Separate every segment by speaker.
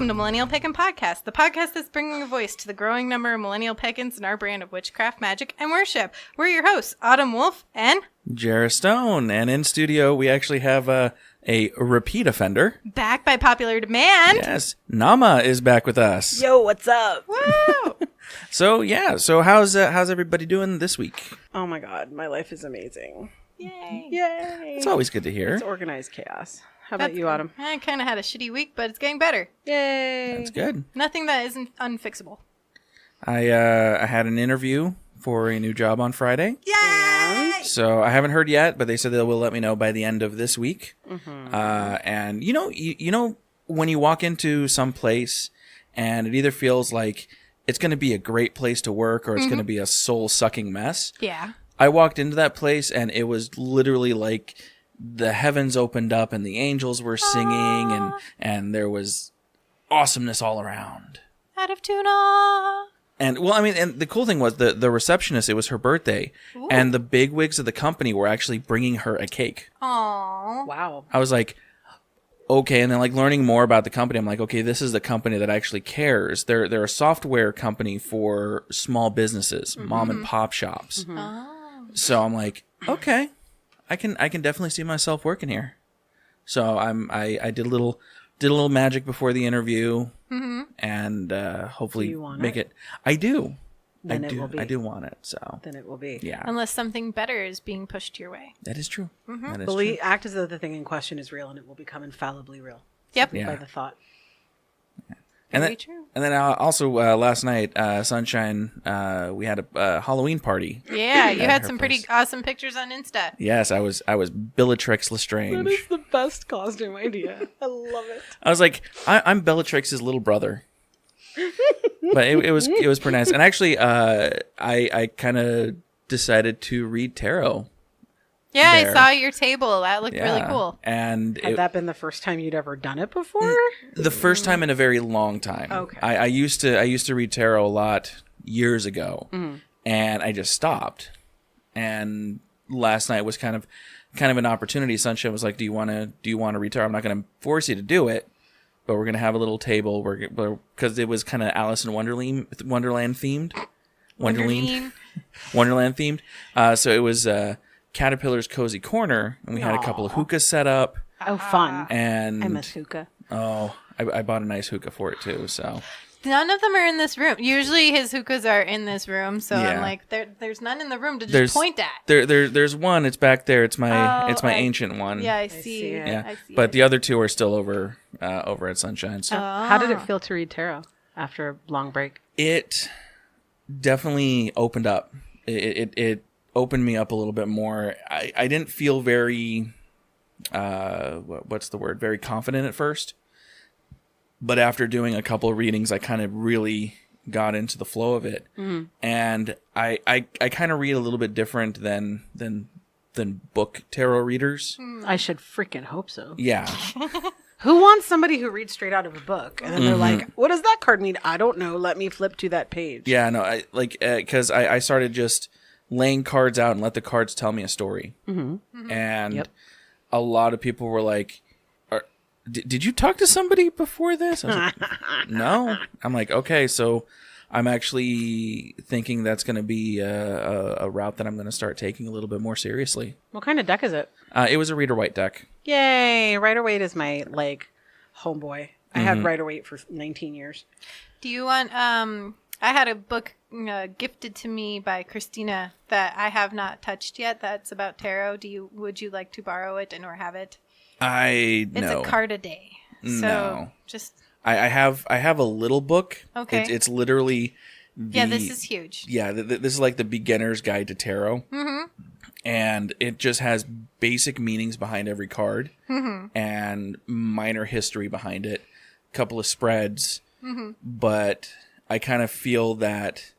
Speaker 1: to Millennial Pagan Podcast, the podcast that's bringing a voice to the growing number of millennial pagans in our brand of witchcraft, magic, and worship. We're your hosts, Autumn Wolf and
Speaker 2: Jera Stone. And in studio, we actually have a repeat offender.
Speaker 1: Back by popular demand.
Speaker 2: Yes, Nama is back with us.
Speaker 3: Yo, what's up?
Speaker 1: Woo!
Speaker 2: So how's everybody doing this week?
Speaker 3: Oh my god, my life is amazing.
Speaker 1: Yay.
Speaker 3: Yay.
Speaker 2: It's always good to hear.
Speaker 3: It's organized chaos. How about you, Autumn?
Speaker 1: I kind of had a shitty week, but it's getting better.
Speaker 3: Yay.
Speaker 2: That's good.
Speaker 1: Nothing that isn't unfixable.
Speaker 2: I had an interview for a new job on Friday.
Speaker 1: Yay!
Speaker 2: So I haven't heard yet, but they said they will let me know by the end of this week.
Speaker 3: Mm-hmm.
Speaker 2: And you know when you walk into some place and it either feels like it's going to be a great place to work or it's going to be a soul-sucking mess.
Speaker 1: Yeah.
Speaker 2: I walked into that place and it was literally like the heavens opened up and the angels were singing and there was awesomeness all around.
Speaker 1: Out of tuna.
Speaker 2: And well, I mean, and the cool thing was the receptionist, it was her birthday.
Speaker 1: Ooh.
Speaker 2: And the bigwigs of the company were actually bringing her a cake.
Speaker 1: Aww.
Speaker 3: Wow.
Speaker 2: I was like, okay. And then like learning more about the company, I'm like, okay, this is the company that actually cares. They're a software company for small businesses, mom and pop shops.
Speaker 1: Oh.
Speaker 2: So I'm like, okay, I can definitely see myself working here. So I did a little magic before the interview, and hopefully
Speaker 3: Do you want
Speaker 2: make
Speaker 3: it?
Speaker 2: it. I do.
Speaker 3: Then
Speaker 2: I
Speaker 3: it
Speaker 2: do.
Speaker 3: will be.
Speaker 2: I do want it. So
Speaker 3: Then it will be.
Speaker 2: yeah,
Speaker 1: Unless something better is being pushed your way.
Speaker 2: that is true. That is
Speaker 3: Believe,
Speaker 2: true.
Speaker 3: act as though the thing in question is real and it will become infallibly real.
Speaker 1: Yep.
Speaker 2: Yeah.
Speaker 3: By the thought.
Speaker 2: And
Speaker 1: Very
Speaker 2: then,
Speaker 1: true.
Speaker 2: and then also last night, Sunshine, we had a Halloween party.
Speaker 1: Yeah, you
Speaker 2: at
Speaker 1: had
Speaker 2: her
Speaker 1: some pretty
Speaker 2: place.
Speaker 1: awesome pictures on Insta.
Speaker 2: Yes, I was Bellatrix Lestrange.
Speaker 3: That is the best costume idea. I love it.
Speaker 2: I was like, I'm Bellatrix's little brother. But it was pretty nice. And actually, I kind of decided to read tarot.
Speaker 1: Yeah,
Speaker 2: There.
Speaker 1: I saw your table. That looked really cool.
Speaker 2: And
Speaker 3: Had that been the first time you'd ever done it before?
Speaker 2: the first time in a very long time.
Speaker 3: Okay.
Speaker 2: I used to read tarot a lot years ago, and I just stopped. And last night was kind of an opportunity. Sunshine was like, "Do you want to read tarot? I'm not going to force you to do it, but we're going to have a little table because it was kind of Alice in Wonderland themed, Wonderland themed. So it was Caterpillar's Cozy Corner, and we had a couple of hookahs set up.
Speaker 3: Oh, fun.
Speaker 2: And
Speaker 3: I miss hookah.
Speaker 2: I bought a nice hookah for it too. So
Speaker 1: None of them are in this room. Usually his hookahs are in this room, so
Speaker 2: Yeah.
Speaker 1: I'm like, there's none in the room to just point at.
Speaker 2: there's one. It's back there. It's my
Speaker 1: Oh,
Speaker 2: ancient one.
Speaker 1: Yeah, I
Speaker 3: see
Speaker 1: see.
Speaker 3: it.
Speaker 2: Yeah.
Speaker 1: I see
Speaker 2: But
Speaker 1: it.
Speaker 2: the other two are still over at Sunshine. So
Speaker 3: How did it feel to read tarot after a long break?
Speaker 2: it definitely opened up. It opened me up a little bit more. I didn't feel very what's the word? Very confident at first. But after doing a couple of readings, I kind of really got into the flow of it. And I kind of read a little bit different than book tarot readers.
Speaker 3: I should freaking hope so.
Speaker 2: Yeah.
Speaker 3: Who wants somebody who reads straight out of a book? And then they're like, what does that card mean? I don't know. Let me flip to that page.
Speaker 2: Yeah, no, I like because I started just laying cards out and let the cards tell me a story. And
Speaker 3: Yep.
Speaker 2: a lot of people were like, did you talk to somebody before this? I was like, no. I'm like, okay, so I'm actually thinking that's going to be a route that I'm going to start taking a little bit more seriously.
Speaker 3: What kind of deck is it?
Speaker 2: It was a Rider-Waite deck.
Speaker 3: Yay. Rider-Waite is my, homeboy. I had Rider-Waite for 19 years.
Speaker 1: Do you want? I had a book gifted to me by Christina that I have not touched yet. That's about tarot. Would you like to borrow it or have it?
Speaker 2: It's
Speaker 1: It's a card a day. So
Speaker 2: No.
Speaker 1: just
Speaker 2: I have a little book.
Speaker 1: Okay.
Speaker 2: It's literally
Speaker 1: this is huge.
Speaker 2: Yeah, this is like the beginner's guide to tarot. And it just has basic meanings behind every card and minor history behind it, a couple of spreads. But I kind of feel that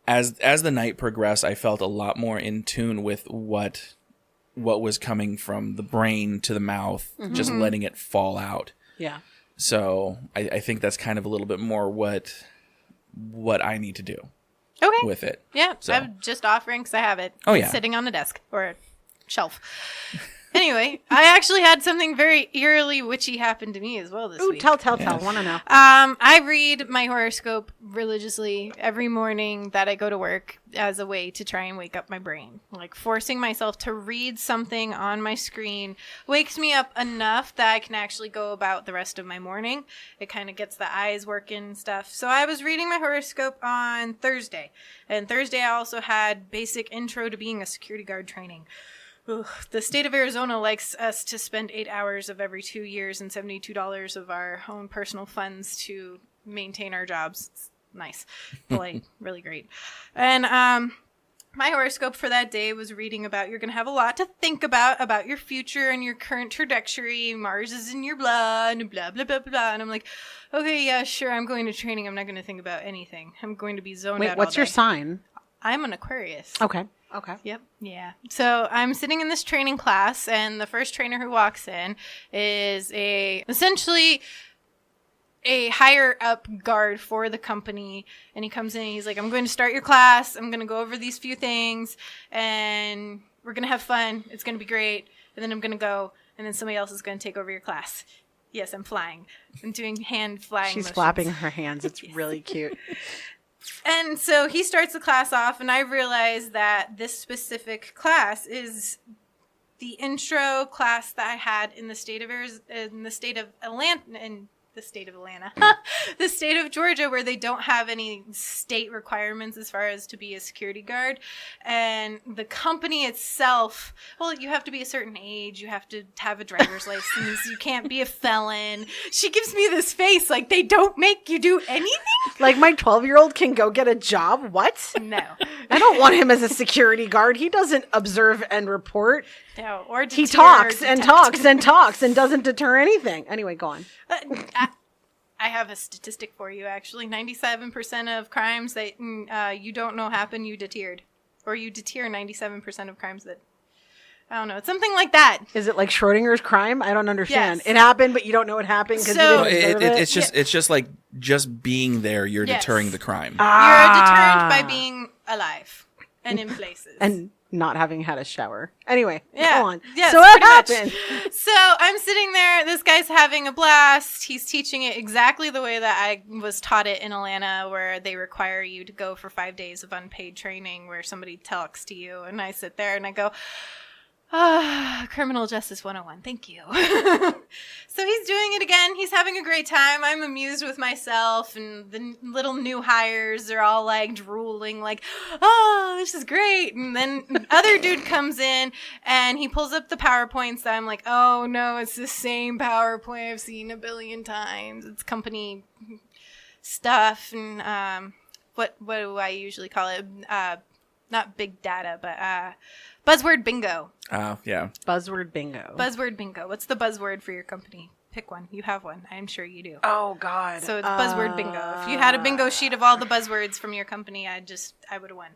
Speaker 2: as the night progressed, I felt a lot more in tune with what was coming from the brain to the mouth, just letting it fall out.
Speaker 3: Yeah.
Speaker 2: So I think that's kind of a little bit more what I need to do
Speaker 1: Okay.
Speaker 2: with it.
Speaker 1: Yeah,
Speaker 2: So.
Speaker 1: I'm just offering because I have it.
Speaker 2: Oh,
Speaker 1: It's
Speaker 2: yeah.
Speaker 1: sitting on a desk or a shelf. Anyway, I actually had something very eerily witchy happen to me as well this week.
Speaker 3: Tell. Want to know.
Speaker 1: I read my horoscope religiously every morning that I go to work as a way to try and wake up my brain. Like, forcing myself to read something on my screen wakes me up enough that I can actually go about the rest of my morning. It kind of gets the eyes working and stuff. So I was reading my horoscope on Thursday. And Thursday I also had basic intro to being a security guard training. Ugh. The state of Arizona likes us to spend 8 hours of every 2 years and $72 of our own personal funds to maintain our jobs. It's nice. Polite. Really great. And my horoscope for that day was reading about you're going to have a lot to think about your future and your current trajectory. Mars is in your blood, and blah, blah, blah, blah. And I'm like, okay, yeah, sure, I'm going to training. I'm not going to think about anything. I'm going to be zoned out all day.
Speaker 3: What's your sign?
Speaker 1: I'm an Aquarius.
Speaker 3: Okay.
Speaker 1: Yep. Yeah. So I'm sitting in this training class, and the first trainer who walks in is essentially a higher up guard for the company. And he comes in and he's like, I'm going to start your class. I'm going to go over these few things, and we're going to have fun. It's going to be great. And then I'm going to go, and then somebody else is going to take over your class. Yes, I'm flying. I'm doing hand flying
Speaker 3: She's
Speaker 1: motions.
Speaker 3: flapping her hands. It's really cute.
Speaker 1: And so he starts the class off, and I realize that this specific class is the intro class that I had in the state of the state of Georgia, where they don't have any state requirements as far as to be a security guard. And the company itself, well, you have to be a certain age, you have to have a driver's license, you can't be a felon. She gives me this face like they don't make you do anything.
Speaker 3: Like, my 12-year-old can go get a job? What?
Speaker 1: No.
Speaker 3: I don't want him as a security guard. He doesn't observe and report.
Speaker 1: No, or deter,
Speaker 3: he talks and talks and talks and doesn't deter anything. Anyway, go on.
Speaker 1: I have a statistic for you, actually. 97% of crimes that you don't know happen, you deterred. Or you deter 97% of crimes that... I don't know. It's something like that.
Speaker 3: Is it like Schrodinger's crime? I don't understand.
Speaker 1: Yes.
Speaker 3: It happened, but you don't know it happened because you didn't observe it?
Speaker 2: It's just like just being there, you're deterring the crime.
Speaker 1: You're deterred by being alive and in places.
Speaker 3: And not having had a shower. Anyway, go on.
Speaker 1: Yes,
Speaker 3: so what
Speaker 1: much.
Speaker 3: happened?
Speaker 1: So I'm sitting there. This guy's having a blast. He's teaching it exactly the way that I was taught it in Atlanta, where they require you to go for 5 days of unpaid training where somebody talks to you. And I sit there and I go... Criminal Justice 101. Thank you. So he's doing it again. He's having a great time. I'm amused with myself, and the little new hires are all like drooling like, oh, this is great. And then other dude comes in and he pulls up the PowerPoints that I'm like, oh no, it's the same PowerPoint I've seen a billion times. It's company stuff. And what do I usually call it? Not big data, but buzzword bingo.
Speaker 2: Yeah.
Speaker 3: Buzzword bingo.
Speaker 1: Buzzword bingo. What's the buzzword for your company? Pick one. You have one. I'm sure you do.
Speaker 3: Oh, God.
Speaker 1: So it's buzzword bingo. If you had a bingo sheet of all the buzzwords from your company, I would have won.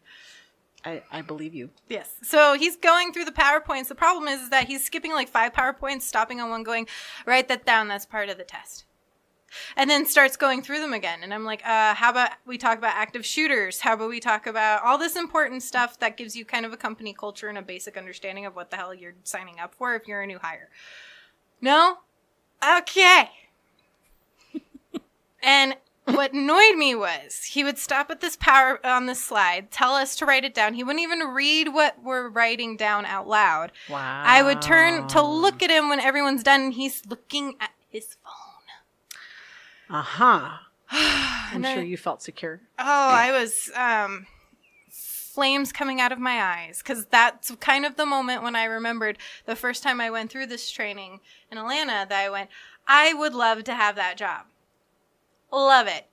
Speaker 3: I believe you.
Speaker 1: Yes. So he's going through the PowerPoints. The problem is that he's skipping like 5 PowerPoints, stopping on one, going, write that down. That's part of the test. And then starts going through them again. And I'm like, how about we talk about active shooters? How about we talk about all this important stuff that gives you kind of a company culture and a basic understanding of what the hell you're signing up for if you're a new hire? No? Okay. And what annoyed me was he would stop at this on this slide, tell us to write it down. He wouldn't even read what we're writing down out loud.
Speaker 3: Wow.
Speaker 1: I would turn to look at him when everyone's done, and he's looking at his phone.
Speaker 3: Uh-huh. I'm sure you felt secure.
Speaker 1: Oh, I was flames coming out of my eyes, because that's kind of the moment when I remembered the first time I went through this training in Atlanta that I went, I would love to have that job. Love it.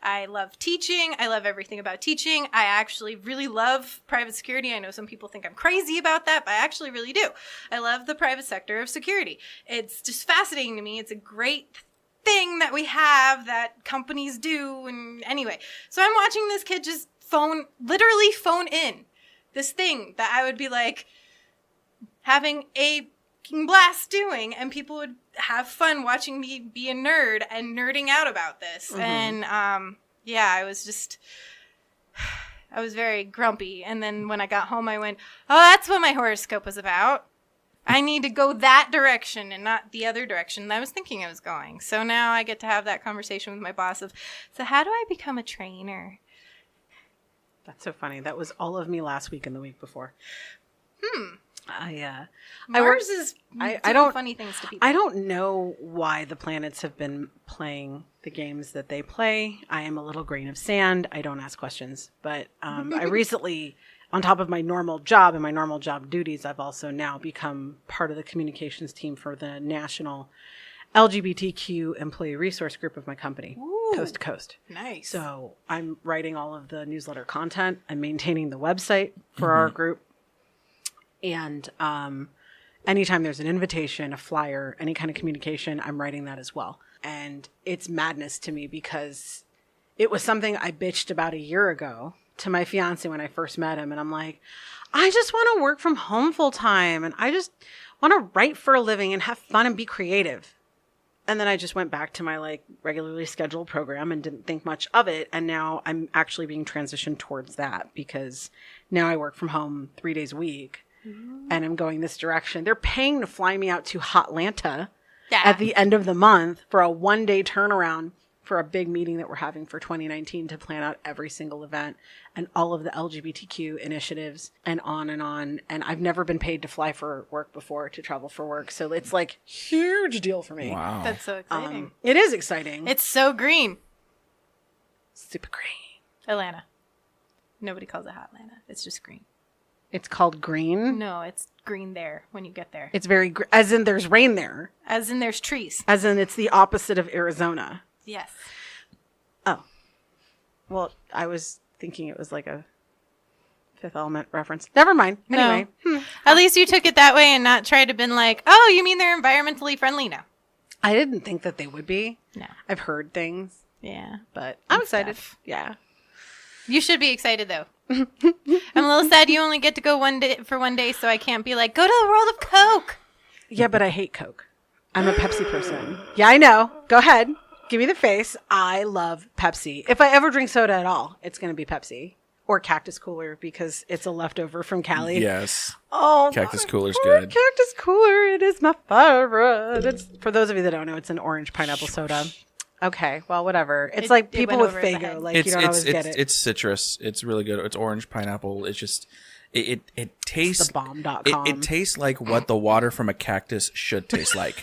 Speaker 1: I love teaching. I love everything about teaching. I actually really love private security. I know some people think I'm crazy about that, but I actually really do. I love the private sector of security. It's just fascinating to me. It's a great thing that we have that companies do. And anyway, so I'm watching this kid just literally phone in this thing that I would be like having a blast doing, and people would have fun watching me be a nerd and nerding out about this. Mm-hmm. And I was very grumpy. And then when I got home, I went, oh, that's what my horoscope was about. I need to go that direction and not the other direction that I was thinking I was going. So now I get to have that conversation with my boss of, so how do I become a trainer?
Speaker 3: That's so funny. That was all of me last week and the week before.
Speaker 1: Mars is
Speaker 3: I
Speaker 1: doing
Speaker 3: don't
Speaker 1: funny things to people.
Speaker 3: I don't know why the planets have been playing the games that they play. I am a little grain of sand. I don't ask questions. But I recently, on top of my normal job and my normal job duties, I've also now become part of the communications team for the national LGBTQ employee resource group of my company, coast to coast.
Speaker 1: Nice.
Speaker 3: So I'm writing all of the newsletter content. I'm maintaining the website for our group. And anytime there's an invitation, a flyer, any kind of communication, I'm writing that as well. And it's madness to me because it was something I bitched about a year ago to my fiance when I first met him. And I'm like, I just want to work from home full time. And I just want to write for a living and have fun and be creative. And then I just went back to my like regularly scheduled program and didn't think much of it. And now I'm actually being transitioned towards that because now I work from home 3 days a week. And I'm going this direction. They're paying to fly me out to Hotlanta at the end of the month for a 1-day turnaround for a big meeting that we're having for 2019 to plan out every single event and all of the LGBTQ initiatives and on and on. And I've never been paid to fly for work before, to travel for work. So it's like huge deal for me.
Speaker 2: Wow.
Speaker 1: That's so exciting.
Speaker 3: It is exciting.
Speaker 1: It's so green.
Speaker 3: Super green.
Speaker 1: Atlanta. Nobody calls it Hotlanta. It's just green.
Speaker 3: It's called green.
Speaker 1: No, it's green there when you get there.
Speaker 3: It's very, as in there's rain there.
Speaker 1: As in there's trees.
Speaker 3: As in it's the opposite of Arizona.
Speaker 1: Yes.
Speaker 3: Oh. Well, I was thinking it was like a Fifth Element reference. Never mind. Anyway.
Speaker 1: No. At least you took it that way and not tried to been like, oh, you mean they're environmentally friendly now?
Speaker 3: I didn't think that they would be.
Speaker 1: No.
Speaker 3: I've heard things,
Speaker 1: Yeah.
Speaker 3: but I'm
Speaker 1: And
Speaker 3: excited.
Speaker 1: stuff.
Speaker 3: Yeah.
Speaker 1: You should be excited, though. I'm a little sad you only get to go 1 day for 1 day, so I can't be like, go to the world of Coke.
Speaker 3: Yeah, but I hate Coke. I'm a Pepsi person. Yeah, I know. Go ahead. Give me the face. I love Pepsi. If I ever drink soda at all, it's going to be Pepsi. Or Cactus Cooler because it's a leftover from Cali.
Speaker 2: Yes.
Speaker 3: Oh,
Speaker 2: Cactus Cooler's
Speaker 3: my
Speaker 2: good.
Speaker 3: Cactus Cooler. It is my favorite. It's, for those of you that don't know, it's an orange pineapple soda. Okay, well, whatever. It's like people with
Speaker 1: went over the
Speaker 3: Faygo.
Speaker 1: head.
Speaker 3: Like, you don't always get it.
Speaker 2: It's citrus. It's really good. It's orange pineapple. It's just it tastes
Speaker 3: the bomb.com.
Speaker 2: It tastes like what the water from a cactus should taste like.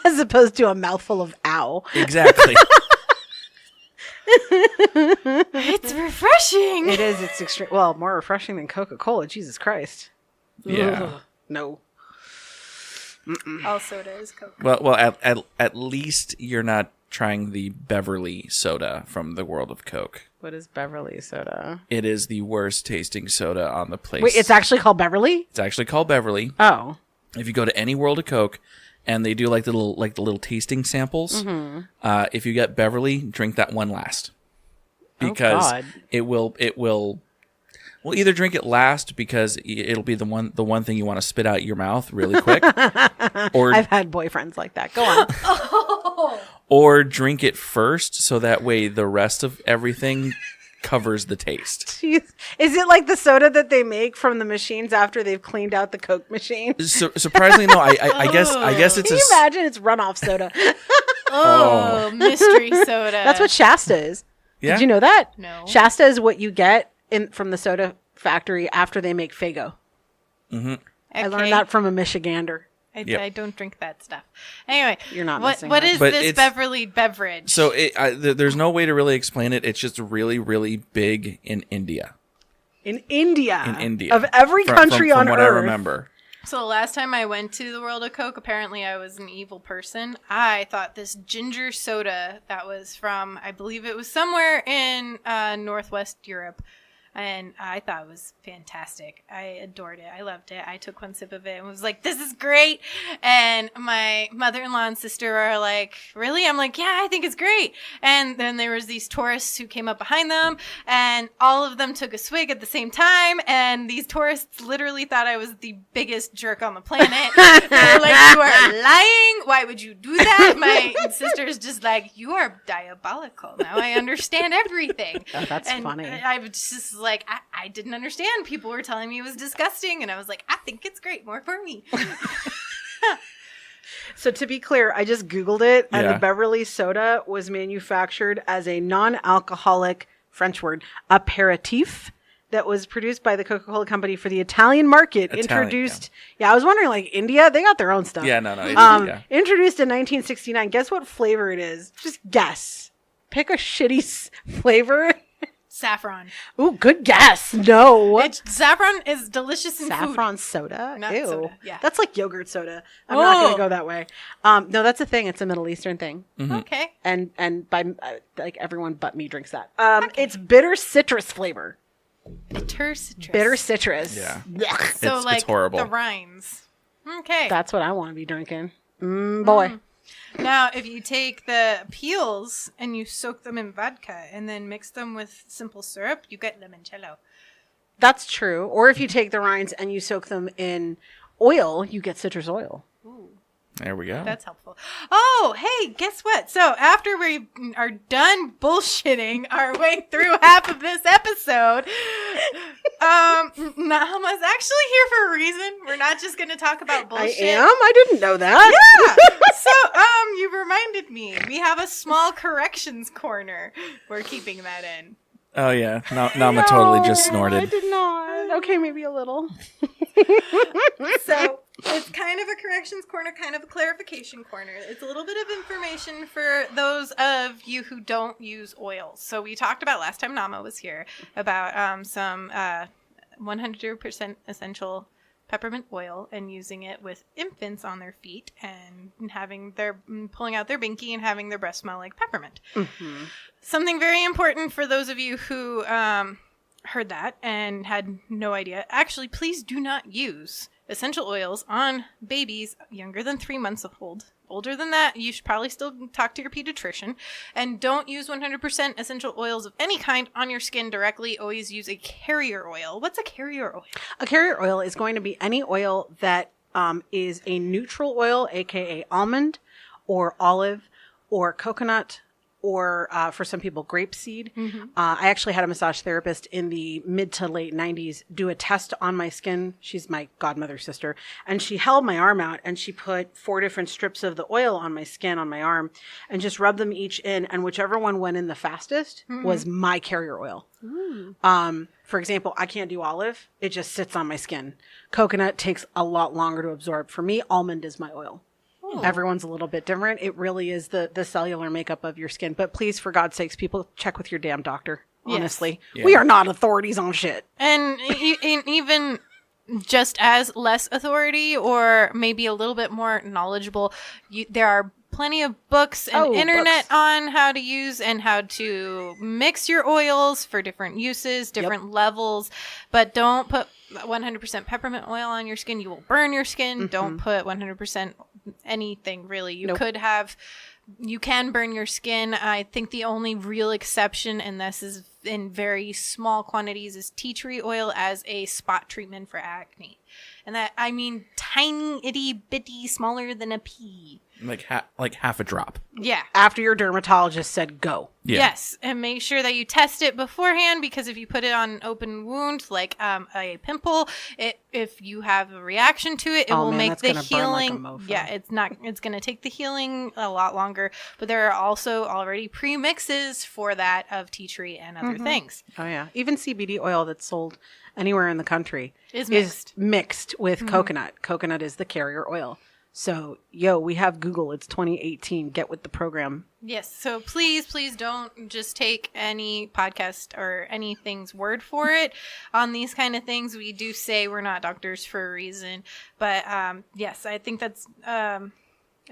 Speaker 3: As opposed to a mouthful of ow.
Speaker 2: Exactly.
Speaker 1: It's refreshing.
Speaker 3: It is. It's extreme. Well, more refreshing than Coca-Cola. Jesus Christ.
Speaker 2: Yeah.
Speaker 3: Ugh. No.
Speaker 1: All soda is Coke.
Speaker 2: Well, at least you're not trying the Beverly soda from the world of Coke.
Speaker 3: What is Beverly soda?
Speaker 2: It is the worst tasting soda on the place.
Speaker 3: Wait, it's actually called Beverly?
Speaker 2: It's actually called Beverly.
Speaker 3: Oh.
Speaker 2: If you go to any world of Coke and they do like the little tasting samples, if you get Beverly, drink that one last. Because
Speaker 3: God.
Speaker 2: it will either drink it last because it'll be the one thing you want to spit out your mouth really quick, or
Speaker 3: I've had boyfriends like that. Go on.
Speaker 2: or drink it first so that way the rest of everything covers the taste.
Speaker 3: Jeez. Is it like the soda that they make from the machines after they've cleaned out the Coke machine?
Speaker 2: Surprisingly, no. I guess it's
Speaker 3: Can you imagine? It's runoff soda.
Speaker 1: Oh, mystery soda.
Speaker 3: That's what Shasta is.
Speaker 2: Yeah?
Speaker 3: Did you know that?
Speaker 1: No.
Speaker 3: Shasta is what you get from the soda factory after they make Faygo.
Speaker 1: Okay.
Speaker 3: I learned that from a Michigander.
Speaker 1: I don't drink that stuff. Anyway,
Speaker 3: You're not
Speaker 1: what
Speaker 3: missing
Speaker 1: what
Speaker 3: much.
Speaker 1: is
Speaker 2: But
Speaker 1: this
Speaker 2: it's-
Speaker 1: Beverly beverage?
Speaker 2: So there's no way to really explain it. It's just really, really big in India.
Speaker 3: In India.
Speaker 2: In India.
Speaker 3: Of every country
Speaker 2: from
Speaker 3: on
Speaker 2: what
Speaker 3: Earth.
Speaker 2: I remember.
Speaker 1: So the last time I went to the World of Coke, apparently I was an evil person. I thought this ginger soda that was from, I believe it was somewhere in Northwest Europe, and I thought it was fantastic. I adored it. I loved it. I took one sip of it and was like, this is great. And my mother-in-law and sister are like, really? I'm like, yeah, I think it's great. And then there was these tourists who came up behind them, and all of them took a swig at the same time. And these tourists literally thought I was the biggest jerk on the planet. They were like, you are lying. Why would you do that? My sister's just like, you are diabolical. Now I understand everything.
Speaker 3: Oh, that's
Speaker 1: and
Speaker 3: funny.
Speaker 1: I was just like, I didn't understand. People were telling me it was disgusting. And I was like, I think it's great. More for me.
Speaker 3: So to be clear, I just Googled it, and
Speaker 2: Yeah.
Speaker 3: the Beverly soda was manufactured as a non-alcoholic, French word, aperitif, that was produced by the Coca-Cola Company for the Italian market. Introduced, I was wondering, like, India, they got their own stuff.
Speaker 2: Yeah, no.
Speaker 3: Introduced in 1969. Guess what flavor it is? Just guess. Pick a shitty flavor.
Speaker 1: Saffron.
Speaker 3: Ooh, good guess. No.
Speaker 1: Saffron is delicious in
Speaker 3: Saffron
Speaker 1: food.
Speaker 3: soda?
Speaker 1: Not
Speaker 3: Ew.
Speaker 1: soda, yeah.
Speaker 3: That's like yogurt soda. I'm not going to go that way. No, that's a thing. It's a Middle Eastern thing.
Speaker 1: Okay.
Speaker 3: And by like everyone but me drinks that. It's bitter citrus flavor.
Speaker 1: Bitter citrus.
Speaker 3: Bitter citrus.
Speaker 2: Yeah.
Speaker 3: Blech.
Speaker 1: So
Speaker 2: It's
Speaker 1: like
Speaker 2: horrible.
Speaker 1: the rinds. Okay.
Speaker 3: That's what I want to be drinking. Boy.
Speaker 1: Now, if you take the peels and you soak them in vodka and then mix them with simple syrup, you get limoncello.
Speaker 3: That's true. Or if you take the rinds and you soak them in oil, you get citrus oil.
Speaker 2: There we go.
Speaker 1: That's helpful. Oh, hey, guess what? So after we are done bullshitting our way through half of this episode, Nahama's actually here for a reason. We're not just going to talk about bullshit.
Speaker 3: I am? I didn't know that.
Speaker 1: Yeah. So, you reminded me. We have a small corrections corner. We're keeping that in.
Speaker 2: Oh, yeah. Nama totally just
Speaker 3: I
Speaker 2: snorted.
Speaker 3: did not. Okay, maybe a little.
Speaker 1: So it's kind of a corrections corner, kind of a clarification corner. It's a little bit of information for those of you who don't use oils. So we talked about last time Nama was here about some 100% essential peppermint oil and using it with infants on their feet and having their pulling out their binky and having their breath smell like peppermint. Something very important for those of you who heard that and had no idea. Actually, please do not use essential oils on babies younger than 3 months old. Older than that, you should probably still talk to your pediatrician. And don't use 100% essential oils of any kind on your skin directly. Always use a carrier oil. What's a carrier oil?
Speaker 3: A carrier oil is going to be any oil that is a neutral oil, aka almond or olive or coconut, or for some people, grapeseed. I actually had a massage therapist in the mid to late 90s do a test on my skin. She's my godmother's sister. And she held my arm out and she put 4 different strips of the oil on my skin, on my arm, and just rubbed them each in. And whichever one went in the fastest was my carrier oil. For example, I can't do olive. It just sits on my skin. Coconut takes a lot longer to absorb. For me, almond is my oil. Everyone's a little bit different. It really is the cellular makeup of your skin. But please, for God's sakes, people, check with your damn doctor. Honestly,
Speaker 2: Yeah.
Speaker 3: we are not authorities on shit.
Speaker 1: And even just as less authority or maybe a little bit more knowledgeable, there are plenty of books and internet on how to use and how to mix your oils for different uses, different levels. But don't put 100% peppermint oil on your skin. You will burn your skin. Don't put 100% anything, really. You can burn your skin. I think the only real exception, and this is in very small quantities, is tea tree oil as a spot treatment for acne. And that, I mean, tiny, itty bitty, smaller than a pea.
Speaker 2: Like half a drop.
Speaker 1: Yeah.
Speaker 3: After your dermatologist said go.
Speaker 2: Yeah.
Speaker 1: Yes, and make sure that you test it beforehand, because if you put it on an open wound, like a pimple, if you have a reaction to it, it will make the healing. Yeah, it's going to take the healing a lot longer. But there are also already pre-mixes for that of tea tree and other things.
Speaker 3: Oh yeah, even CBD oil that's sold anywhere in the country
Speaker 1: Is
Speaker 3: mixed with coconut. Coconut is the carrier oil. So, we have Google. It's 2018. Get with the program.
Speaker 1: Yes. So please don't just take any podcast or anything's word for it on these kind of things. We do say we're not doctors for a reason. But yes, I think that's a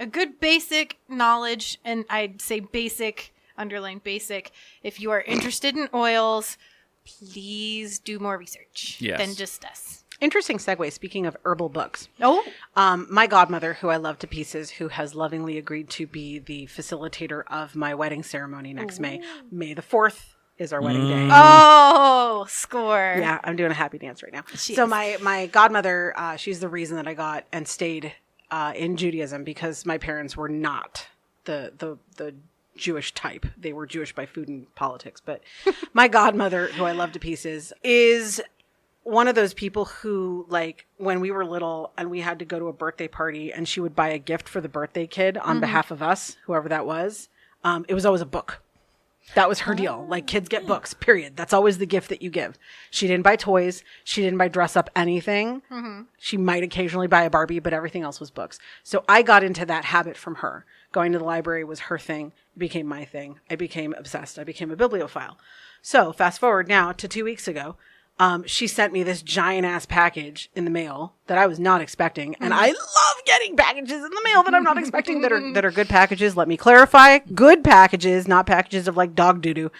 Speaker 1: good basic knowledge. And I'd say basic, underline basic. If you are interested in oils, please do more research than just us.
Speaker 3: Interesting segue. Speaking of herbal books.
Speaker 1: Oh,
Speaker 3: My godmother, who I love to pieces, who has lovingly agreed to be the facilitator of my wedding ceremony next May. May the 4th is our wedding day.
Speaker 1: Oh, score.
Speaker 3: Yeah, I'm doing a happy dance right now. So my godmother, she's the reason that I got and stayed in Judaism, because my parents were not the Jewish type. They were Jewish by food and politics. But my godmother, who I love to pieces, is one of those people who, like, when we were little and we had to go to a birthday party and she would buy a gift for the birthday kid on behalf of us, whoever that was, it was always a book. That was her deal. Like, kids get books, period. That's always the gift that you give. She didn't buy toys. She didn't buy dress up anything. She might occasionally buy a Barbie, but everything else was books. So I got into that habit from her. Going to the library was her thing. It became my thing. I became obsessed. I became a bibliophile. So fast forward now to 2 weeks ago. She sent me this giant ass package in the mail that I was not expecting. And I love getting packages in the mail that I'm not expecting that are good packages. Let me clarify. Good packages, not packages of like dog doo-doo,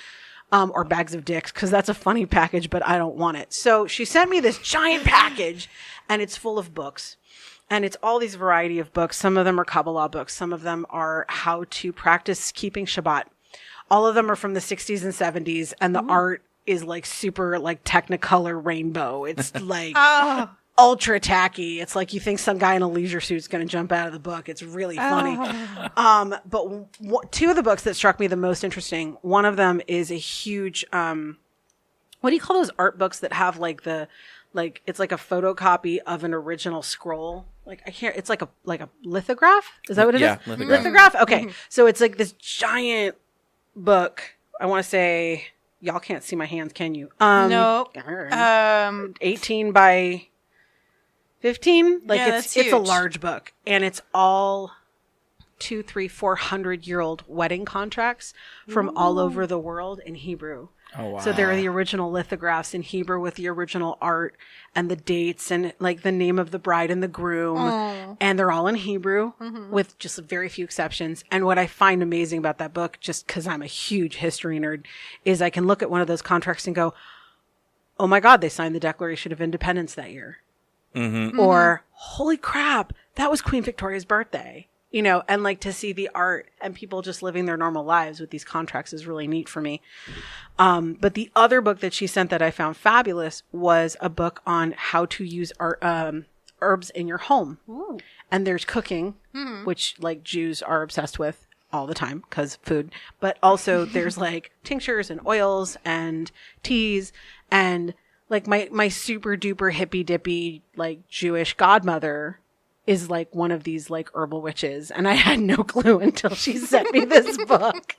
Speaker 3: or bags of dicks. Cause that's a funny package, but I don't want it. So she sent me this giant package and it's full of books. And it's all these variety of books. Some of them are Kabbalah books. Some of them are how to practice keeping Shabbat. All of them are from the 60s and 70s. And the art is like super like Technicolor rainbow. It's like ultra tacky. It's like you think some guy in a leisure suit is going to jump out of the book. It's really funny. But two of the books that struck me the most interesting, one of them is a huge, what do you call those art books that have like it's like a photocopy of an original scroll? Like I can't, it's like a lithograph. Is that what it is?
Speaker 2: Yeah,
Speaker 3: lithograph. Okay. So it's like this giant book. I want to say, y'all can't see my hands, can you?
Speaker 1: No.
Speaker 3: 18 by 15. Like
Speaker 1: Yeah,
Speaker 3: it's
Speaker 1: that's
Speaker 3: a
Speaker 1: huge.
Speaker 3: large book, and it's all 200, 300, 400-year-old wedding contracts from all over the world in Hebrew.
Speaker 2: Oh, wow.
Speaker 3: So there are the original lithographs in Hebrew with the original art and the dates and like the name of the bride and the groom. And they're all in Hebrew with just very few exceptions. And what I find amazing about that book, just because I'm a huge history nerd, is I can look at one of those contracts and go, oh my God, they signed the Declaration of Independence that year. Or, holy crap, that was Queen Victoria's birthday. You know, and like to see the art and people just living their normal lives with these contracts is really neat for me. But the other book that she sent that I found fabulous was a book on how to use herbs in your home. Ooh. And there's cooking, which like Jews are obsessed with all the time because food. But also there's like tinctures and oils and teas and like my super duper hippy dippy like Jewish godmother is like one of these like herbal witches. And I had no clue until she sent me this book.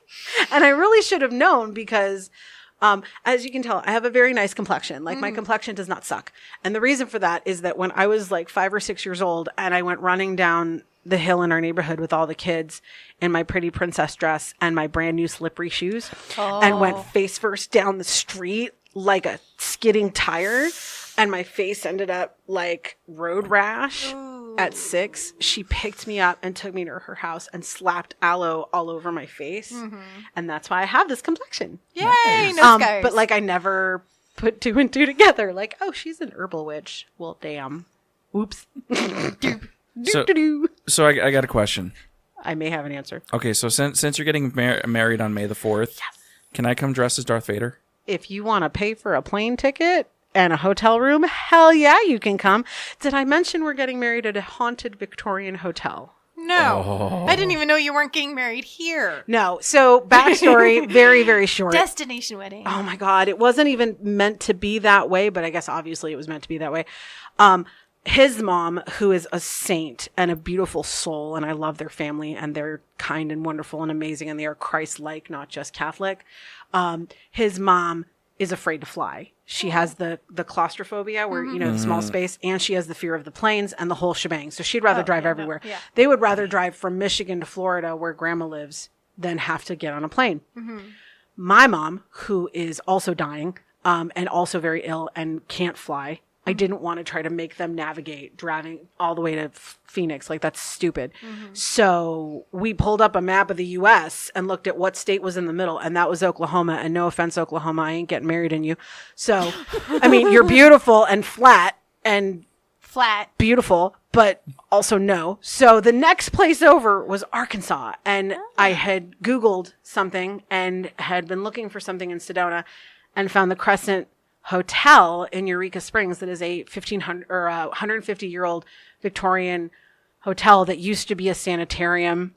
Speaker 3: And I really should have known because, as you can tell, I have a very nice complexion. Like my complexion does not suck. And the reason for that is that when I was like 5 or 6 years old and I went running down the hill in our neighborhood with all the kids in my pretty princess dress and my brand new slippery shoes and went face first down the street like a skidding tire. And my face ended up like road rash. At 6, she picked me up and took me to her house and slapped aloe all over my face. And that's why I have this complexion.
Speaker 1: Yay, no scars.
Speaker 3: But like I never put 2 and 2 together. Like, oh, she's an herbal witch. Well, damn. Oops.
Speaker 2: So I got a question.
Speaker 3: I may have an answer.
Speaker 2: Okay, so since you're getting married on May the 4th, can I come dressed as Darth Vader?
Speaker 3: If you want to pay for a plane ticket and a hotel room, hell yeah, you can come. Did I mention we're getting married at a haunted Victorian hotel?
Speaker 1: No. I didn't even know you weren't getting married here.
Speaker 3: No. So backstory, very, very short.
Speaker 1: Destination wedding.
Speaker 3: Oh my God. It wasn't even meant to be that way, but I guess obviously it was meant to be that way. His mom, who is a saint and a beautiful soul, and I love their family, and they're kind and wonderful and amazing, and they are Christ-like, not just Catholic. His mom is afraid to fly. She has the claustrophobia where, you know, the small space, and she has the fear of the planes and the whole shebang. So she'd rather drive everywhere. No, yeah. They would rather drive from Michigan to Florida where grandma lives than have to get on a plane. My mom, who is also dying, and also very ill and can't fly, I didn't want to try to make them navigate driving all the way to Phoenix. Like, that's stupid. So we pulled up a map of the U.S. and looked at what state was in the middle, and that was Oklahoma. And no offense, Oklahoma, I ain't getting married in you. So, I mean, you're beautiful and flat and beautiful, but also no. So the next place over was Arkansas. And I had Googled something and had been looking for something in Sedona and found the Crescent Hotel in Eureka Springs that is a 150-year-old Victorian hotel that used to be a sanitarium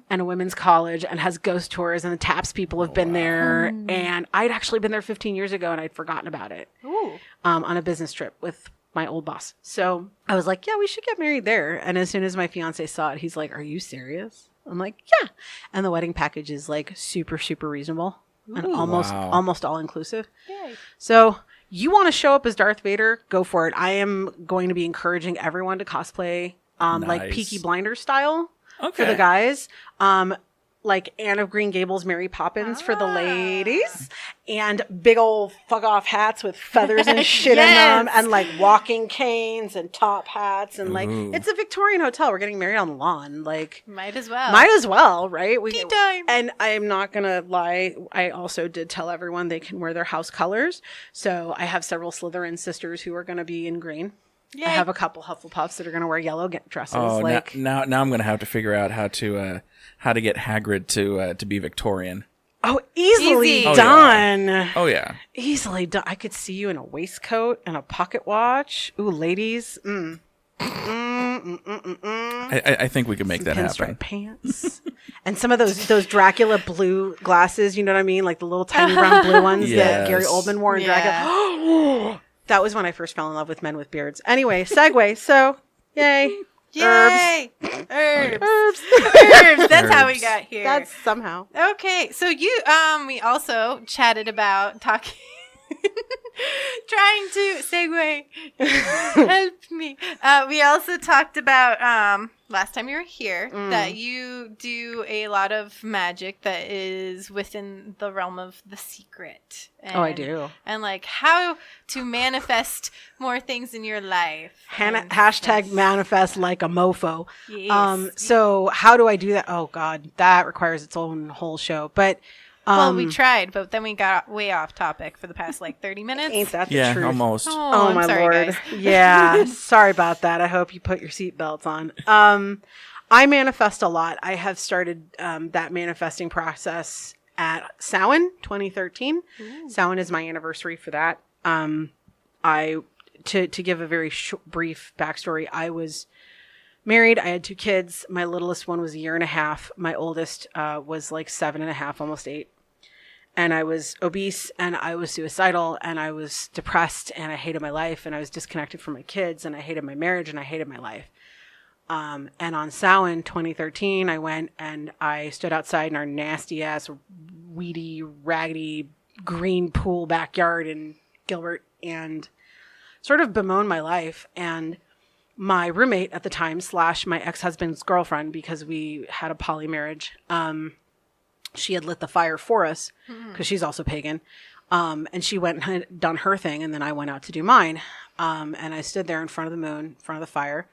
Speaker 3: and a women's college and has ghost tours, and the TAPS people have been there. And I'd actually been there 15 years ago and I'd forgotten about it.
Speaker 1: Ooh.
Speaker 3: On a business trip with my old boss. So I was like, yeah, we should get married there. And as soon as my fiance saw it, he's like, are you serious? I'm like, yeah. And the wedding package is like super, super reasonable and almost all inclusive.
Speaker 1: Yay.
Speaker 3: So you want to show up as Darth Vader? Go for it. I am going to be encouraging everyone to cosplay like Peaky Blinders style for the guys. Like Anne of Green Gables, Mary Poppins for the ladies, and big old fuck off hats with feathers and shit in them, and like walking canes and top hats, and like it's a Victorian hotel. We're getting married on the lawn, like
Speaker 1: might as well,
Speaker 3: right?
Speaker 1: Tea time.
Speaker 3: And I am not gonna lie. I also did tell everyone they can wear their house colors. So I have several Slytherin sisters who are gonna be in green. Yay. I have a couple Hufflepuffs that are going to wear yellow dresses.
Speaker 2: Oh, like now I'm going to have to figure out how to get Hagrid to be Victorian.
Speaker 3: Oh, easily done.
Speaker 2: Oh yeah,
Speaker 3: easily done. I could see you in a waistcoat and a pocket watch. Ooh, ladies.
Speaker 2: I think we could make that happen.
Speaker 3: Pinstripe pants and some of those Dracula blue glasses. You know what I mean, like the little tiny round blue ones that Gary Oldman wore in Dracula. That was when I first fell in love with men with beards. Anyway, segue. So, yay.
Speaker 1: Yay! Herbs. That's how we got here.
Speaker 3: That's somehow.
Speaker 1: Okay, so we also chatted about trying to segue. Help me. We also talked about last time you were here that you do a lot of magic that is within the realm of the secret. And,
Speaker 3: I do.
Speaker 1: And like how to manifest more things in your life.
Speaker 3: Hashtag manifest like a MoFo.
Speaker 1: Yes.
Speaker 3: So how do I do that? Oh God, that requires its own whole show. But
Speaker 1: well, we tried, but then we got way off topic for the past like 30 minutes.
Speaker 3: Ain't that the truth?
Speaker 2: Almost.
Speaker 3: Oh my
Speaker 1: sorry,
Speaker 3: Lord.
Speaker 1: guys.
Speaker 3: Yeah. Sorry about that. I hope you put your seatbelts on. I manifest a lot. I have started that manifesting process at Samhain 2013. Ooh. Samhain is my anniversary for that. To give a very brief backstory, I was married. I had 2 kids. My littlest one was 1.5 years. My oldest was like 7.5, almost 8. And I was obese, and I was suicidal, and I was depressed, and I hated my life, and I was disconnected from my kids, and I hated my marriage, and I hated my life. And on Samhain 2013, I went and I stood outside in our nasty ass, weedy, raggedy, green pool backyard in Gilbert and sort of bemoaned my life. And my roommate at the time / my ex-husband's girlfriend, because we had a poly marriage, she had lit the fire for us because she's also pagan. And she went and had done her thing, and then I went out to do mine. And I stood there in front of the moon, in front of the fire,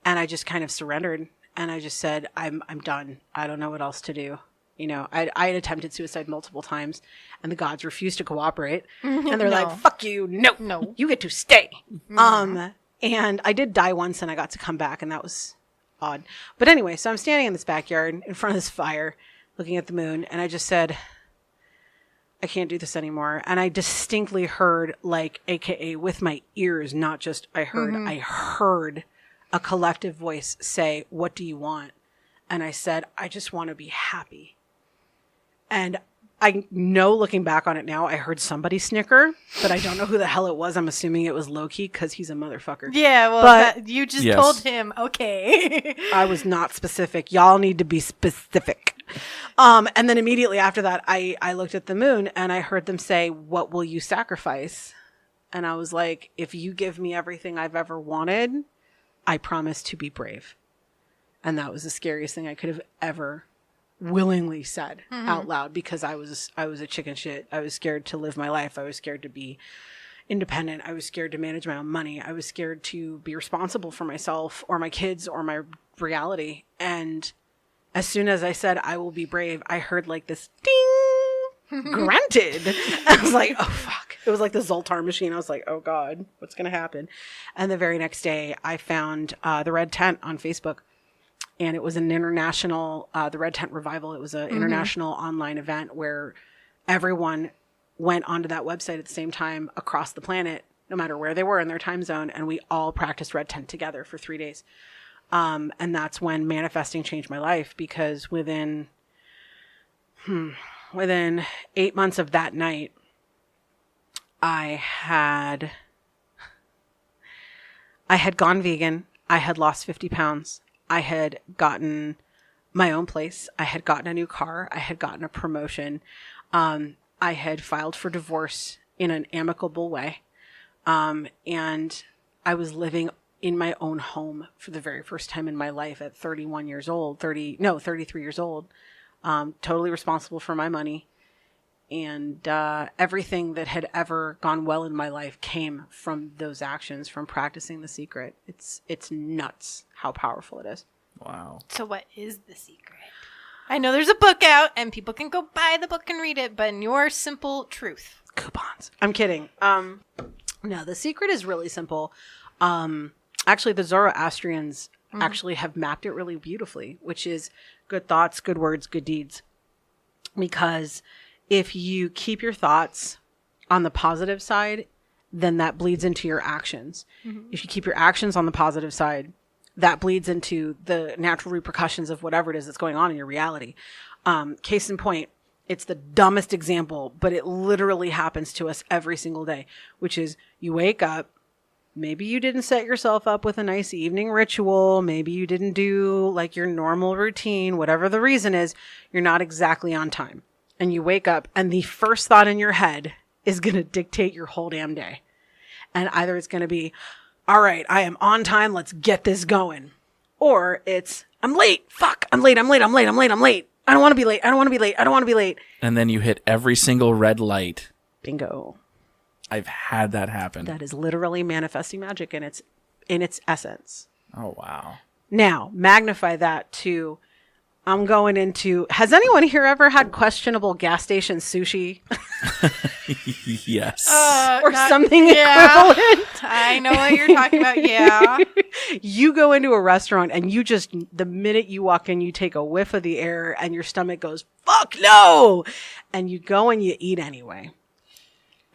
Speaker 3: and I just kind of surrendered. And I just said, I'm done. I don't know what else to do. You know, I had attempted suicide multiple times, and the gods refused to cooperate. And they're like, fuck you. No, you get to stay. And I did die once, and I got to come back, and that was odd. But anyway, so I'm standing in this backyard in front of this fire, looking at the moon, and I just said, I can't do this anymore. And I distinctly heard, like, AKA with my ears, not just I heard a collective voice say, what do you want? And I said, I just want to be happy. And I know, looking back on it now, I heard somebody snicker, but I don't know who the hell it was. I'm assuming it was Loki because he's a motherfucker.
Speaker 1: Yeah, well, you just told him, okay.
Speaker 3: I was not specific. Y'all need to be specific. And then immediately after that, I looked at the moon and I heard them say, what will you sacrifice? And I was like, if you give me everything I've ever wanted, I promise to be brave. And that was the scariest thing I could have ever willingly said out loud, because I was a chicken shit. I was scared to live my life. I was scared to be independent. I was scared to manage my own money. I was scared to be responsible for myself or my kids or my reality. And as soon as I said, I will be brave, I heard like this ding, granted. I was like, oh, fuck. It was like the Zoltar machine. I was like, oh, God, what's going to happen? And the very next day, I found the Red Tent on Facebook. And it was an international, the Red Tent Revival. It was an international online event where everyone went onto that website at the same time across the planet, no matter where they were in their time zone. And we all practiced Red Tent together for 3 days. And that's when manifesting changed my life, because within 8 months of that night, I had gone vegan. I had lost 50 pounds. I had gotten my own place. I had gotten a new car. I had gotten a promotion. I had filed for divorce in an amicable way. And I was living in my own home for the very first time in my life at 33 years old, totally responsible for my money. And everything that had ever gone well in my life came from those actions, from practicing The Secret. It's nuts how powerful it is.
Speaker 2: Wow.
Speaker 1: So what is The Secret? I know there's a book out and people can go buy the book and read it, but in your simple truth.
Speaker 3: Coupons. I'm kidding. No, The Secret is really simple. Actually, the Zoroastrians actually have mapped it really beautifully, which is good thoughts, good words, good deeds. Because if you keep your thoughts on the positive side, then that bleeds into your actions. If you keep your actions on the positive side, that bleeds into the natural repercussions of whatever it is that's going on in your reality. Case in point, it's the dumbest example, but it literally happens to us every single day, which is you wake up, maybe you didn't set yourself up with a nice evening ritual. Maybe you didn't do like your normal routine, whatever the reason is, you're not exactly on time. And you wake up and the first thought in your head is going to dictate your whole damn day. And either it's going to be, all right, I am on time. Let's get this going. Or it's, I'm late. Fuck, I'm late. I don't want to be late.
Speaker 2: And then you hit every single red light.
Speaker 3: Bingo.
Speaker 2: I've had that happen.
Speaker 3: That is literally manifesting magic in its essence.
Speaker 2: Oh, wow.
Speaker 3: Now, magnify that to, I'm going into, has anyone here ever had questionable gas station sushi?
Speaker 2: Yes.
Speaker 3: Or something equivalent?
Speaker 1: I know what you're talking about. Yeah.
Speaker 3: You go into a restaurant and you just, the minute you walk in, you take a whiff of the air and your stomach goes, fuck no! And you go and you eat anyway.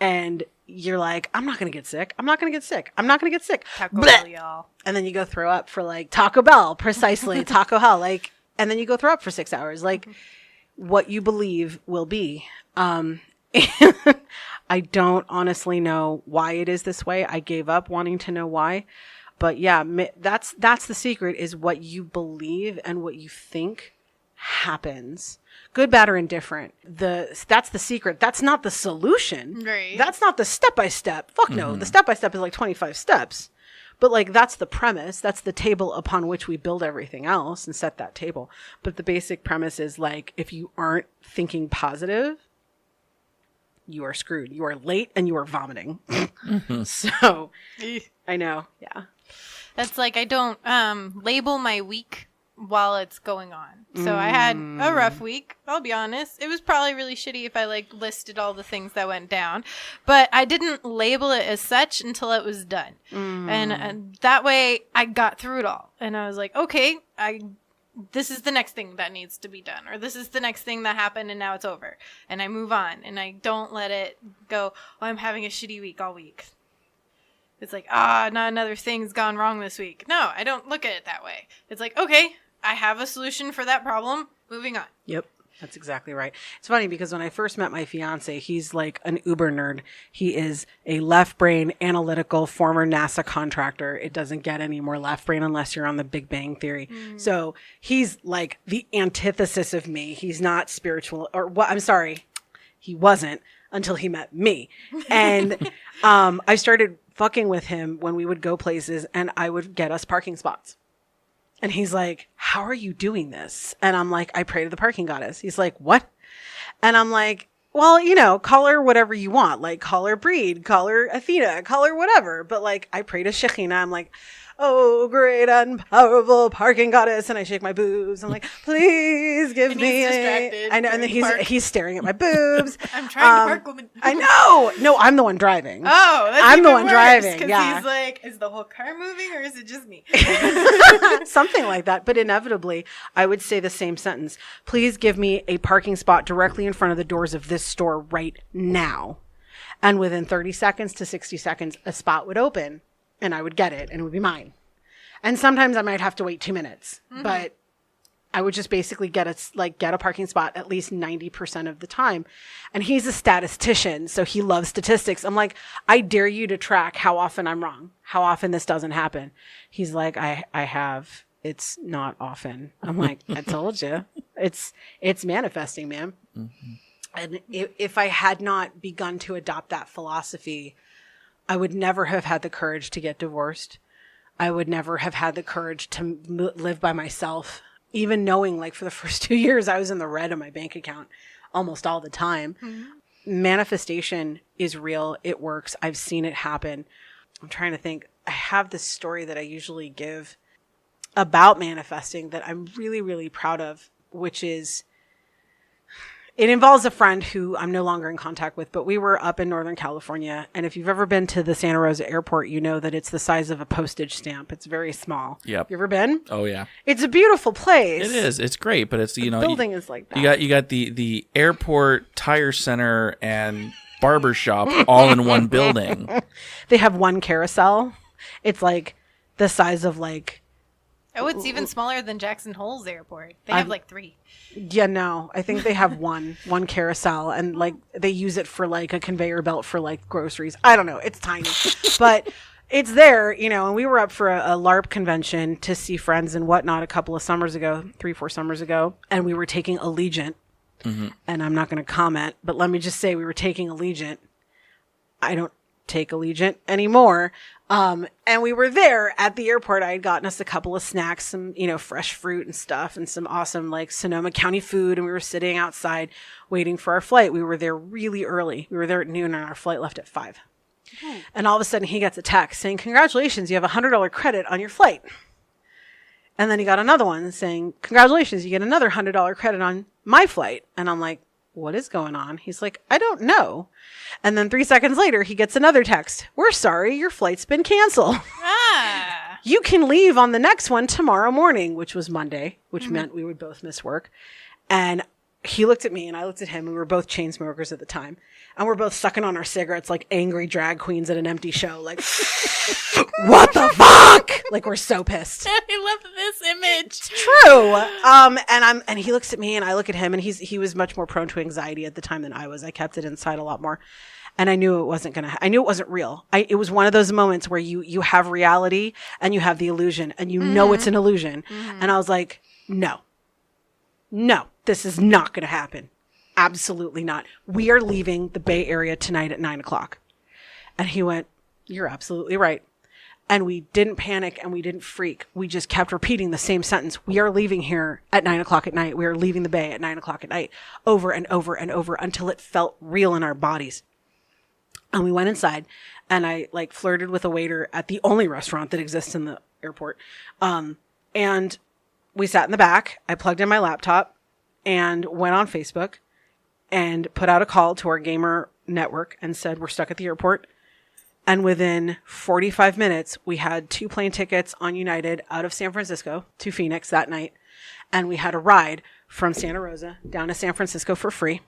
Speaker 3: And you're like, I'm not going to get sick.
Speaker 1: Taco Bell, y'all.
Speaker 3: And then you go throw up for like Taco Bell, precisely. Taco Hell, like, and then you go throw up for 6 hours. Like, what you believe will be. I don't honestly know why it is this way. I gave up wanting to know why. But yeah, that's the secret, is what you believe and what you think happens. Good, bad, or indifferent. That's the secret. That's not the solution.
Speaker 1: Right.
Speaker 3: That's not the step-by-step. Fuck no. The step-by-step is like 25 steps. But like, that's the premise. That's the table upon which we build everything else and set that table. But the basic premise is like, if you aren't thinking positive, you are screwed. You are late and you are vomiting. So I know. Yeah.
Speaker 1: That's like, I don't label my week while it's going on. So I had a rough week. I'll be honest. It was probably really shitty if I like listed all the things that went down, but I didn't label it as such until it was done. And that way I got through it all. And I was like, okay, this is the next thing that needs to be done, or this is the next thing that happened and now it's over. And I move on and I don't let it go, oh, I'm having a shitty week all week. It's like, not another thing's gone wrong this week. No, I don't look at it that way. It's like, okay, I have a solution for that problem. Moving on.
Speaker 3: Yep. That's exactly right. It's funny because when I first met my fiance, he's like an uber nerd. He is a left brain analytical former NASA contractor. It doesn't get any more left brain unless you're on the Big Bang Theory. So he's like the antithesis of me. He's not spiritual, or what? I'm sorry. He wasn't until he met me. And I started fucking with him when we would go places and I would get us parking spots. And he's like, how are you doing this? And I'm like, I pray to the parking goddess. He's like, what? And I'm like, well, you know, call her whatever you want. Like, call her Breed, call her Athena, call her whatever. But like, I pray to Shekhinah. I'm like, oh, great and powerful parking goddess. And I shake my boobs. I'm like, please give
Speaker 1: and
Speaker 3: me
Speaker 1: he's distracted.
Speaker 3: I know. And then he's staring at my boobs.
Speaker 1: I'm trying to park, woman.
Speaker 3: I know. No, I'm the one driving.
Speaker 1: Oh, that's
Speaker 3: I'm the one
Speaker 1: worse,
Speaker 3: driving. Yeah.
Speaker 1: He's like, is the whole car moving or is it just me?
Speaker 3: Something like that. But inevitably, I would say the same sentence. Please give me a parking spot directly in front of the doors of this store right now. And within 30 seconds to 60 seconds, a spot would open and I would get it and it would be mine. And sometimes I might have to wait 2 minutes, but I would just basically get a parking spot at least 90% of the time. And he's a statistician, so he loves statistics. I'm like, I dare you to track how often I'm wrong, how often this doesn't happen. He's like, I have. It's not often. I'm like, I told you. It's manifesting, man. Mm-hmm. And if I had not begun to adopt that philosophy, I would never have had the courage to get divorced. I would never have had the courage to live by myself. Even knowing, like, for the first 2 years, I was in the red on my bank account almost all the time. Mm-hmm. Manifestation is real. It works. I've seen it happen. I'm trying to think. I have this story that I usually give about manifesting that I'm really, really proud of, which is, it involves a friend who I'm no longer in contact with, but we were up in Northern California. And if you've ever been to the Santa Rosa airport, you know that it's the size of a postage stamp. It's very small.
Speaker 2: Yep.
Speaker 3: You ever been?
Speaker 2: Oh, yeah.
Speaker 3: It's a beautiful place.
Speaker 2: It is. It's great, but it's,
Speaker 3: the building is like that.
Speaker 2: You got the airport, tire center, and barber shop all in one building.
Speaker 3: They have one carousel. It's like the size of like...
Speaker 1: Oh, it's even smaller than Jackson Hole's airport. They have like 3.
Speaker 3: Yeah, no. I think they have one carousel, and like they use it for like a conveyor belt for like groceries. I don't know. It's tiny, but it's there, you know. And we were up for a LARP convention to see friends and whatnot a couple of summers ago, 3-4 summers ago, and we were taking Allegiant. Mm-hmm. And I'm not going to comment, but let me just say we were taking Allegiant. I don't take Allegiant anymore. And we were there at the airport. I had gotten us a couple of snacks, some, you know, fresh fruit and stuff, and some awesome like Sonoma County food. And we were sitting outside waiting for our flight. We were there really early. We were there at noon and our flight left at 5. Okay. And all of a sudden he gets a text saying, congratulations, you have $100 credit on your flight. And then he got another one saying, congratulations, you get another $100 credit on my flight. And I'm like, what is going on? He's like, I don't know. And then 3 seconds later, he gets another text. We're sorry, your flight's been canceled.
Speaker 1: Ah.
Speaker 3: You can leave on the next one tomorrow morning, which was Monday, which meant we would both miss work. And he looked at me and I looked at him. We were both chain smokers at the time. And we're both sucking on our cigarettes like angry drag queens at an empty show. Like, what the fuck? Like, we're so pissed.
Speaker 1: I love this image.
Speaker 3: It's true. And he looks at me and I look at him, and he was much more prone to anxiety at the time than I was. I kept it inside a lot more. And I knew it wasn't I knew it wasn't real. It was one of those moments where you have reality and you have the illusion, and you know it's an illusion. Mm-hmm. And I was like, no, this is not going to happen. Absolutely not. We are leaving the Bay Area tonight at 9:00. And he went, you're absolutely right. And we didn't panic and we didn't freak. We just kept repeating the same sentence. We are leaving here at 9:00 at night. We are leaving the Bay at 9:00 at night, over and over and over, until it felt real in our bodies. And we went inside, and I like flirted with a waiter at the only restaurant that exists in the airport. And we sat in the back. I plugged in my laptop and went on Facebook and put out a call to our gamer network and said, we're stuck at the airport. And within 45 minutes, we had 2 plane tickets on United out of San Francisco to Phoenix that night. And we had a ride from Santa Rosa down to San Francisco for free.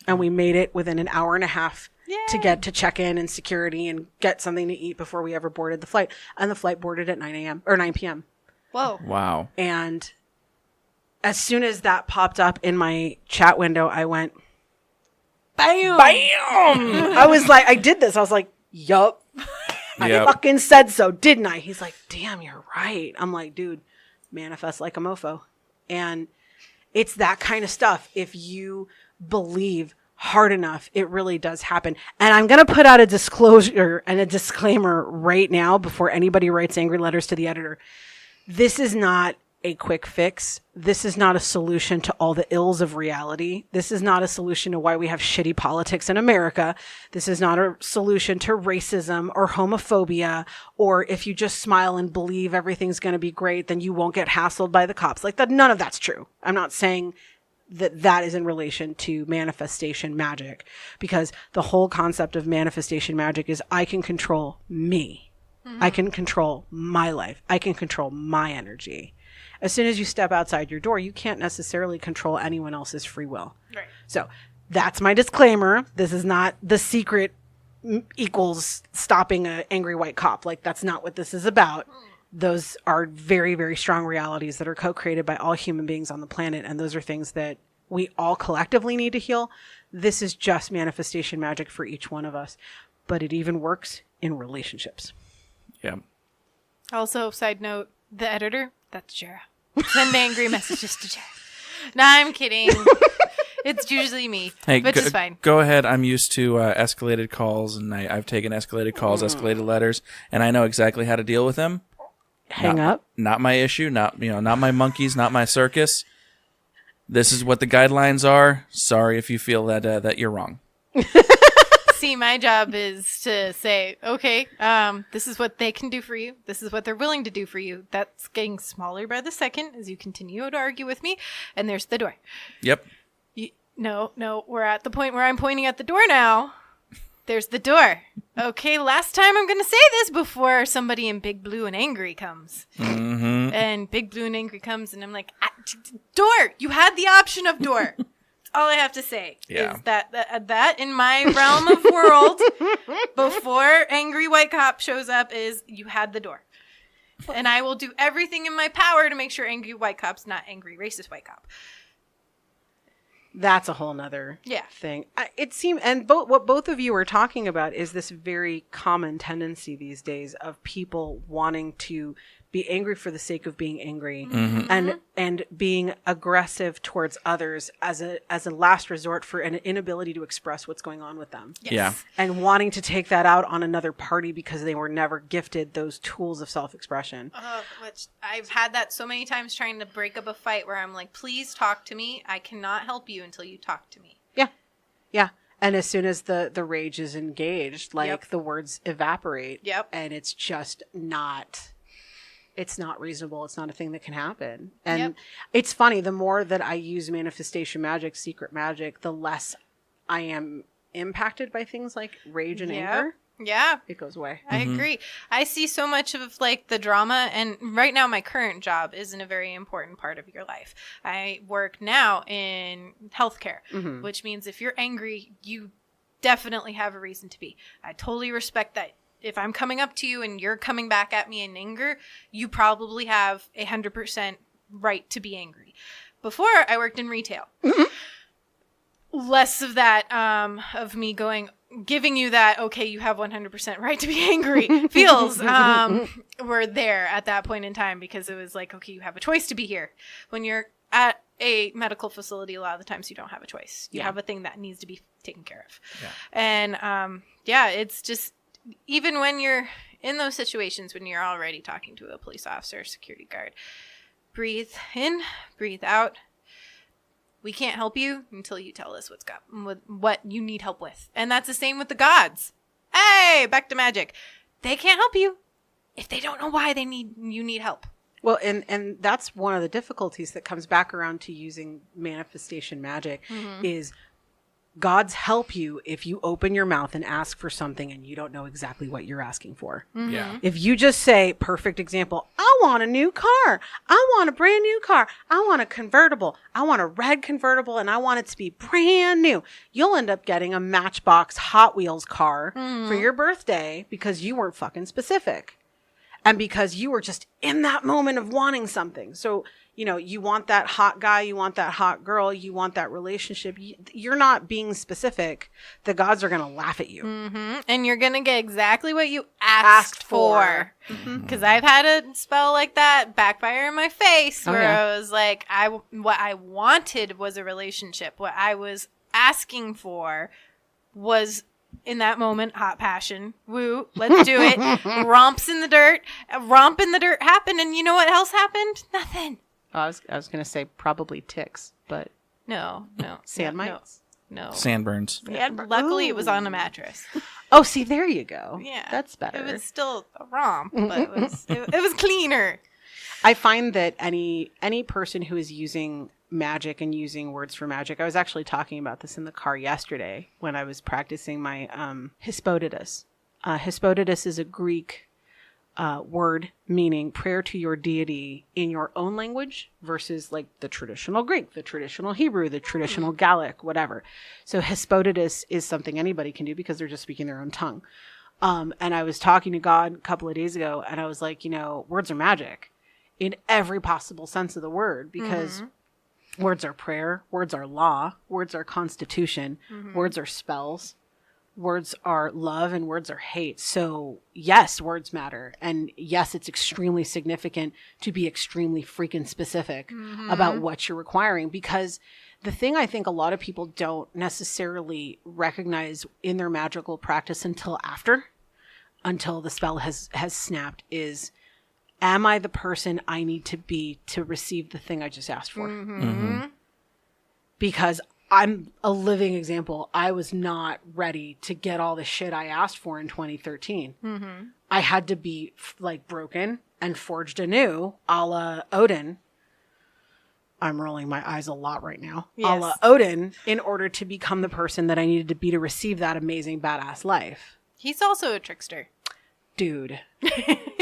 Speaker 3: And we made it within an hour and a half to get to check in and security and get something to eat before we ever boarded the flight. And the flight boarded at 9 a.m. or 9 p.m.
Speaker 1: Whoa.
Speaker 2: Wow.
Speaker 3: And as soon as that popped up in my chat window, I went, bam! Bam! I was like, I did this. I was like, yup. I fucking said so, didn't I? He's like, damn, you're right. I'm like, dude, manifest like a mofo. And it's that kind of stuff. If you believe hard enough, it really does happen. And I'm going to put out a disclosure and a disclaimer right now before anybody writes angry letters to the editor. This is not a quick fix. This is not a solution to all the ills of reality. This is not a solution to why we have shitty politics in America. This is not a solution to racism or homophobia, or if you just smile and believe everything's going to be great, then you won't get hassled by the cops. Like that, none of that's true. I'm not saying that is in relation to manifestation magic, because the whole concept of manifestation magic is I can control me. Mm-hmm. I can control my life. I can control my energy. As soon as you step outside your door, you can't necessarily control anyone else's free will. Right. So that's my disclaimer. This is not The Secret equals stopping an angry white cop. Like, that's not what this is about. those are very, very strong realities that are co-created by all human beings on the planet. And those are things that we all collectively need to heal. This is just manifestation magic for each one of us, but it even works in relationships.
Speaker 2: Yeah.
Speaker 1: Also, side note, the editor, that's Jera. Send angry messages to Jera. No, I'm kidding. It's usually me,
Speaker 2: Hey,
Speaker 1: which is fine.
Speaker 2: Go ahead. I'm used to escalated calls, and I've taken escalated calls, escalated letters, and I know exactly how to deal with them.
Speaker 3: Hang up.
Speaker 2: Not my issue. Not my monkeys. Not my circus. This is what the guidelines are. Sorry if you feel that you're wrong.
Speaker 1: See, my job is to say, okay, this is what they can do for you. This is what they're willing to do for you. That's getting smaller by the second as you continue to argue with me. And there's the door.
Speaker 2: Yep.
Speaker 1: No, we're at the point where I'm pointing at the door now. There's the door. Okay, last time I'm going to say this before somebody in Big Blue and Angry comes.
Speaker 2: Mm-hmm.
Speaker 1: And Big Blue and Angry comes, and I'm like, door! You had the option of door. That's all I have to say.
Speaker 2: Yeah.
Speaker 1: Is that in my realm of world, before Angry White Cop shows up, is you had the door. And I will do everything in my power to make sure Angry White Cop's not Angry Racist White Cop.
Speaker 3: That's a whole nother
Speaker 1: Yeah.
Speaker 3: thing. It seems, and what both of you are talking about is this very common tendency these days of people wanting to be angry for the sake of being angry, and being aggressive towards others as a last resort for an inability to express what's going on with them.
Speaker 1: Yes.
Speaker 2: Yeah.
Speaker 3: And wanting to take that out on another party because they were never gifted those tools of self-expression.
Speaker 1: Which I've had that so many times trying to break up a fight where I'm like, please talk to me. I cannot help you until you talk to me.
Speaker 3: Yeah. And as soon as the rage is engaged, like
Speaker 1: Yep.
Speaker 3: the words evaporate.
Speaker 1: Yep.
Speaker 3: And it's just not, it's not reasonable. It's not a thing that can happen. And
Speaker 1: Yep.
Speaker 3: it's funny, the more that I use manifestation magic, secret magic, the less I am impacted by things like rage and anger.
Speaker 1: Yeah.
Speaker 3: It goes away.
Speaker 1: I agree. I see so much of like the drama, and right now my current job isn't a very important part of your life. I work now in healthcare, which means if you're angry, you definitely have a reason to be. I totally respect that. If I'm coming up to you and you're coming back at me in anger, you probably have 100% right to be angry. Before I worked in retail. Less of that, of me giving you that, okay, you have 100% right to be angry feels were there at that point in time, because it was like, okay, you have a choice to be here. When you're at a medical facility, a lot of the times you don't have a choice. You have a thing that needs to be taken care of.
Speaker 2: Yeah.
Speaker 1: And it's just, even when you're in those situations, when you're already talking to a police officer, security guard, breathe in, breathe out. We can't help you until you tell us what you need help with. And that's the same with the gods. Hey, back to magic. They can't help you if they don't know why you need help.
Speaker 3: Well, and that's one of the difficulties that comes back around to using manifestation magic is gods help you if you open your mouth and ask for something and you don't know exactly what you're asking for.
Speaker 2: Yeah.
Speaker 3: If you just say, perfect example, I want a new car. I want a brand new car. I want a convertible. I want a red convertible, and I want it to be brand new. You'll end up getting a Matchbox Hot Wheels car for your birthday because you weren't fucking specific. And because you were just in that moment of wanting something. So, you want that hot guy, you want that hot girl, you want that relationship. You're not being specific. The gods are going to laugh at you.
Speaker 1: And you're going to get exactly what you asked for. Because I've had a spell like that backfire in my face where I was like, what I wanted was a relationship. What I was asking for was, in that moment, hot passion. Woo, let's do it. Romps in the dirt. Romp in the dirt happened, and you know what else happened? Nothing.
Speaker 3: I was going to say probably ticks, but
Speaker 1: No.
Speaker 3: sand mites.
Speaker 1: No.
Speaker 2: Sandburns.
Speaker 1: Yeah, luckily it was on a mattress.
Speaker 3: Oh, see, there you go.
Speaker 1: Yeah.
Speaker 3: That's better.
Speaker 1: It was still a romp, but it was cleaner.
Speaker 3: I find that any person who is using magic and using words for magic, I was actually talking about this in the car yesterday when I was practicing my Hespoditus. Hespoditus is a Greek word meaning prayer to your deity in your own language versus like the traditional Greek, the traditional Hebrew, the traditional Gallic, whatever. So Hespoditus is something anybody can do because they're just speaking their own tongue. And I was talking to God a couple of days ago, and I was like, words are magic in every possible sense of the word, because words are prayer, words are law, words are constitution, words are spells, words are love, and words are hate. So yes, words matter. And yes, it's extremely significant to be extremely freaking specific about what you're requiring, because the thing I think a lot of people don't necessarily recognize in their magical practice until the spell has snapped is, am I the person I need to be to receive the thing I just asked for? Because I'm a living example. I was not ready to get all the shit I asked for in 2013. I had to be broken and forged anew, a la Odin. I'm rolling my eyes a lot right now. Yes. A la Odin, in order to become the person that I needed to be to receive that amazing, badass life.
Speaker 1: He's also a trickster.
Speaker 3: Dude.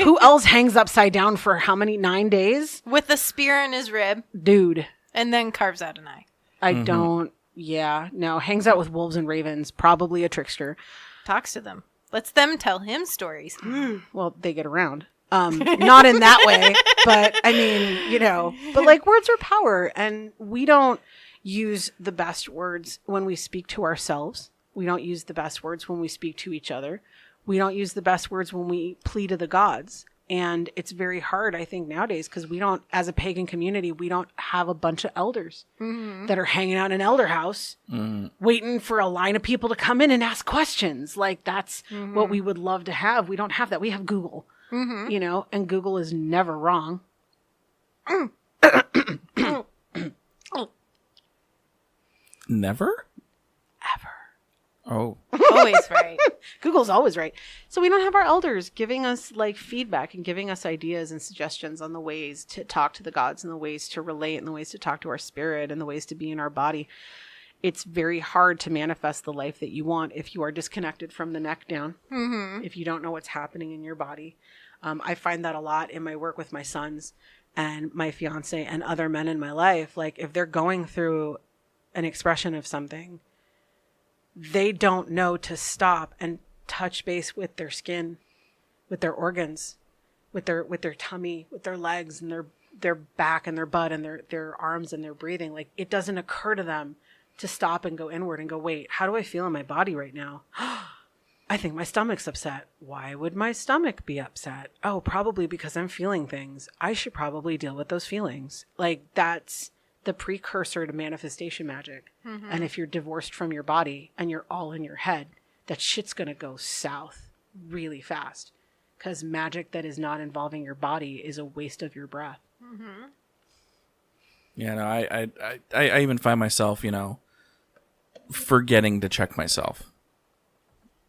Speaker 3: Who else hangs upside down for how many? 9 days?
Speaker 1: With a spear in his rib.
Speaker 3: Dude.
Speaker 1: And then carves out an eye.
Speaker 3: I don't. Yeah. No. Hangs out with wolves and ravens. Probably a trickster.
Speaker 1: Talks to them. Lets them tell him stories.
Speaker 3: Well, they get around. Not in that way, but I mean, but words are power, and we don't use the best words when we speak to ourselves. We don't use the best words when we speak to each other. We don't use the best words when we plead to the gods. And it's very hard, I think, nowadays, because we don't, as a pagan community, we don't have a bunch of elders that are hanging out in an elder house waiting for a line of people to come in and ask questions. That's what we would love to have. We don't have that. We have Google. And Google is never wrong.
Speaker 2: Never?
Speaker 3: Ever.
Speaker 2: Oh.
Speaker 1: Always right.
Speaker 3: Google's always right. So we don't have our elders giving us feedback and giving us ideas and suggestions on the ways to talk to the gods, and the ways to relate, and the ways to talk to our spirit, and the ways to be in our body. It's very hard to manifest the life that you want if you are disconnected from the neck down, if you don't know what's happening in your body. I find that a lot in my work with my sons and my fiance and other men in my life. If they're going through an expression of something, they don't know to stop and touch base with their skin, with their organs, with their tummy, with their legs and their back and their butt and their arms and their breathing. It doesn't occur to them to stop and go inward and go, wait, how do I feel in my body right now? I think my stomach's upset. Why would my stomach be upset? Oh, probably because I'm feeling things. I should probably deal with those feelings. That's the precursor to manifestation magic. And if you're divorced from your body and you're all in your head, that shit's going to go south really fast, because magic that is not involving your body is a waste of your breath.
Speaker 2: Yeah, no, I even find myself, forgetting to check myself.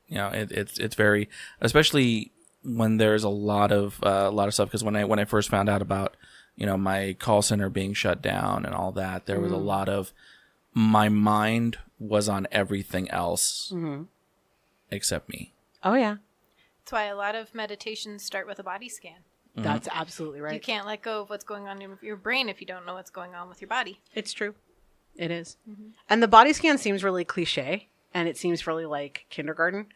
Speaker 2: It's very, especially when there's a lot of stuff. Because when I first found out about, my call center being shut down and all that, there was a lot of, my mind was on everything else except me.
Speaker 3: Oh yeah.
Speaker 1: That's why a lot of meditations start with a body scan.
Speaker 3: That's absolutely right.
Speaker 1: You can't let go of what's going on in your brain if you don't know what's going on with your body.
Speaker 3: It's true. It is. And the body scan seems really cliche, and it seems really kindergarten,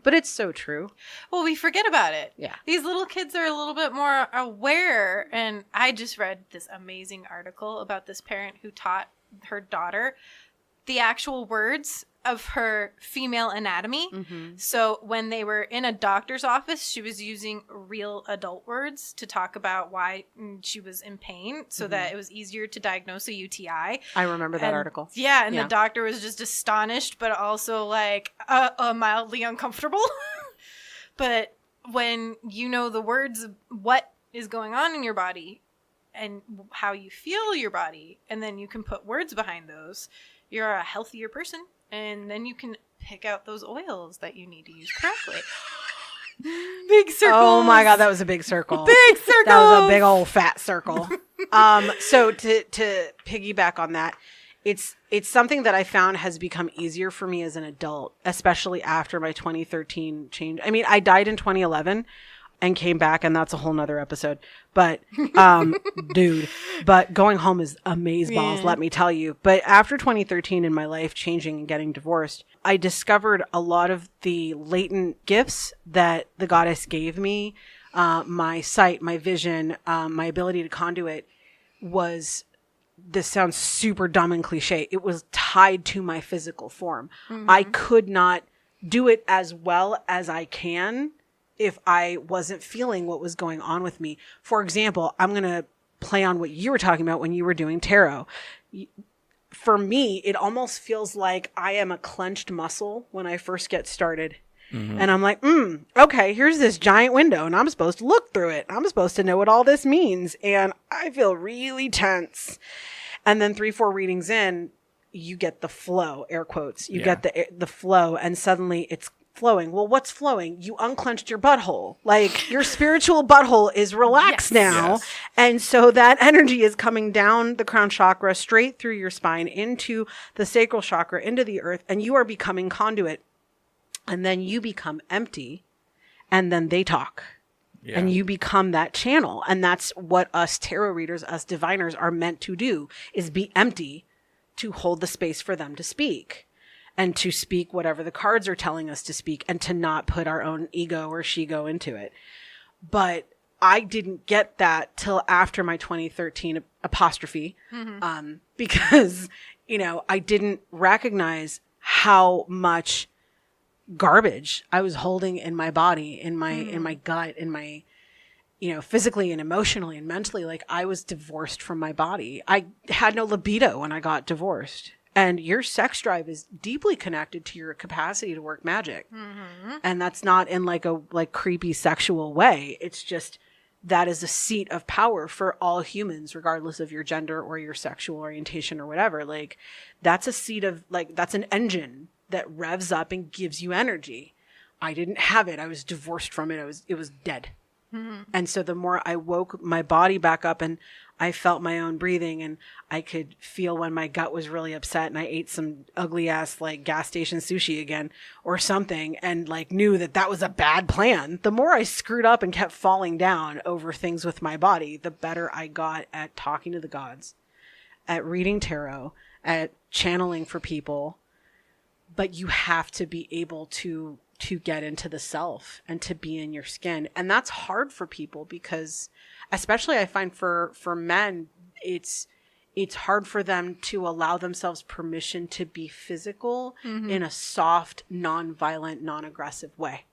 Speaker 3: but it's so true.
Speaker 1: Well, we forget about it.
Speaker 3: Yeah.
Speaker 1: These little kids are a little bit more aware. And I just read this amazing article about this parent who taught her daughter the actual words of her female anatomy. So when they were in a doctor's office, she was using real adult words to talk about why she was in pain, so that it was easier to diagnose a UTI.
Speaker 3: I remember that article.
Speaker 1: Yeah, and the doctor was just astonished, but also mildly uncomfortable. But when you know the words of what is going on in your body and how you feel your body, and then you can put words behind those, you're a healthier person. And then you can pick out those oils that you need to use correctly. Big circle.
Speaker 3: Oh my God, that was a big circle.
Speaker 1: Big circle.
Speaker 3: That was a big old fat circle. So to piggyback on that, it's something that I found has become easier for me as an adult, especially after my 2013 change. I mean, I died in 2011. and came back, and that's a whole nother episode. But, dude, but going home is amazeballs, let me tell you. But after 2013 and my life changing and getting divorced, I discovered a lot of the latent gifts that the goddess gave me. My sight, my vision, my ability to conduit was, this sounds super dumb and cliche, it was tied to my physical form. I could not do it as well as I can if I wasn't feeling what was going on with me. For example, I'm going to play on what you were talking about when you were doing tarot. For me, it almost feels like I am a clenched muscle when I first get started. And I'm like, okay, here's this giant window and I'm supposed to look through it. I'm supposed to know what all this means. And I feel really tense. And then 3-4 readings in, you get the flow, air quotes. You get the flow, and suddenly it's flowing. Well, what's flowing? You unclenched your butthole. Like, your spiritual butthole is relaxed now. Yes. And so that energy is coming down the crown chakra, straight through your spine, into the sacral chakra, into the earth, and you are becoming conduit. And then you become empty, and then they talk. Yeah. And you become that channel. And that's what us tarot readers, us diviners are meant to do, is be empty to hold the space for them to speak. And to speak whatever the cards are telling us to speak, and to not put our own ego or she-go into it. But I didn't get that till after my 2013 apostrophe, because, you know, I didn't recognize how much garbage I was holding in my body, in my gut, in my, you know, physically and emotionally and mentally. Like, I was divorced from my body. I had no libido when I got divorced. And your sex drive is deeply connected to your capacity to work magic. And that's not in like a creepy sexual way. It's just, that is a seat of power for all humans, regardless of your gender or your sexual orientation or whatever. Like, that's a seat of, like, that's an engine that revs up and gives you energy. I didn't have it. I was divorced from it. It was dead. And so the more I woke my body back up, and I felt my own breathing, and I could feel when my gut was really upset and I ate some ugly ass like gas station sushi again or something, and like knew that that was a bad plan. The more I screwed up and kept falling down over things with my body, the better I got at talking to the gods, at reading tarot, at channeling for people. But you have to be able to get into the self and to be in your skin. And that's hard for people, because especially I find for men, it's hard for them to allow themselves permission to be physical in a soft, non-violent, non-aggressive way,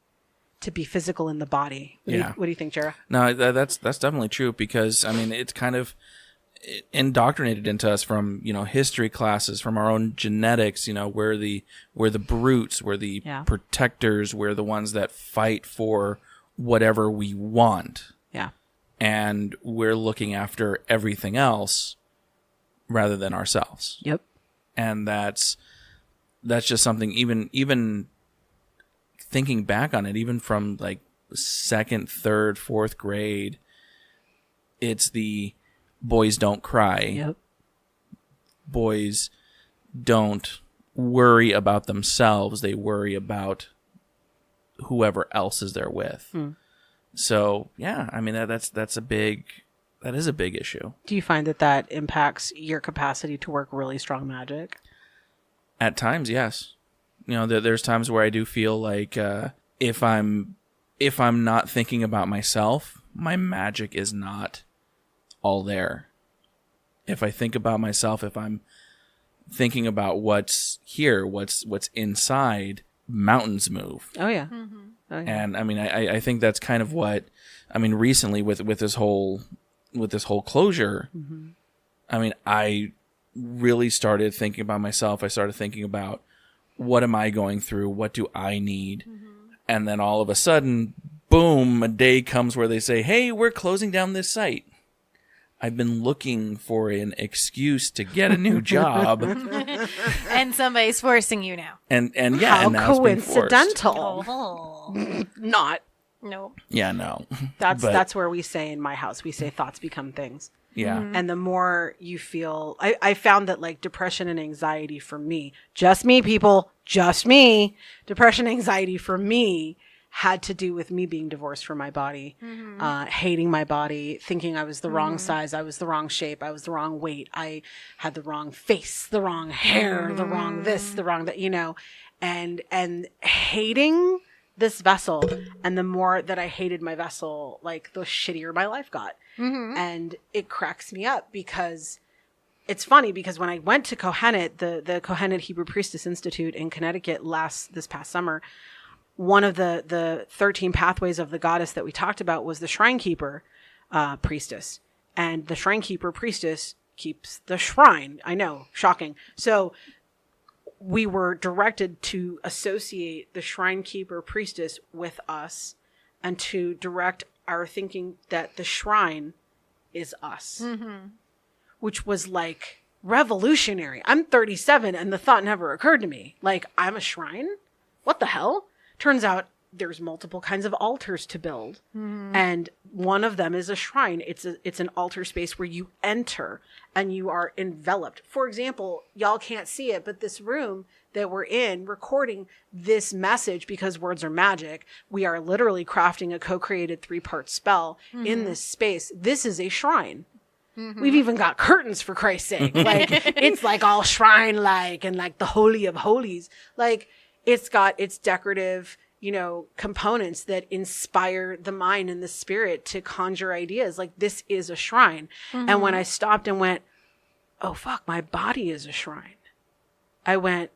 Speaker 3: to be physical in the body. What do you think, Jera?
Speaker 2: No, that's definitely true, because I mean, it's kind of indoctrinated into us from, you know, history classes, from our own genetics. You know, we're the brutes, we're the protectors, we're the ones that fight for whatever we want. Yeah. And we're looking after everything else rather than ourselves. Yep. And that's just something, even thinking back on it, even from like 2nd, 3rd, 4th grade, it's the boys don't cry. Yep. Boys don't worry about themselves. They worry about whoever else is there with. So, yeah, I mean, that is a big issue. Do
Speaker 3: you find that impacts your capacity to work really strong magic?
Speaker 2: At times, yes. You know, there's times where I do feel like if I'm not thinking about myself, my magic is not all there. If I think about myself, if I'm thinking about what's here, what's inside, mountains move. Oh yeah. Oh, yeah. And I mean, I think that's kind of what, I mean, recently with this whole closure, I mean, I really started thinking about myself. I started thinking about, what am I going through? What do I need? And then all of a sudden, boom, a day comes where they say, hey, we're closing down this site. I've been looking for an excuse to get a new job.
Speaker 1: And somebody's forcing you now.
Speaker 2: And yeah,
Speaker 3: how
Speaker 2: and
Speaker 3: coincidental. Not.
Speaker 1: No.
Speaker 2: Yeah, no.
Speaker 3: That's where we say in my house, we say thoughts become things.
Speaker 2: Yeah.
Speaker 3: And the more you feel, I found that like depression and anxiety for me, just me people, just me, depression, anxiety for me had to do with me being divorced from my body, hating my body, thinking I was the wrong size, I was the wrong shape, I was the wrong weight, I had the wrong face, the wrong hair, the wrong this, the wrong that, and hating this vessel. And the more that I hated my vessel, like, the shittier my life got. And it cracks me up because it's funny, because when I went to Kohenet, the Kohenet Hebrew Priestess Institute in Connecticut this past summer, one of the 13 pathways of the goddess that we talked about was the shrine keeper priestess. And the shrine keeper priestess keeps the shrine. I know, shocking. So we were directed to associate the shrine keeper priestess with us and to direct our thinking that the shrine is us, which was like revolutionary. I'm 37 and the thought never occurred to me. Like, I'm a shrine? What the hell? Turns out there's multiple kinds of altars to build. And one of them is a shrine. It's an altar space where you enter and you are enveloped. For example, y'all can't see it, but this room that we're in recording this message, because words are magic, we are literally crafting a co-created 3-part spell in this space. This is a shrine. We've even got curtains, for Christ's sake. Like, it's like all shrine-like and like the Holy of Holies. Like, it's got its decorative, components that inspire the mind and the spirit to conjure ideas. Like, this is a shrine. And when I stopped and went, oh, fuck, my body is a shrine, I went,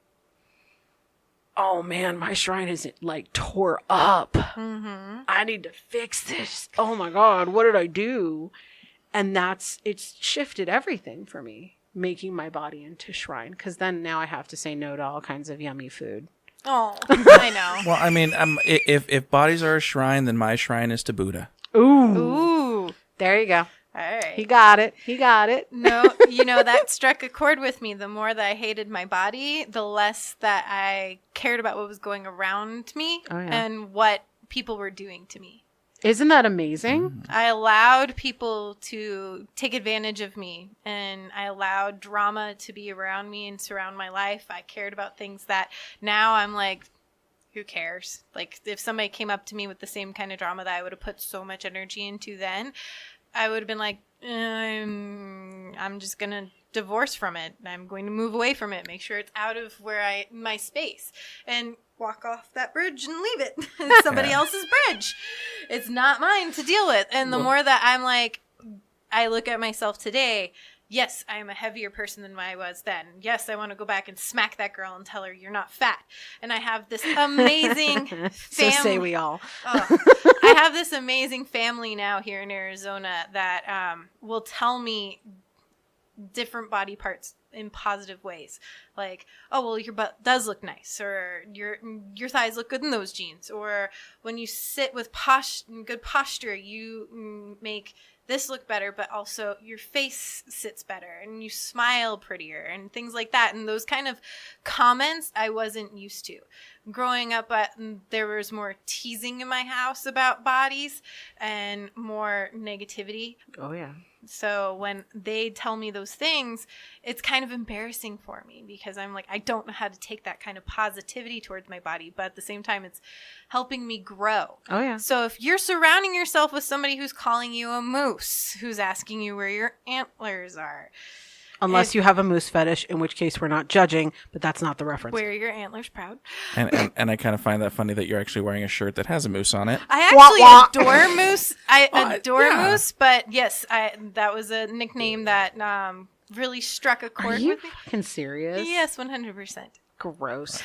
Speaker 3: oh man, my shrine isn't like tore up. I need to fix this. Oh my God, what did I do? And it's shifted everything for me, making my body into shrine. Because then now I have to say no to all kinds of yummy food.
Speaker 1: Oh, I know.
Speaker 2: Well, I mean, if bodies are a shrine, then my shrine is to Buddha.
Speaker 3: Ooh. There you go.
Speaker 1: All right.
Speaker 3: He got it.
Speaker 1: No, that struck a chord with me. The more that I hated my body, the less that I cared about what was going around me and what people were doing to me.
Speaker 3: Isn't that amazing?
Speaker 1: I allowed people to take advantage of me, and I allowed drama to be around me and surround my life. I cared about things that now I'm like, who cares? Like, if somebody came up to me with the same kind of drama that I would have put so much energy into then, I would have been like, I'm just going to divorce from it. I'm going to move away from it, make sure it's out of my space, and walk off that bridge and leave it. It's somebody else's bridge. It's not mine to deal with. And the more that I'm like, I look at myself today, yes, I am a heavier person than I was then. Yes, I want to go back and smack that girl and tell her you're not fat. And I have this amazing family.
Speaker 3: So say we all.
Speaker 1: I have this amazing family now here in Arizona that will tell me different body parts in positive ways, like, oh, well, your butt does look nice, or your thighs look good in those jeans, or when you sit with good posture, you make this look better, but also your face sits better and you smile prettier and things like that. And those kind of comments I wasn't used to. Growing up, there was more teasing in my house about bodies and more negativity.
Speaker 3: Oh, yeah.
Speaker 1: So when they tell me those things, it's kind of embarrassing for me, because I'm like, I don't know how to take that kind of positivity towards my body, but at the same time, it's helping me grow.
Speaker 3: Oh, yeah.
Speaker 1: So if you're surrounding yourself with somebody who's calling you a moose, who's asking you where your antlers are.
Speaker 3: Unless you have a moose fetish, in which case we're not judging, but that's not the reference.
Speaker 1: Wear your antlers proud.
Speaker 2: And I kind of find that funny that you're actually wearing a shirt that has a moose on it.
Speaker 1: I actually adore moose. I adore moose, but yes, that was a nickname that really struck a chord with me. Are you
Speaker 3: fucking serious?
Speaker 1: Yes, 100%.
Speaker 3: Gross.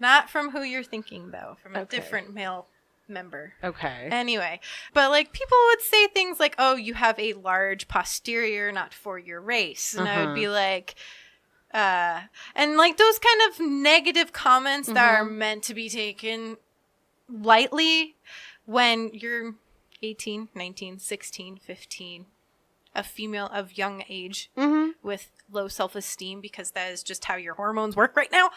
Speaker 1: Not from who you're thinking, though. From a different male member.
Speaker 3: Okay.
Speaker 1: Anyway, but like, people would say things like, oh, you have a large posterior, not for your race. And I would be like, and like those kind of negative comments that are meant to be taken lightly when you're 18, 19, 16, 15, a female of young age with low self-esteem, because that is just how your hormones work right now.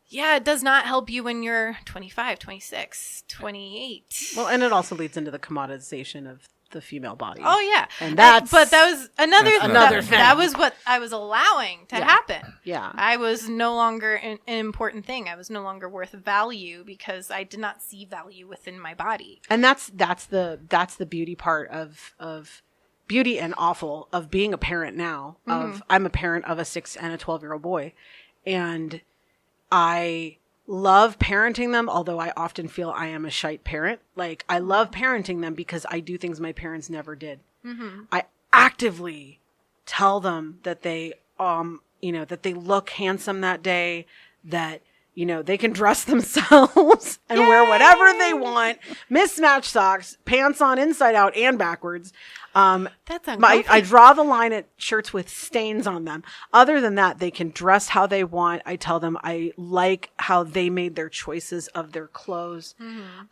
Speaker 1: Yeah, it does not help you when you're 25, 26, 28.
Speaker 3: Well, and it also leads into the commoditization of the female body.
Speaker 1: Oh yeah,
Speaker 3: And that's
Speaker 1: but that was another
Speaker 3: another thing.
Speaker 1: That was what I was allowing to happen.
Speaker 3: Yeah.
Speaker 1: I was no longer an important thing. I was no longer worth value because I did not see value within my body.
Speaker 3: And that's the beauty part of beauty and awful of being a parent now. I'm a parent of a 6 and a 12-year-old boy, and I love parenting them, although I often feel I am a shite parent. Like, I love parenting them because I do things my parents never did. I actively tell them that they, that they look handsome that day, that, they can dress themselves and wear whatever they want, mismatched socks, pants on inside out and backwards.
Speaker 1: That's uncomfy.
Speaker 3: I draw the line at shirts with stains on them. Other than that, they can dress how they want. I tell them I like how they made their choices of their clothes.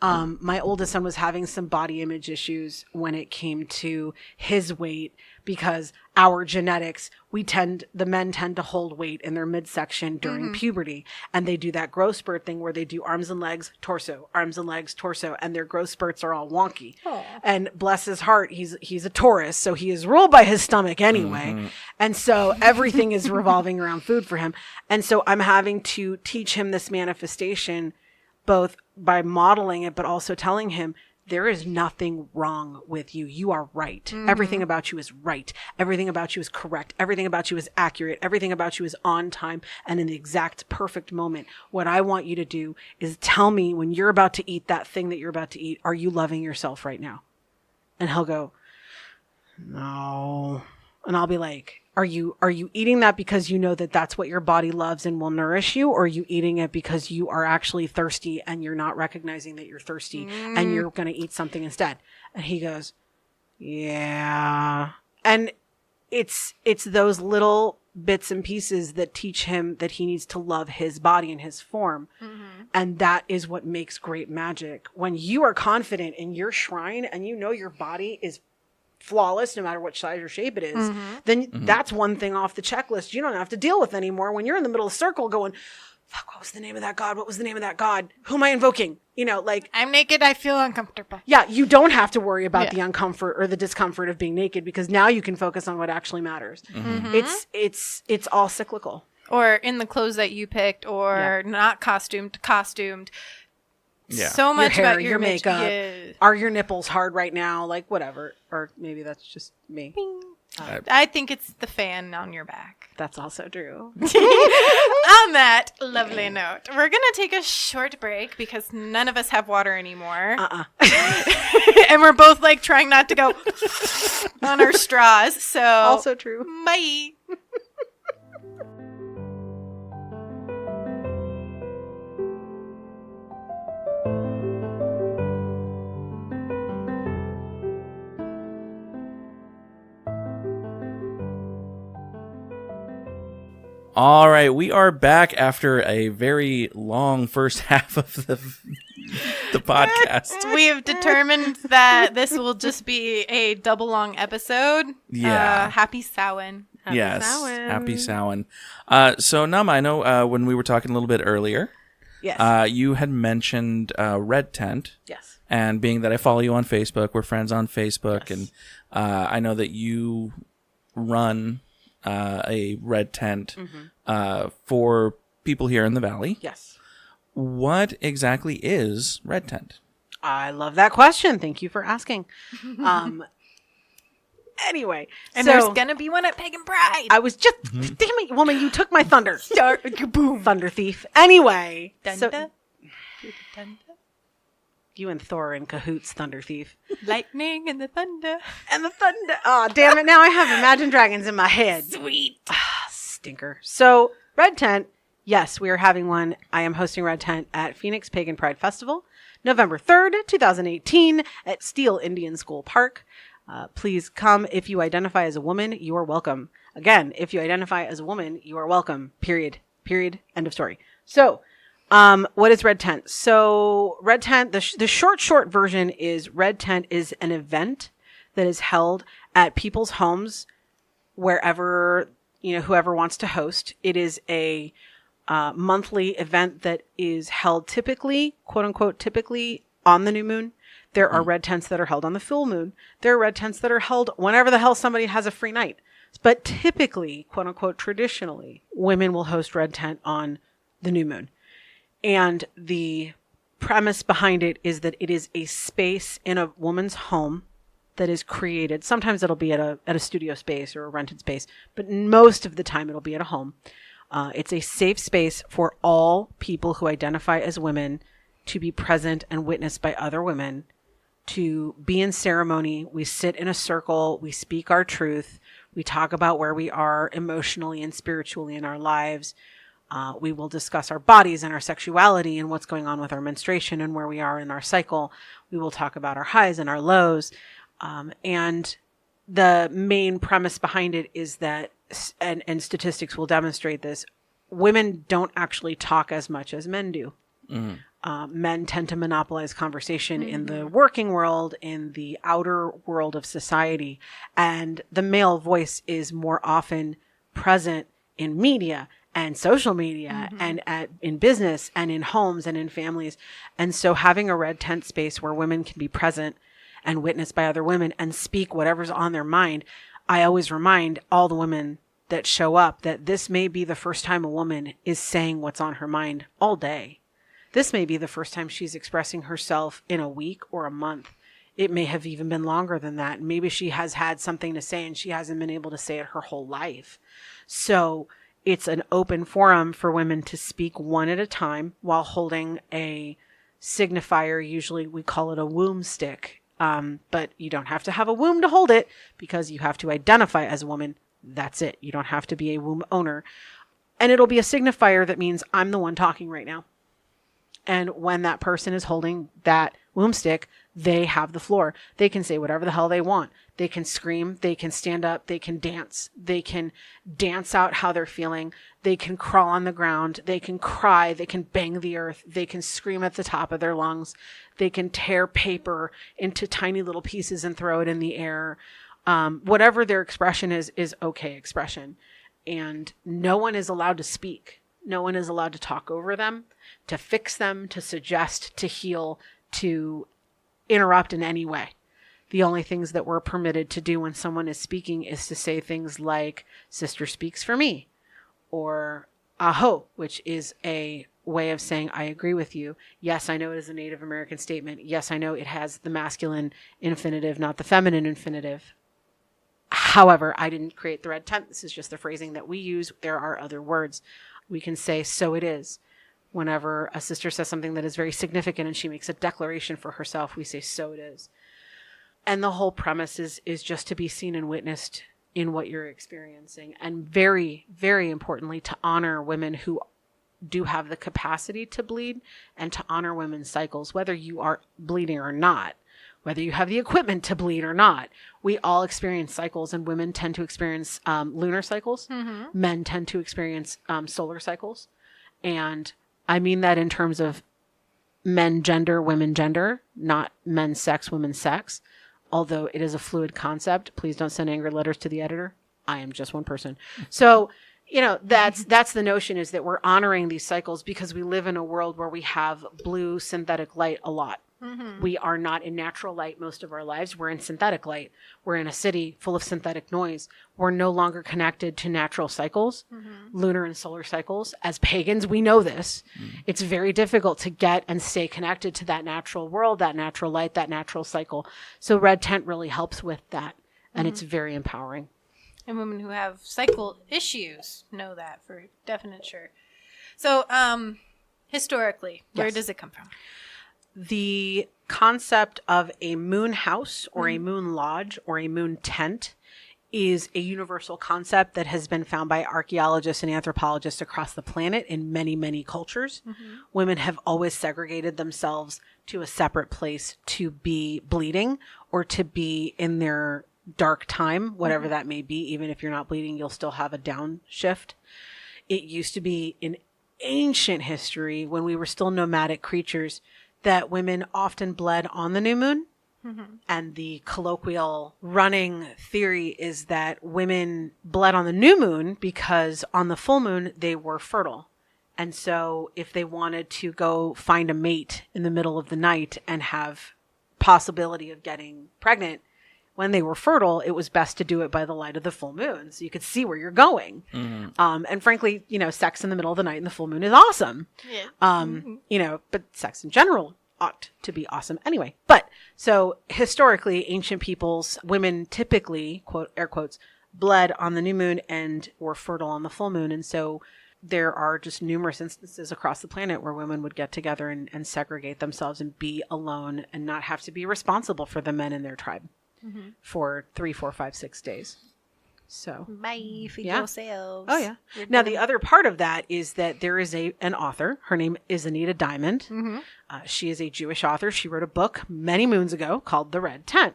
Speaker 3: My oldest son was having some body image issues when it came to his weight, because our genetics, the men tend to hold weight in their midsection during puberty. And they do that growth spurt thing where they do arms and legs, torso, arms and legs, torso, and their growth spurts are all wonky. Aww. And bless his heart, he's a Taurus, so he is ruled by his stomach anyway. And so everything is revolving around food for him. And so I'm having to teach him this manifestation, both by modeling it, but also telling him, there is nothing wrong with you. You are right. Everything about you is right. Everything about you is correct. Everything about you is accurate. Everything about you is on time and in the exact perfect moment. What I want you to do is tell me when you're about to eat that thing that you're about to eat, are you loving yourself right now? And he'll go, no. And I'll be like, are you eating that because you know that that's what your body loves and will nourish you? Or are you eating it because you are actually thirsty and you're not recognizing that you're thirsty and you're going to eat something instead? And he goes, yeah. And it's those little bits and pieces that teach him that he needs to love his body and his form. And that is what makes great magic. When you are confident in your shrine and you know your body is flawless no matter what size or shape it is, then that's one thing off the checklist you don't have to deal with anymore. When you're in the middle of the circle going, fuck, what was the name of that god? What was the name of that god? Who am I invoking? Like, I'm
Speaker 1: naked, I feel uncomfortable.
Speaker 3: Yeah, you don't have to worry about the uncomfort or the discomfort of being naked, because now you can focus on what actually matters. It's all cyclical.
Speaker 1: Or in the clothes that you picked, or not costumed.
Speaker 2: Yeah.
Speaker 1: So much
Speaker 3: your hair,
Speaker 1: about
Speaker 3: your makeup.
Speaker 1: Yeah.
Speaker 3: Are your nipples hard right now? Like, whatever. Or maybe that's just me.
Speaker 1: I think it's the fan on your back.
Speaker 3: That's also true.
Speaker 1: On that lovely note, we're going to take a short break because none of us have water anymore. And we're both like trying not to go on our straws. So
Speaker 3: also true.
Speaker 1: Bye.
Speaker 2: All right, we are back after a very long first half of the podcast.
Speaker 1: We have determined that this will just be a double long episode.
Speaker 2: Yeah.
Speaker 1: Happy Samhain.
Speaker 2: Happy Samhain. So Nama, I know when we were talking a little bit earlier, you had mentioned Red Tent.
Speaker 3: Yes.
Speaker 2: And being that I follow you on Facebook, we're friends on Facebook, and I know that you run a Red Tent for people here in the Valley.
Speaker 3: Yes.
Speaker 2: What exactly is Red Tent?
Speaker 3: I love that question. Thank you for asking. Anyway,
Speaker 1: and there's gonna be one at Pagan Pride.
Speaker 3: I was just damn it, woman! You took my thunder. Boom, thunder thief. Anyway, you and Thor in cahoots, thunder thief.
Speaker 1: Lightning and the thunder.
Speaker 3: Oh, damn it! Now I have Imagine Dragons in my head.
Speaker 1: Sweet.
Speaker 3: Stinker. So Red Tent. Yes, we are having one. I am hosting Red Tent at Phoenix Pagan Pride Festival, November 3rd, 2018, at Steele Indian School Park. Please come. If you identify as a woman, you are welcome. Again, if you identify as a woman, you are welcome. Period. End of story. So, what is Red Tent? So, Red Tent, the short version is Red Tent is an event that is held at people's homes, wherever, whoever wants to host. It is a monthly event that is held typically, quote unquote, typically on the new moon. There are red tents that are held on the full moon. There are red tents that are held whenever the hell somebody has a free night. But typically, quote unquote, traditionally, women will host red tent on the new moon. And the premise behind it is that it is a space in a woman's home that is created. Sometimes it'll be at a studio space or a rented space, but most of the time it'll be at a home. It's a safe space for all people who identify as women to be present and witnessed by other women, to be in ceremony. We sit in a circle. We speak our truth. We talk about where we are emotionally and spiritually in our lives. We will discuss our bodies and our sexuality and what's going on with our menstruation and where we are in our cycle. We will talk about our highs and our lows. And the main premise behind it is that, and statistics will demonstrate this, women don't actually talk as much as men do. Men tend to monopolize conversation in the working world, in the outer world of society. And the male voice is more often present in media and social media and in business and in homes and in families. And so having a red tent space where women can be present and witnessed by other women and speak whatever's on their mind. I always remind all the women that show up that this may be the first time a woman is saying what's on her mind all day. This may be the first time she's expressing herself in a week or a month. It may have even been longer than that. Maybe she has had something to say and she hasn't been able to say it her whole life. So it's an open forum for women to speak one at a time while holding a signifier. Usually we call it a womb stick. But you don't have to have a womb to hold it because you have to identify as a woman. That's it. You don't have to be a womb owner. And it'll be a signifier that means I'm the one talking right now. And when that person is holding that womb stick, they have the floor. They can say whatever the hell they want. They can scream. They can stand up. They can dance. They can dance out how they're feeling. They can crawl on the ground. They can cry. They can bang the earth. They can scream at the top of their lungs. They can tear paper into tiny little pieces and throw it in the air. Whatever their expression is okay expression. And no one is allowed to speak. No one is allowed to talk over them, to fix them, to suggest, to heal, to interrupt in any way. The only things that we're permitted to do when someone is speaking is to say things like, sister speaks for me, or aho, which is a way of saying, I agree with you. Yes, I know it is a Native American statement. Yes, I know it has the masculine infinitive, not the feminine infinitive. However, I didn't create the red tent. This is just the phrasing that we use. There are other words. We can say, so it is. Whenever a sister says something that is very significant and she makes a declaration for herself, we say, so it is. And the whole premise is just to be seen and witnessed in what you're experiencing. And very, very importantly, to honor women who do have the capacity to bleed and to honor women's cycles, whether you are bleeding or not, whether you have the equipment to bleed or not. We all experience cycles, and women tend to experience lunar cycles. Men tend to experience solar cycles. And I mean that in terms of men gender, women gender, not men sex, women sex. Although it is a fluid concept. Please don't send angry letters to the editor. I am just one person. So, you know, that's the notion, is that we're honoring these cycles because we live in a world where we have blue synthetic light a lot. We are not in natural light most of our lives. We're in synthetic light. We're in a city full of synthetic noise. We're no longer connected to natural cycles, lunar and solar cycles. As pagans, we know this. It's very difficult to get and stay connected to that natural world, that natural light, that natural cycle. So red tent really helps with that. And it's very empowering.
Speaker 1: And women who have cycle issues know that for definite sure. So historically, where does it come from?
Speaker 3: The concept of a moon house or a moon lodge or a moon tent is a universal concept that has been found by archaeologists and anthropologists across the planet in many, many cultures. Women have always segregated themselves to a separate place to be bleeding or to be in their dark time, whatever that may be. Even if you're not bleeding, you'll still have a downshift. It used to be in ancient history, when we were still nomadic creatures, that women often bled on the new moon. And the colloquial running theory is that women bled on the new moon because on the full moon, they were fertile. And so if they wanted to go find a mate in the middle of the night and have possibility of getting pregnant, when they were fertile, it was best to do it by the light of the full moon so you could see where you're going. And frankly, sex in the middle of the night and the full moon is awesome.
Speaker 1: Yeah.
Speaker 3: But sex in general ought to be awesome anyway. But so historically, ancient peoples, women typically, quote, air quotes, bled on the new moon and were fertile on the full moon. And so there are just numerous instances across the planet where women would get together and segregate themselves and be alone and not have to be responsible for the men in their tribe for 3, 4, 5, 6 days. So
Speaker 1: Bye. Feed
Speaker 3: Yeah.
Speaker 1: yourselves.
Speaker 3: Oh, yeah. Now, the other part of that is that there is an author. Her name is Anita Diamond. She is a Jewish author. She wrote a book many moons ago called The Red Tent.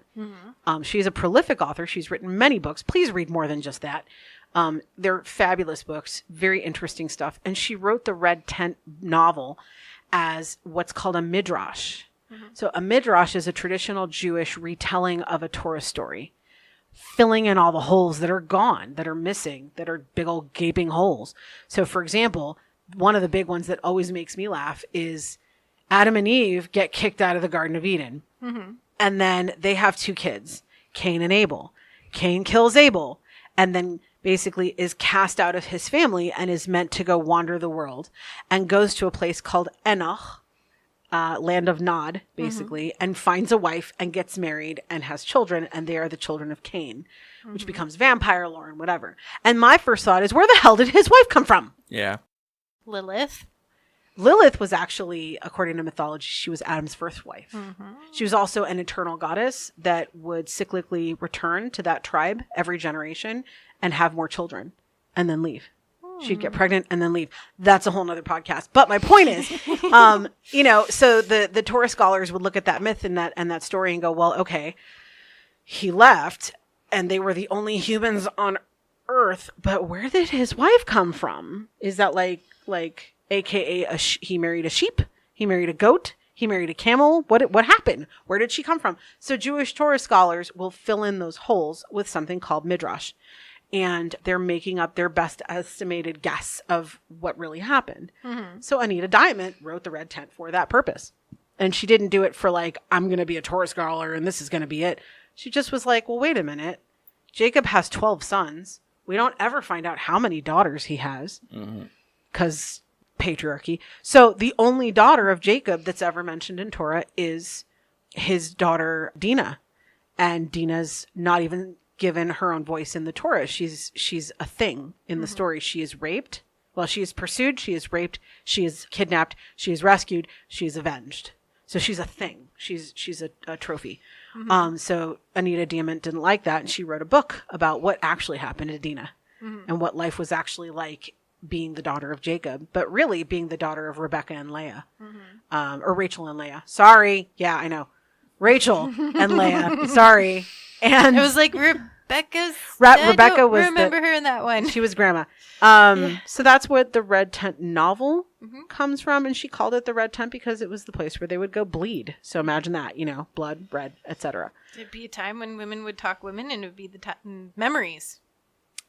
Speaker 3: She is a prolific author. She's written many books. Please read more than just that. They're fabulous books, very interesting stuff. And she wrote the Red Tent novel as what's called a midrash. So a midrash is a traditional Jewish retelling of a Torah story, filling in all the holes that are gone, that are missing, that are big old gaping holes. So, for example, one of the big ones that always makes me laugh is Adam and Eve get kicked out of the Garden of Eden. And then they have 2 kids, Cain and Abel. Cain kills Abel and then basically is cast out of his family and is meant to go wander the world and goes to a place called Enoch, land of Nod, basically, and finds a wife and gets married and has children, and they are the children of Cain, which becomes vampire lore and whatever. And my first thought is, where the hell did his wife come from?
Speaker 2: Yeah.
Speaker 1: Lilith.
Speaker 3: Lilith was actually, according to mythology, she was Adam's first wife. She was also an eternal goddess that would cyclically return to that tribe every generation and have more children and then leave. She'd get pregnant and then leave. That's a whole nother podcast. But my point is, so the Torah scholars would look at that myth and that story and go, well, okay, he left and they were the only humans on Earth, but where did his wife come from? Is that like AKA he married a sheep? He married a goat? He married a camel? What happened? Where did she come from? So Jewish Torah scholars will fill in those holes with something called midrash. And they're making up their best estimated guess of what really happened. So Anita Diamond wrote The Red Tent for that purpose. And she didn't do it for I'm going to be a Torah scholar and this is going to be it. She just was like, well, wait a minute. Jacob has 12 sons. We don't ever find out how many daughters he has because patriarchy. So the only daughter of Jacob that's ever mentioned in Torah is his daughter Dinah. And Dinah's not even given her own voice in the Torah. She's a thing in the story. She is raped. Well, she is pursued. She is raped. She is kidnapped. She is rescued. She is avenged. So she's a thing. She's a trophy. So Anita Diamond didn't like that. And she wrote a book about what actually happened to Dinah and what life was actually like being the daughter of Jacob, but really being the daughter of Rebecca and Leah, or Rachel and Leah. Sorry. Yeah, I know. Rachel and Leah. Sorry. And
Speaker 1: It was like Rebecca's.
Speaker 3: Rebecca was
Speaker 1: remember her in that one.
Speaker 3: She was grandma. So that's what the Red Tent novel comes from. And she called it the Red Tent because it was the place where they would go bleed. So imagine that, blood, red, etc.
Speaker 1: It'd be a time when women would talk women and it would be the memories.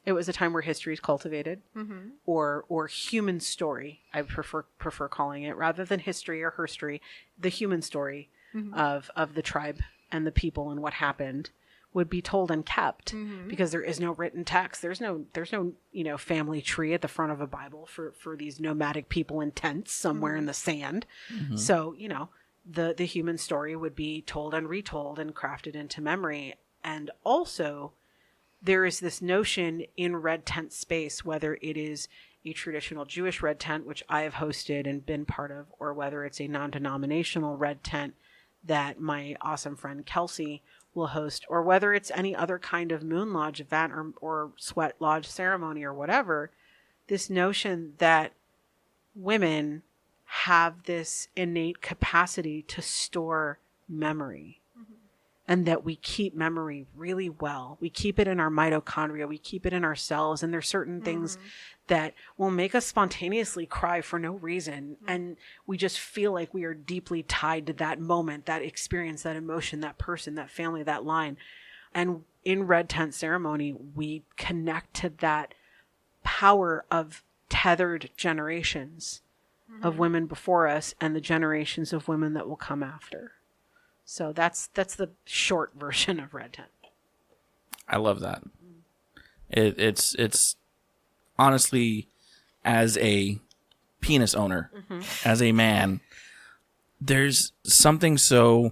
Speaker 3: It was a time where history is cultivated or human story. I prefer calling it rather than history or herstory, the human story of the tribe and the people and what happened would be told and kept because there is no written text. There's no family tree at the front of a Bible for these nomadic people in tents somewhere in the sand. So, the human story would be told and retold and crafted into memory. And also there is this notion in Red Tent space, whether it is a traditional Jewish Red Tent, which I have hosted and been part of, or whether it's a non-denominational Red Tent that my awesome friend Kelsey will host, or whether it's any other kind of Moon Lodge event or Sweat Lodge ceremony or whatever, this notion that women have this innate capacity to store memory and that we keep memory really well. We keep it in our mitochondria. We keep it in our cells. And there's certain things that will make us spontaneously cry for no reason. And we just feel like we are deeply tied to that moment, that experience, that emotion, that person, that family, that line. And in Red Tent ceremony, we connect to that power of tethered generations of women before us and the generations of women that will come after. So that's the short version of Red Tent.
Speaker 2: I love that. It's honestly, as a penis owner, as a man, there's something so.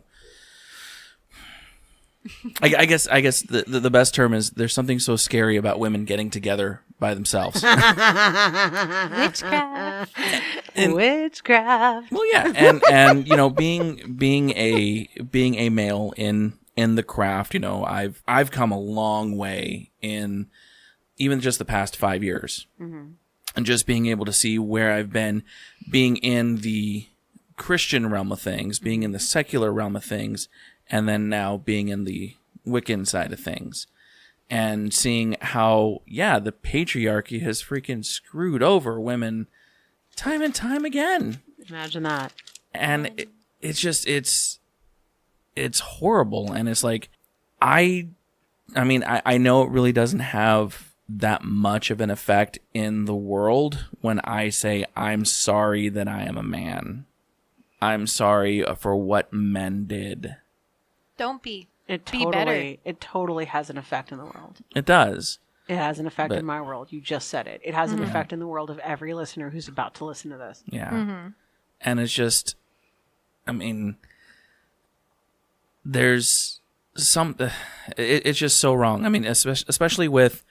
Speaker 2: I guess the best term is there's something so scary about women getting together by themselves.
Speaker 1: Witchcraft.
Speaker 3: Witchcraft.
Speaker 2: Well, yeah, and being a male in the craft, I've come a long way in even just the past 5 years, and just being able to see where I've been, being in the Christian realm of things, being in the secular realm of things, and then now being in the Wiccan side of things, and seeing how, the patriarchy has freaking screwed over women time and time again.
Speaker 3: Imagine that.
Speaker 2: And it's horrible. And it's like, I know it really doesn't have that much of an effect in the world when I say, I'm sorry that I am a man. I'm sorry for what men did.
Speaker 1: Don't be.
Speaker 3: Be better. It totally has an effect in the world.
Speaker 2: It does.
Speaker 3: It has an effect in my world. You just said it. It has an effect in the world of every listener who's about to listen to this.
Speaker 2: Yeah. And it's just, there's it's just so wrong. Especially with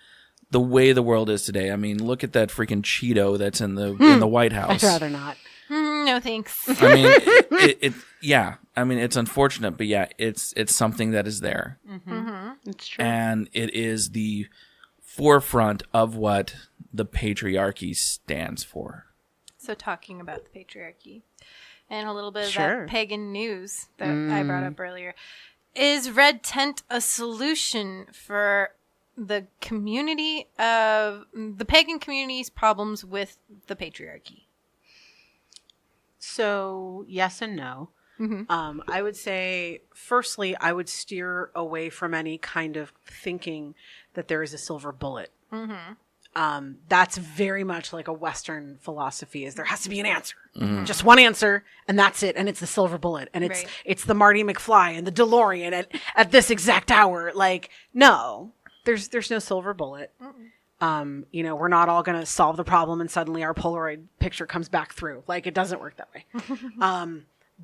Speaker 2: the way the world is today. Look at that freaking Cheeto that's in the White House.
Speaker 3: I'd rather not.
Speaker 1: No thanks.
Speaker 2: It's unfortunate, but it's something that is there.
Speaker 3: It's true.
Speaker 2: And it is the forefront of what the patriarchy stands for.
Speaker 1: So talking about the patriarchy and a little bit of that pagan news that I brought up earlier. Is Red Tent a solution for the community of the pagan community's problems with the patriarchy?
Speaker 3: So yes and no. I would say, firstly, I would steer away from any kind of thinking that there is a silver bullet. That's very much like a Western philosophy, is there has to be an answer. Just one answer, and that's it, and it's the silver bullet, and it's the Marty McFly and the DeLorean at this exact hour. Like, no, there's no silver bullet. We're not all going to solve the problem and suddenly our Polaroid picture comes back through. Like, it doesn't work that way.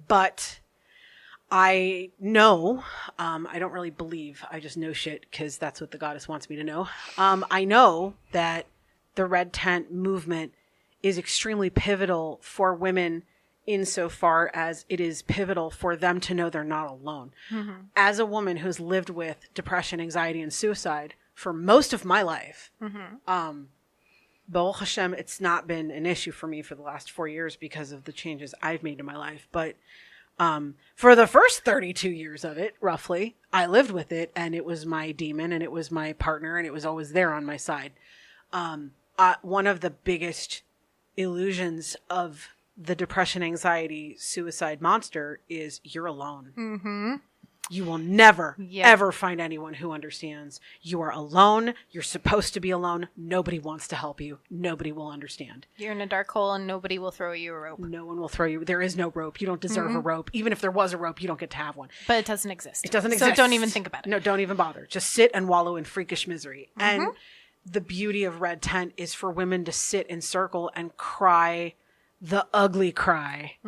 Speaker 3: But I know, I don't really believe, I just know shit because that's what the goddess wants me to know. I know that the Red Tent movement is extremely pivotal for women insofar as it is pivotal for them to know they're not alone. As a woman who's lived with depression, anxiety, and suicide for most of my life, Baruch Hashem, it's not been an issue for me for the last 4 years because of the changes I've made in my life. But for the first 32 years of it, roughly, I lived with it, and it was my demon, and it was my partner, and it was always there on my side. One of the biggest illusions of the depression, anxiety, suicide monster is you're alone. You will never, ever find anyone who understands. You are alone. You're supposed to be alone. Nobody wants to help you. Nobody will understand.
Speaker 1: You're in a dark hole and nobody will throw you a rope.
Speaker 3: No one will throw you. There is no rope. You don't deserve a rope. Even if there was a rope, you don't get to have one.
Speaker 1: But it doesn't exist.
Speaker 3: It doesn't exist.
Speaker 1: So don't even think about it.
Speaker 3: No, don't even bother. Just sit and wallow in freakish misery. And the beauty of Red Tent is for women to sit in circle and cry the ugly cry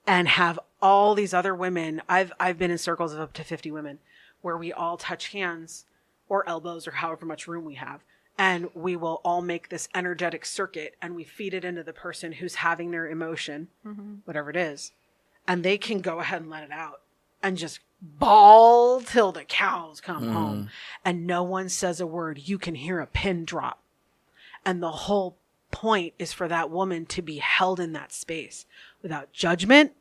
Speaker 3: and have all these other women. I've been in circles of up to 50 women where we all touch hands or elbows or however much room we have. And we will all make this energetic circuit and we feed it into the person who's having their emotion, whatever it is. And they can go ahead and let it out and just bawl till the cows come home. And no one says a word. You can hear a pin drop. And the whole point is for that woman to be held in that space without judgment,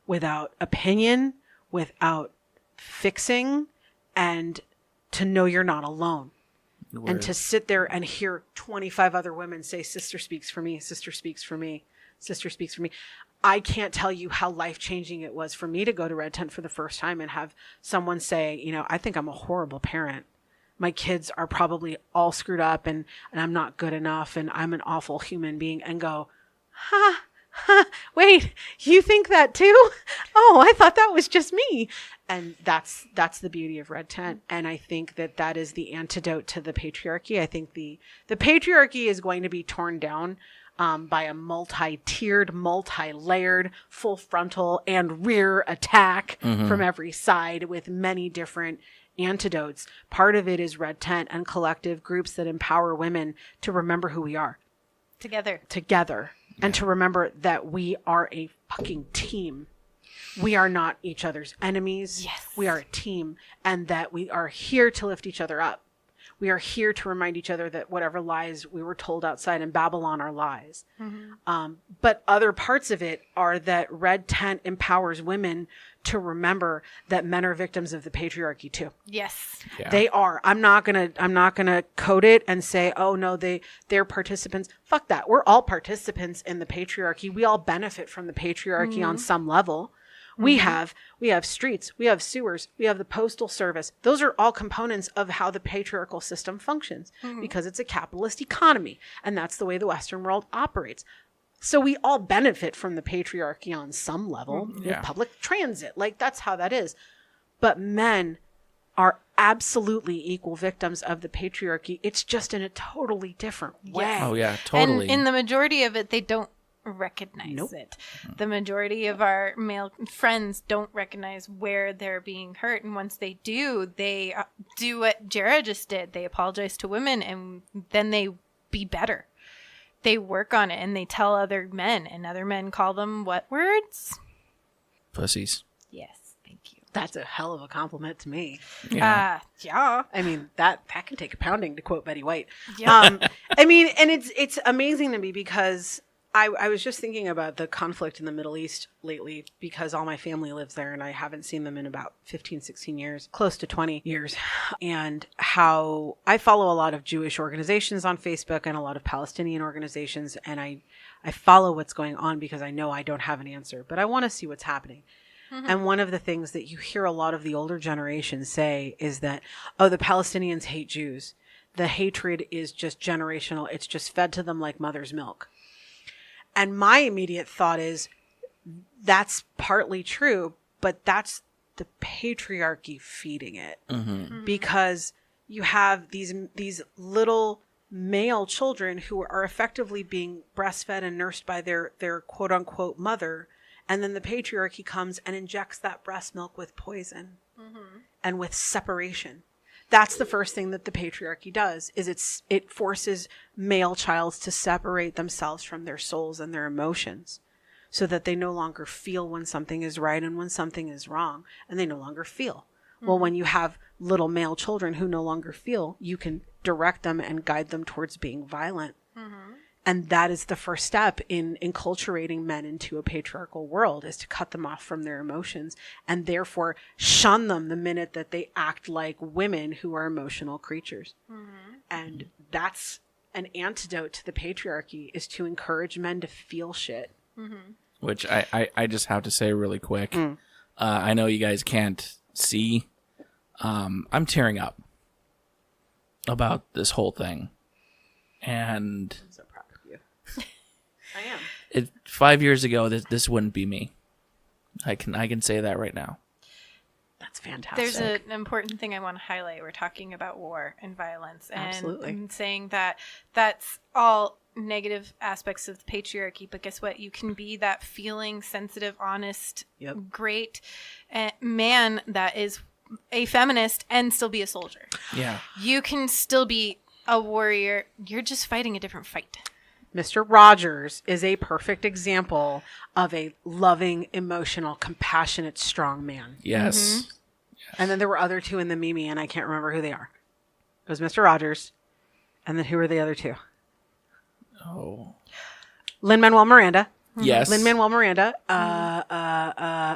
Speaker 3: without opinion, without fixing, and to know you're not alone. Word. And to sit there and hear 25 other women say, sister speaks for me, sister speaks for me, sister speaks for me. I can't tell you how life-changing it was for me to go to Red Tent for the first time and have someone say, I think I'm a horrible parent. My kids are probably all screwed up and I'm not good enough and I'm an awful human being, and go, Wait, you think that too? Oh, I thought that was just me. And that's the beauty of Red Tent. And I think that is the antidote to the patriarchy. I think the patriarchy is going to be torn down by a multi-tiered, multi-layered, full frontal and rear attack from every side with many different antidotes. Part of it is Red Tent and collective groups that empower women to remember who we are. Together. And to remember that we are a fucking team. We are not each other's enemies.
Speaker 1: Yes.
Speaker 3: We are a team, and that we are here to lift each other up. We are here to remind each other that whatever lies we were told outside in Babylon are lies. But other parts of it are that Red Tent empowers women to remember that men are victims of the patriarchy too.
Speaker 1: Yes.
Speaker 2: Yeah.
Speaker 3: They are. I'm not gonna code it and say, oh no, they're participants. Fuck that. We're all participants in the patriarchy. We all benefit from the patriarchy on some level. We have streets, we have sewers, we have the postal service. Those are all components of how the patriarchal system functions because it's a capitalist economy. And that's the way the Western world operates. So we all benefit from the patriarchy on some level with public transit. Like that's how that is. But men are absolutely equal victims of the patriarchy. It's just in a totally different way.
Speaker 2: Oh yeah, totally.
Speaker 1: And in the majority of it, they don't recognize it. The majority of our male friends don't recognize where they're being hurt, and once they do, they do what Jera just did. They apologize to women, and then they be better. They work on it, and they tell other men, and other men call them what words?
Speaker 2: Pussies.
Speaker 1: Yes, thank you.
Speaker 3: That's a hell of a compliment to me.
Speaker 2: Yeah.
Speaker 1: Yeah.
Speaker 3: I mean, that can take a pounding, to quote Betty White.
Speaker 1: Yeah.
Speaker 3: I mean, and it's amazing to me because I was just thinking about the conflict in the Middle East lately because all my family lives there and I haven't seen them in about 15, 16 years, close to 20 years. And how I follow a lot of Jewish organizations on Facebook and a lot of Palestinian organizations. And I follow what's going on because I know I don't have an answer, but I want to see what's happening. And one of the things that you hear a lot of the older generation say is that, oh, the Palestinians hate Jews. The hatred is just generational. It's just fed to them like mother's milk. And my immediate thought is that's partly true, but that's the patriarchy feeding it. Because you have these little male children who are effectively being breastfed and nursed by their quote unquote mother. And then the patriarchy comes and injects that breast milk with poison and with separation. That's the first thing that the patriarchy does is it forces male childs to separate themselves from their souls and their emotions so that they no longer feel when something is right and when something is wrong, and they no longer feel. Well, when you have little male children who no longer feel, you can direct them and guide them towards being violent. And that is the first step in enculturating men into a patriarchal world, is to cut them off from their emotions and therefore shun them the minute that they act like women who are emotional creatures. And that's an antidote to the patriarchy, is to encourage men to feel shit.
Speaker 2: Which I just have to say really quick. I know you guys can't see. I'm tearing up about this whole thing. And
Speaker 3: I'm so proud of you. I am.
Speaker 2: 5 years ago, this wouldn't be me. I can say that right now.
Speaker 3: That's fantastic.
Speaker 1: There's an important thing I want to highlight. We're talking about war and violence, and
Speaker 3: Absolutely.
Speaker 1: I'm saying that that's all negative aspects of the patriarchy. But guess what? You can be that feeling, sensitive, honest, great man that is a feminist and still be a soldier.
Speaker 2: Yeah.
Speaker 1: You can still be a warrior. You're just fighting a different fight.
Speaker 3: Mr. Rogers is a perfect example of a loving, emotional, compassionate, strong man.
Speaker 2: Yes.
Speaker 3: And then there were other two in the Mimi, and I can't remember who they are. It was Mr. Rogers, and then who were the other two?
Speaker 2: Oh.
Speaker 3: Lin-Manuel Miranda.
Speaker 2: Yes.
Speaker 3: Lin-Manuel Miranda.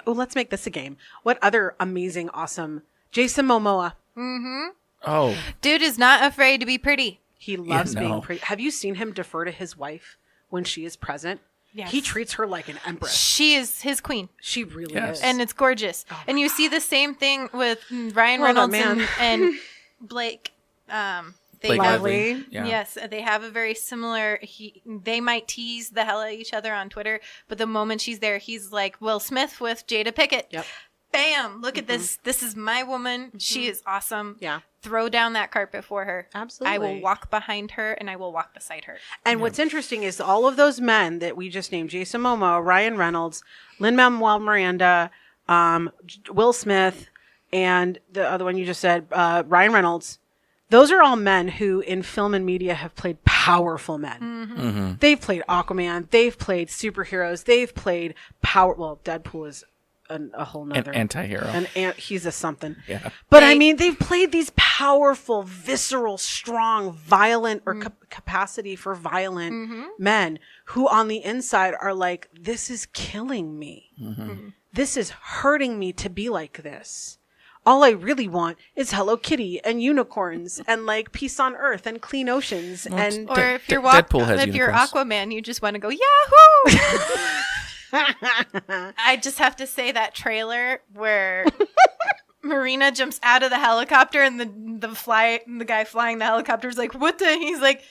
Speaker 3: Let's make this a game. What other amazing, awesome... Jason Momoa.
Speaker 2: Oh.
Speaker 1: Dude is not afraid to be pretty.
Speaker 3: He loves
Speaker 2: no.
Speaker 3: being pretty. Have you seen him defer to his wife when she is present?
Speaker 1: Yes.
Speaker 3: He treats her like an empress.
Speaker 1: She is his queen.
Speaker 3: She really
Speaker 2: Yes.
Speaker 3: is.
Speaker 1: And it's gorgeous. And you see the same thing with Ryan
Speaker 3: Well, no,
Speaker 1: Reynolds
Speaker 3: man.
Speaker 1: and Blake. They
Speaker 2: Blake
Speaker 1: have,
Speaker 2: Lively. Yeah.
Speaker 1: Yes, they have a very similar. They might tease the hell out of each other on Twitter, but the moment she's there, he's like Will Smith with Jada Pinkett.
Speaker 3: Yep.
Speaker 1: Bam! Look at this. This is my woman. She is awesome.
Speaker 3: Yeah.
Speaker 1: Throw down that carpet for her.
Speaker 3: Absolutely.
Speaker 1: I will walk behind her and I will walk beside her.
Speaker 3: And what's interesting is all of those men that we just named, Jason Momoa, Ryan Reynolds, Lin-Manuel Miranda, Will Smith, and the other one you just said, Ryan Reynolds, those are all men who in film and media have played powerful men.
Speaker 2: Mm-hmm.
Speaker 3: They've played Aquaman. They've played superheroes. They've played Deadpool is a whole nother.
Speaker 2: An anti-hero.
Speaker 3: He's a something.
Speaker 2: Yeah.
Speaker 3: But I mean, they've played these powerful, visceral, strong, violent, or capacity for violent men who on the inside are like, this is killing me. This is hurting me to be like this. All I really want is Hello Kitty and unicorns and like peace on earth and clean oceans.
Speaker 2: Well,
Speaker 3: and
Speaker 1: Or if you're
Speaker 2: Deadpool has
Speaker 1: if you're
Speaker 2: unicorns.
Speaker 1: Aquaman, you just want to go Yahoo! I just have to say that trailer where Marina jumps out of the helicopter and the guy flying the helicopter is like, what the? He's like,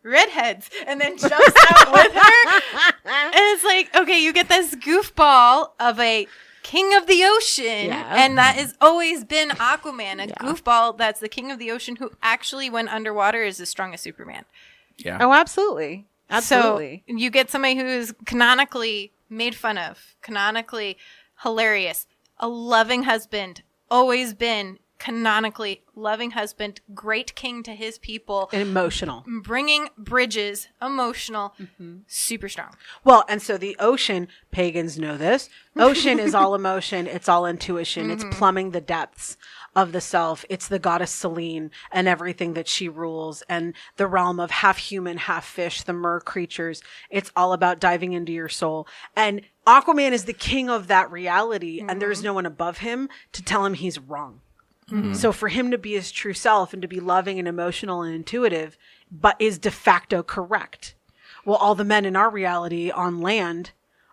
Speaker 1: redheads, and then jumps out with her. And it's like, okay, you get this goofball of a king of the ocean, and that has always been Aquaman, a goofball that's the king of the ocean who actually, when underwater, is as strong as Superman.
Speaker 2: Yeah.
Speaker 3: Oh, absolutely. Absolutely.
Speaker 1: So you get somebody who's canonically made fun of, canonically hilarious, a loving husband, always been canonically loving husband, great king to his people,
Speaker 3: And emotional.
Speaker 1: bringing bridges, emotional, super strong.
Speaker 3: Well, and so the ocean, pagans know this. Ocean is all emotion. It's all intuition. It's plumbing the depths of the self. It's the goddess Selene and everything that she rules, and the realm of half human, half fish, the mer creatures. It's all about diving into your soul. And Aquaman is the king of that reality, and there's no one above him to tell him he's wrong. So for him to be his true self and to be loving and emotional and intuitive, but is de facto correct. Well, all the men in our reality on land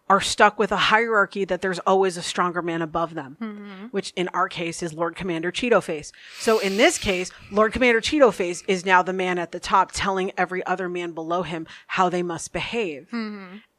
Speaker 3: are stuck with a hierarchy that there's always a stronger man above them, which in our case is Lord Commander Cheeto Face. So in this case, Lord Commander Cheeto Face is now the man at the top telling every other man below him how they must behave.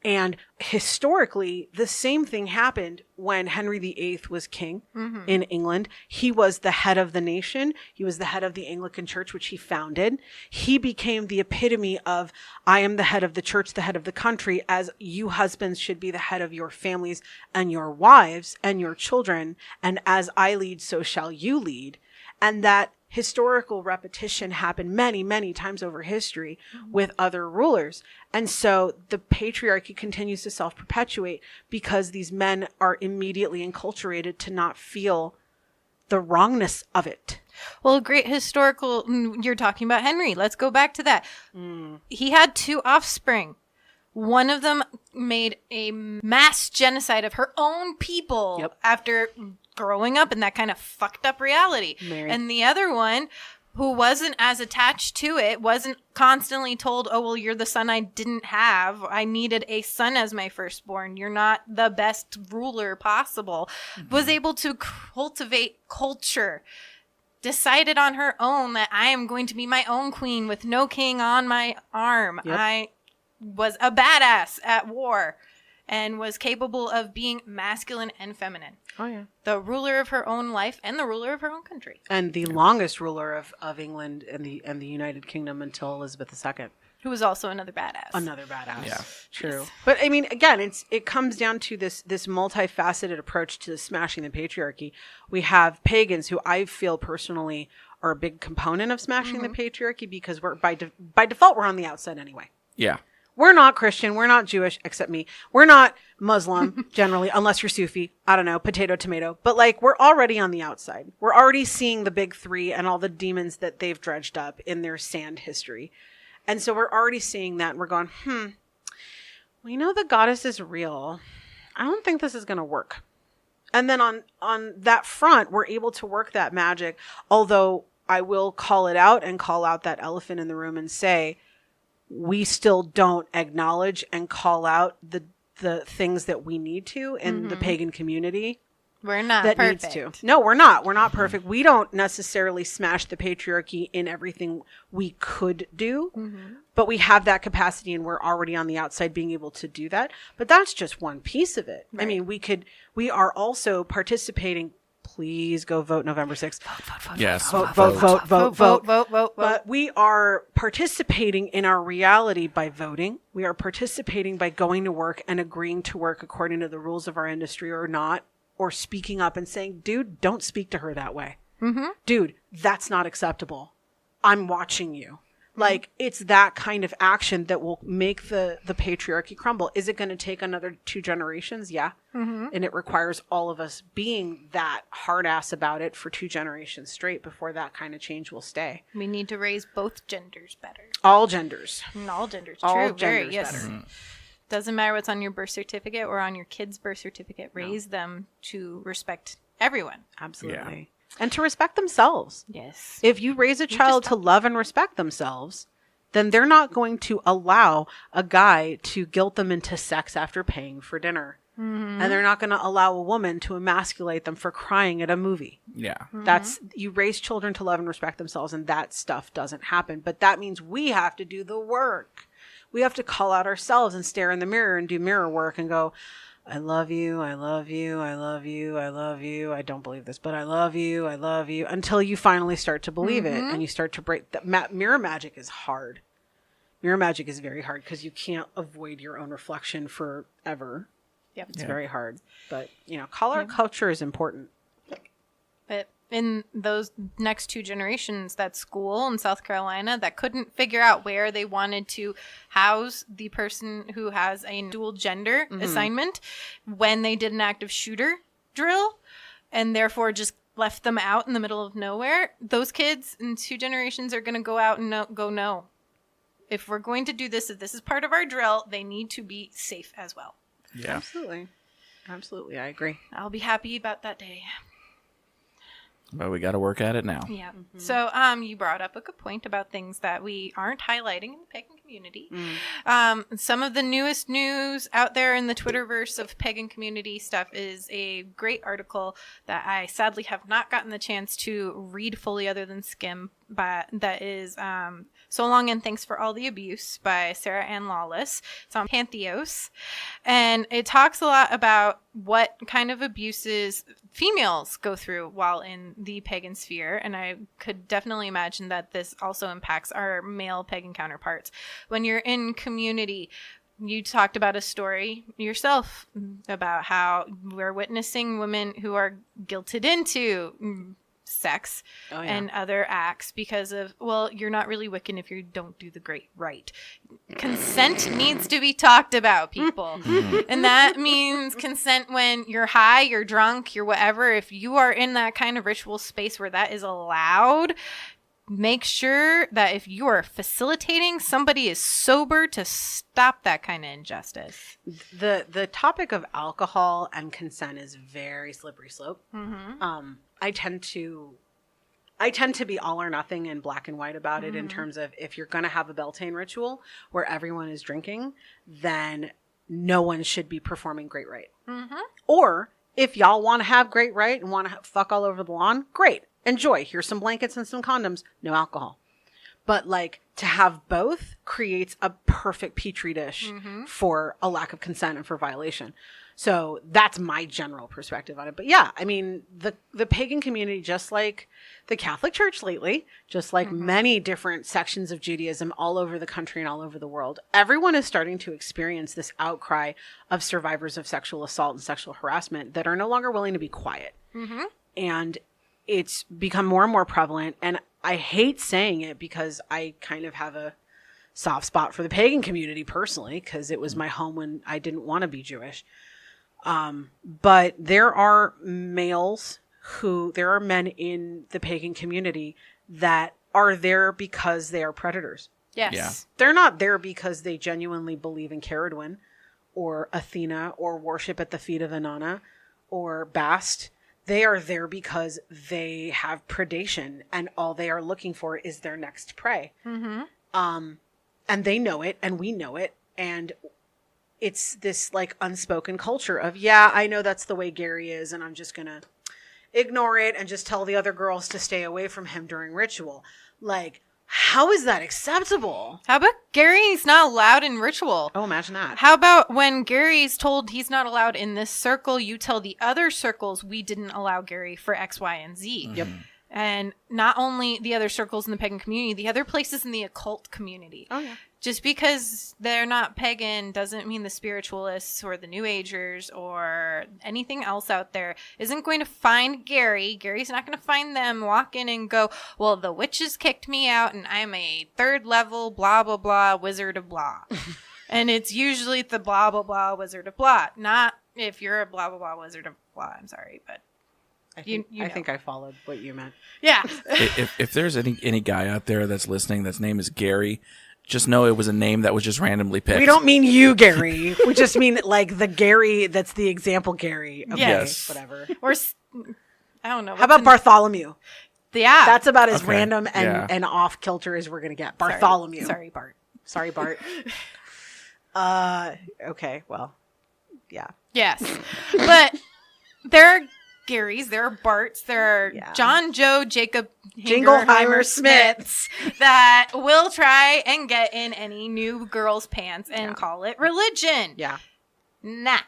Speaker 3: And historically, the same thing happened when Henry VIII was king in England. He was the head of the nation. He was the head of the Anglican Church, which he founded. He became the epitome of, I am the head of the church, the head of the country, as you husbands should be the head of your families and your wives and your children. And as I lead, so shall you lead. And that historical repetition happened many, many times over history with other rulers. And so the patriarchy continues to self-perpetuate because these men are immediately enculturated to not feel the wrongness of it.
Speaker 1: Well, great historical, you're talking about Henry. Let's go back to that. He had 2 offspring. One of them made a mass genocide of her own people after growing up in that kind of fucked up reality.
Speaker 3: Mary.
Speaker 1: And the other one, who wasn't as attached to it, wasn't constantly told, oh, well, you're the son I didn't have. I needed a son as my firstborn. You're not the best ruler possible. Was able to cultivate culture. Decided on her own that I am going to be my own queen with no king on my arm. I was a badass at war and was capable of being masculine and feminine.
Speaker 3: Oh, yeah.
Speaker 1: The ruler of her own life and the ruler of her own country.
Speaker 3: And the longest ruler of England and the United Kingdom until Elizabeth II.
Speaker 1: Who was also another badass.
Speaker 3: Another badass.
Speaker 2: Yeah.
Speaker 3: True. But I mean, again, it comes down to this multifaceted approach to smashing the patriarchy. We have pagans who I feel personally are a big component of smashing the patriarchy because we're by default we're on the outside anyway.
Speaker 2: Yeah.
Speaker 3: We're not Christian. We're not Jewish, except me. We're not Muslim, generally, unless you're Sufi. I don't know, potato, tomato. But like, we're already on the outside. We're already seeing the big 3 and all the demons that they've dredged up in their sand history. And so we're already seeing that and we're going, we know the goddess is real. I don't think this is going to work. And then on that front, we're able to work that magic. Although I will call it out and call out that elephant in the room and say, we still don't acknowledge and call out the things that we need to in the pagan community
Speaker 1: We're not
Speaker 3: that
Speaker 1: perfect.
Speaker 3: needs to. No, we're not. We're not perfect. We don't necessarily smash the patriarchy in everything we could do, but we have that capacity and we're already on the outside being able to do that. But that's just one piece of it. Right. I mean, we are also participating. Please go vote November 6th.
Speaker 2: Vote. Yes.
Speaker 3: Vote. But we are participating in our reality by voting. We are participating by going to work and agreeing to work according to the rules of our industry or not. Or speaking up and saying, dude, don't speak to her that way. Dude, that's not acceptable. I'm watching you. Like, it's that kind of action that will make the patriarchy crumble. Is it going to take another 2 generations? Yeah. And it requires all of us being that hard ass about it for 2 generations straight before that kind of change will stay.
Speaker 1: We need to raise both genders better.
Speaker 3: All genders.
Speaker 1: All genders.
Speaker 3: All
Speaker 1: True.
Speaker 3: genders
Speaker 1: Yes.
Speaker 3: better.
Speaker 1: Doesn't matter what's on your birth certificate or on your kid's birth certificate. Raise them to respect everyone.
Speaker 3: Absolutely. Yeah. And to respect themselves.
Speaker 1: Yes.
Speaker 3: If you raise a child to love and respect themselves, then they're not going to allow a guy to guilt them into sex after paying for dinner. And they're not going to allow a woman to emasculate them for crying at a movie.
Speaker 2: Yeah.
Speaker 3: That's, you raise children to love and respect themselves, and that stuff doesn't happen. But that means we have to do the work. We have to call out ourselves and stare in the mirror and do mirror work and go, I love you, I love you, I love you, I love you. I don't believe this, but I love you, until you finally start to believe it and you start to break. Mirror magic is hard. Mirror magic is very hard because you can't avoid your own reflection forever.
Speaker 1: Yep.
Speaker 3: It's very hard. But, call out culture is important.
Speaker 1: But in those next 2 generations, that school in South Carolina that couldn't figure out where they wanted to house the person who has a dual gender assignment when they did an active shooter drill and therefore just left them out in the middle of nowhere, those kids in 2 generations are going to go out and go, no. If we're going to do this, if this is part of our drill, they need to be safe as well.
Speaker 2: Yeah.
Speaker 3: Absolutely. I agree.
Speaker 1: I'll be happy about that day.
Speaker 2: But we got to work at it now.
Speaker 1: Yeah. So, you brought up a good point about things that we aren't highlighting in the pagan community. Some of the newest news out there in the Twitterverse of pagan community stuff is a great article that I sadly have not gotten the chance to read fully other than skim, but that is So Long and Thanks for All the Abuse by Sarah Ann Lawless. It's on Pantheos. And it talks a lot about what kind of abuses females go through while in the pagan sphere. And I could definitely imagine that this also impacts our male pagan counterparts. When you're in community, you talked about a story yourself about how we're witnessing women who are guilted into sex and other acts because of, well, you're not really Wiccan if you don't do the great rite. Consent needs to be talked about, people. And that means consent when you're high, you're drunk, you're whatever. If you are in that kind of ritual space where that is allowed, make sure that if you are facilitating, somebody is sober to stop that kind of injustice.
Speaker 3: The topic of alcohol and consent is very slippery slope. I tend to be all or nothing and black and white about it in terms of, if you're going to have a Beltane ritual where everyone is drinking, then no one should be performing Great Rite. Or if y'all want to have Great Rite and want to fuck all over the lawn, great. Enjoy. Here's some blankets and some condoms. No alcohol. But to have both creates a perfect petri dish for a lack of consent and for violation. So that's my general perspective on it. But yeah, I mean, the pagan community, just like the Catholic Church lately, just like many different sections of Judaism all over the country and all over the world, everyone is starting to experience this outcry of survivors of sexual assault and sexual harassment that are no longer willing to be quiet. And it's become more and more prevalent. And I hate saying it because I kind of have a soft spot for the pagan community personally, because it was my home when I didn't want to be Jewish. But there are men in the pagan community that are there because they are predators.
Speaker 1: Yes.
Speaker 2: Yeah.
Speaker 3: They're not there because they genuinely believe in Caradwyn or Athena or worship at the feet of Inanna or Bast. They are there because they have predation and all they are looking for is their next prey. And they know it and we know it. And it's this like unspoken culture of, yeah, I know that's the way Gary is, and I'm just going to ignore it and just tell the other girls to stay away from him during ritual. Like, how is that acceptable?
Speaker 1: How about Gary's not allowed in ritual?
Speaker 3: Oh, imagine that.
Speaker 1: How about when Gary's told he's not allowed in this circle, you tell the other circles we didn't allow Gary for X, Y, and Z.
Speaker 3: Yep.
Speaker 1: And not only the other circles in the pagan community, the other places in the occult community.
Speaker 3: Oh, yeah.
Speaker 1: Just because they're not pagan doesn't mean the spiritualists or the New Agers or anything else out there isn't going to find Gary. Gary's not going to find them, walk in and go, well, the witches kicked me out and I'm a 3rd level blah, blah, blah, wizard of blah. And it's usually the blah, blah, blah, wizard of blah. Not if you're a blah, blah, blah, wizard of blah. I'm sorry, but
Speaker 3: I
Speaker 1: know.
Speaker 3: think I followed what you meant.
Speaker 1: Yeah.
Speaker 2: If there's any guy out there that's listening that's name is Gary, just know it was a name that was just randomly picked.
Speaker 3: We don't mean you, Gary. We just mean like the Gary that's the example Gary. Okay,
Speaker 1: Yes.
Speaker 3: whatever.
Speaker 1: Or, I don't know.
Speaker 3: How about Bartholomew?
Speaker 1: Yeah.
Speaker 3: That's about as
Speaker 2: Okay.
Speaker 3: random and,
Speaker 2: Yeah.
Speaker 3: and off kilter as we're going to get. Bartholomew.
Speaker 1: Sorry, Bart.
Speaker 3: Sorry, Bart. Okay, well, yeah.
Speaker 1: Yes. But there are Garys, there are Barts, there are
Speaker 3: Yeah.
Speaker 1: John, Joe, Jacob,
Speaker 3: Jingleheimer
Speaker 1: Smiths that will try and get in any new girl's pants and call it religion.
Speaker 3: Yeah.
Speaker 1: Nah.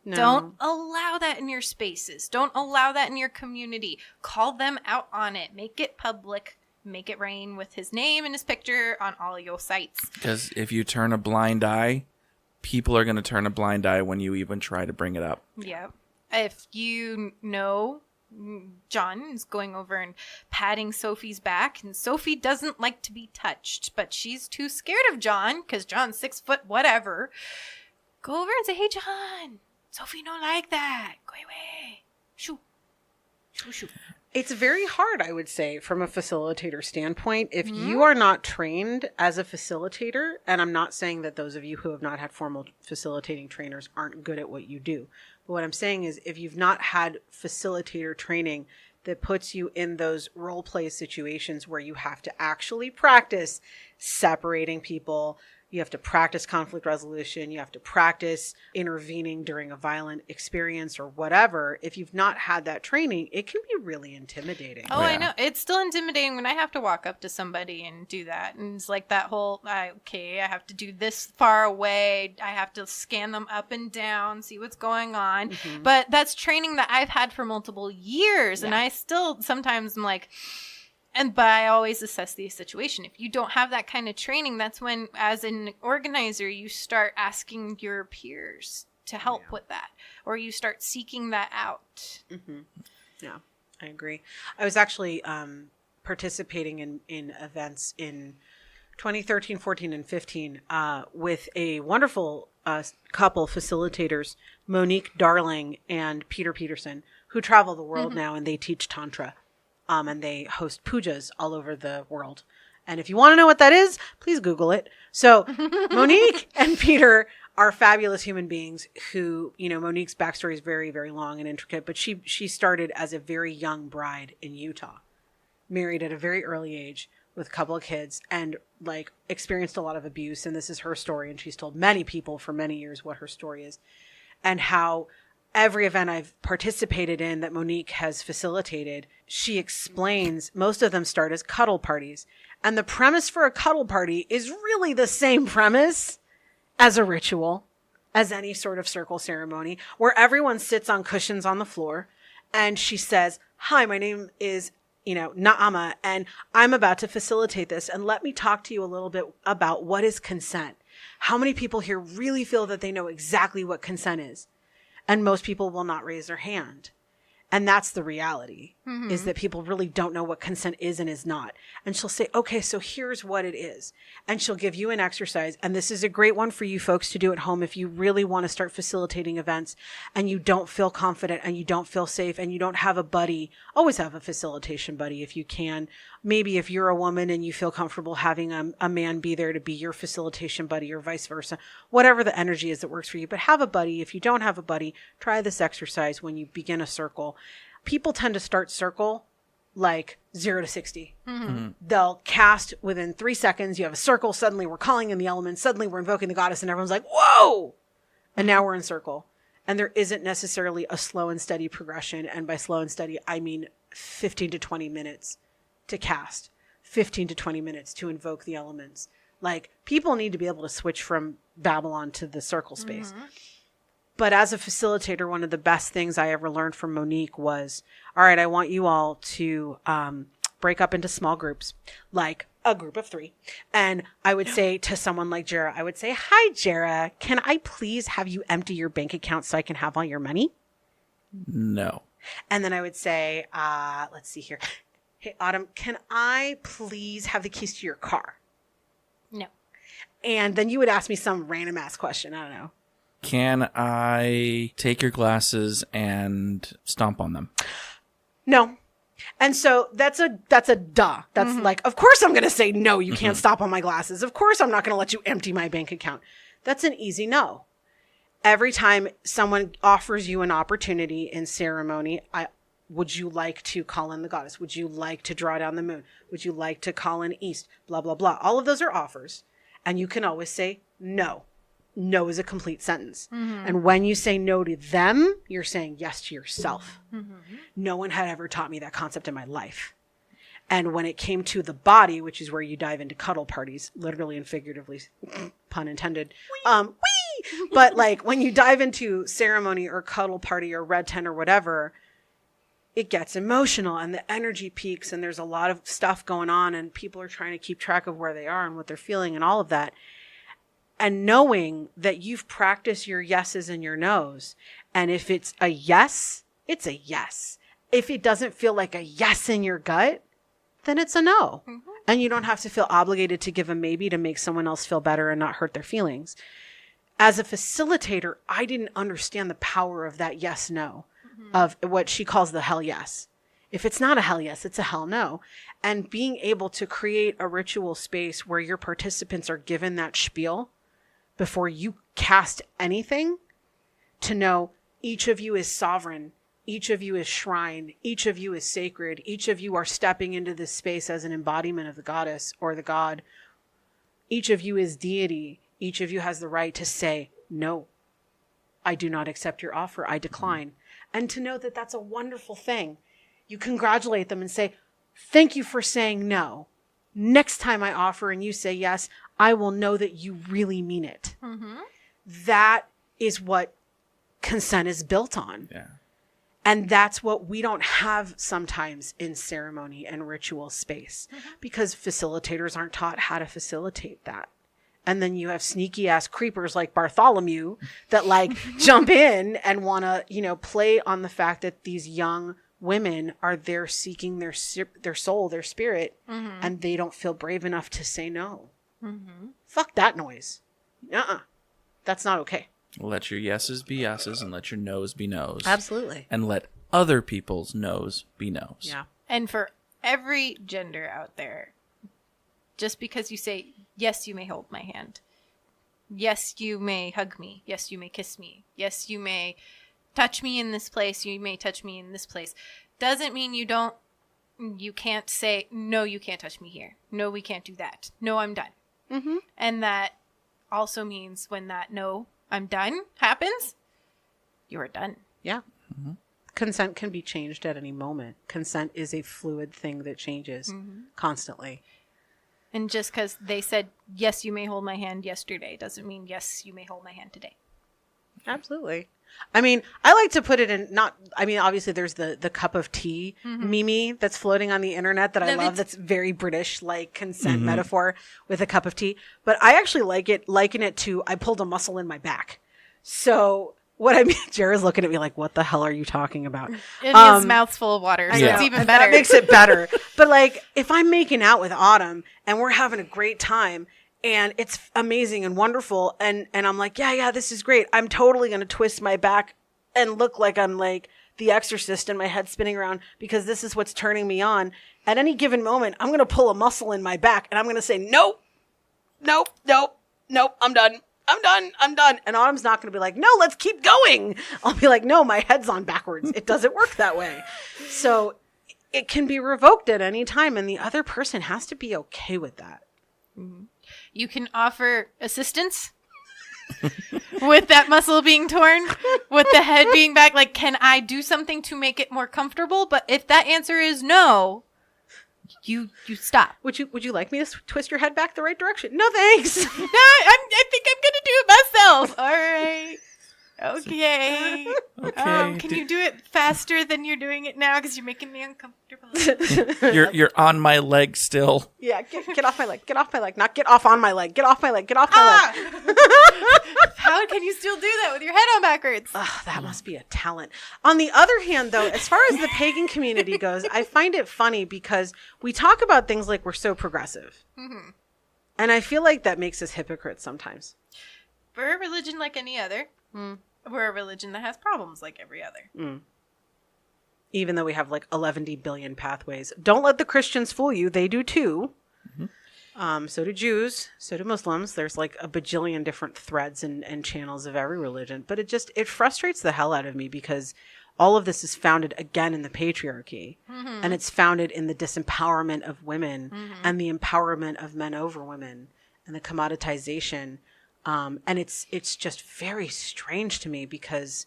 Speaker 3: No.
Speaker 1: Don't allow that in your spaces. Don't allow that in your community. Call them out on it. Make it public. Make it rain with his name and his picture on all your sites.
Speaker 2: Because if you turn a blind eye, people are going to turn a blind eye when you even try to bring it up.
Speaker 1: Yeah. If you know John is going over and patting Sophie's back, and Sophie doesn't like to be touched, but she's too scared of John because John's 6 foot whatever, go over and say, hey, John, Sophie don't like that. Go away. Shoo. Shoo, shoo.
Speaker 3: It's very hard, I would say, from a facilitator standpoint. If you are not trained as a facilitator, and I'm not saying that those of you who have not had formal facilitating trainers aren't good at what you do. But what I'm saying is if you've not had facilitator training that puts you in those role play situations where you have to actually practice separating people, you have to practice conflict resolution, you have to practice intervening during a violent experience or whatever. If you've not had that training, it can be really intimidating.
Speaker 1: Oh,
Speaker 2: Yeah.
Speaker 1: I know. It's still intimidating when I have to walk up to somebody and do that. And it's like that whole, okay, I have to do this far away. I have to scan them up and down, see what's going on.
Speaker 3: Mm-hmm.
Speaker 1: But that's training that I've had for multiple years. And I still sometimes am like, but I always assess the situation. If you don't have that kind of training, that's when, as an organizer, you start asking your peers to help with that, or you start seeking that out.
Speaker 3: Mm-hmm. Yeah, I agree. I was actually participating in events in 2013, 14, and 15 with a wonderful couple facilitators, Monique Darling and Peter Peterson, who travel the world now, and they teach Tantra. And they host pujas all over the world. And if you want to know what that is, please Google it. So Monique and Peter are fabulous human beings who, you know, Monique's backstory is very, very long and intricate, but she started as a very young bride in Utah, married at a very early age with a couple of kids, and like experienced a lot of abuse. And this is her story. And she's told many people for many years what her story is, and how every event I've participated in that Monique has facilitated, she explains most of them start as cuddle parties. And the premise for a cuddle party is really the same premise as a ritual, as any sort of circle ceremony, where everyone sits on cushions on the floor. And she says, hi, my name is, Naama, and I'm about to facilitate this. And let me talk to you a little bit about what is consent. How many people here really feel that they know exactly what consent is? And most people will not raise their hand. And that's the reality, is that people really don't know what consent is and is not. And she'll say, okay, so here's what it is. And she'll give you an exercise. And this is a great one for you folks to do at home if you really want to start facilitating events and you don't feel confident and you don't feel safe and you don't have a buddy. Always have a facilitation buddy if you can. Maybe if you're a woman and you feel comfortable having a man be there to be your facilitation buddy or vice versa, whatever the energy is that works for you. But have a buddy. If you don't have a buddy, try this exercise when you begin a circle. People tend to start circle like 0 to 60. They'll cast within 3 seconds. You have a circle. Suddenly we're calling in the elements. Suddenly we're invoking the goddess and everyone's like, whoa, And now we're in circle. And there isn't necessarily a slow and steady progression. And by slow and steady, I mean 15 to 20 minutes to cast, 15 to 20 minutes to invoke the elements. Like, people need to be able to switch from Babylon to the circle space. But as a facilitator, one of the best things I ever learned from Monique was, all right, I want you all to break up into small groups, like a group of 3. And I would say to someone like Jera, I would say, hi, Jera, can I please have you empty your bank account so I can have all your money?
Speaker 2: No.
Speaker 3: And then I would say, let's see here. Hey, Autumn, can I please have the keys to your car?
Speaker 1: No.
Speaker 3: And then you would ask me some random ass question. I don't know.
Speaker 2: Can I take your glasses and stomp on them?
Speaker 3: No. And so that's a duh. That's like, of course I'm going to say, no, you can't stop on my glasses. Of course I'm not going to let you empty my bank account. That's an easy no. Every time someone offers you an opportunity in ceremony, would you like to call in the goddess? Would you like to draw down the moon? Would you like to call in east? Blah, blah, blah. All of those are offers. And you can always say no. No is a complete sentence. And when you say no to them, you're saying yes to yourself. No one had ever taught me that concept in my life. And when it came to the body, which is where you dive into cuddle parties, literally and figuratively, pun intended. But like when you dive into ceremony or cuddle party or red tent or whatever, it gets emotional and the energy peaks and there's a lot of stuff going on and people are trying to keep track of where they are and what they're feeling and all of that. And knowing that you've practiced your yeses and your nos. And if it's a yes, it's a yes. If it doesn't feel like a yes in your gut, then it's a no. And you don't have to feel obligated to give a maybe to make someone else feel better and not hurt their feelings. As a facilitator, I didn't understand the power of that yes, no, of what she calls the hell yes. If it's not a hell yes, it's a hell no. And being able to create a ritual space where your participants are given that spiel before you cast anything, to know each of you is sovereign, each of you is shrine, each of you is sacred, each of you are stepping into this space as an embodiment of the goddess or the god. Each of you is deity. Each of you has the right to say, no, I do not accept your offer. I decline. And to know that that's a wonderful thing. You congratulate them and say, thank you for saying no. Next time I offer and you say yes, I will know that you really mean it. That is what consent is built on.
Speaker 2: Yeah.
Speaker 3: And that's what we don't have sometimes in ceremony and ritual space because facilitators aren't taught how to facilitate that. And then you have sneaky ass creepers like Bartholomew that like jump in and want to, play on the fact that these young women are there seeking their soul, their spirit, and they don't feel brave enough to say no. Fuck that noise. That's not okay.
Speaker 2: Let your yeses be yeses and let your nos be nos.
Speaker 3: Absolutely.
Speaker 2: And let other people's nos be nos.
Speaker 3: Yeah.
Speaker 1: And for every gender out there, just because you say, yes, you may hold my hand. Yes, you may hug me. Yes, you may kiss me. Yes, you may touch me in this place. You may touch me in this place. Doesn't mean you can't say, no, you can't touch me here. No, we can't do that. No, I'm done. And that also means when that no, I'm done happens, you are done.
Speaker 3: Yeah. Consent can be changed at any moment. Consent is a fluid thing that changes constantly.
Speaker 1: And just because they said, yes, you may hold my hand yesterday, doesn't mean, yes, you may hold my hand today.
Speaker 3: Absolutely. I mean, I like to put it in obviously there's the cup of tea meme that's floating on the internet that I love. That's very British, like consent metaphor with a cup of tea. But I actually liken it to, I pulled a muscle in my back. So what I mean, Jera's looking at me like, what the hell are you talking about?
Speaker 1: And his mouth's full of water, so it's even better.
Speaker 3: That makes it better. But like, if I'm making out with Autumn and we're having a great time and it's amazing and wonderful, and I'm like, yeah, this is great. I'm totally going to twist my back and look like I'm like the Exorcist and my head spinning around because this is what's turning me on. At any given moment, I'm going to pull a muscle in my back and I'm going to say, nope, I'm done. And Autumn's not going to be like, no, let's keep going. I'll be like, no, my head's on backwards. It doesn't work that way. So it can be revoked at any time. And the other person has to be okay with that.
Speaker 1: You can offer assistance with that muscle being torn, with the head being back. Like, can I do something to make it more comfortable? But if that answer is no, you stop.
Speaker 3: Would you like me to twist your head back the right direction? No, thanks.
Speaker 1: No, I think I'm gonna do it myself. All right. Okay.
Speaker 2: Okay.
Speaker 1: Can you do it faster than you're doing it now? Because you're making me uncomfortable.
Speaker 2: You're on my leg still.
Speaker 3: Yeah, get off my leg. Get off my leg. Not get off on my leg. Get off my leg. Get off my leg.
Speaker 1: How can you still do that with your head on backwards?
Speaker 3: That must be a talent. On the other hand, though, as far as the pagan community goes, I find it funny because we talk about things like we're so progressive. Mm-hmm. And I feel like that makes us hypocrites sometimes.
Speaker 1: We're a religion like any other. We're a religion that has problems like every other.
Speaker 3: Even though we have like 11 billion pathways. Don't let the Christians fool you. They do too. Mm-hmm. So do Jews. So do Muslims. There's like a bajillion different threads and channels of every religion. But it frustrates the hell out of me because all of this is founded again in the patriarchy. Mm-hmm. And it's founded in the disempowerment of women and the empowerment of men over women and the commoditization. And it's just very strange to me because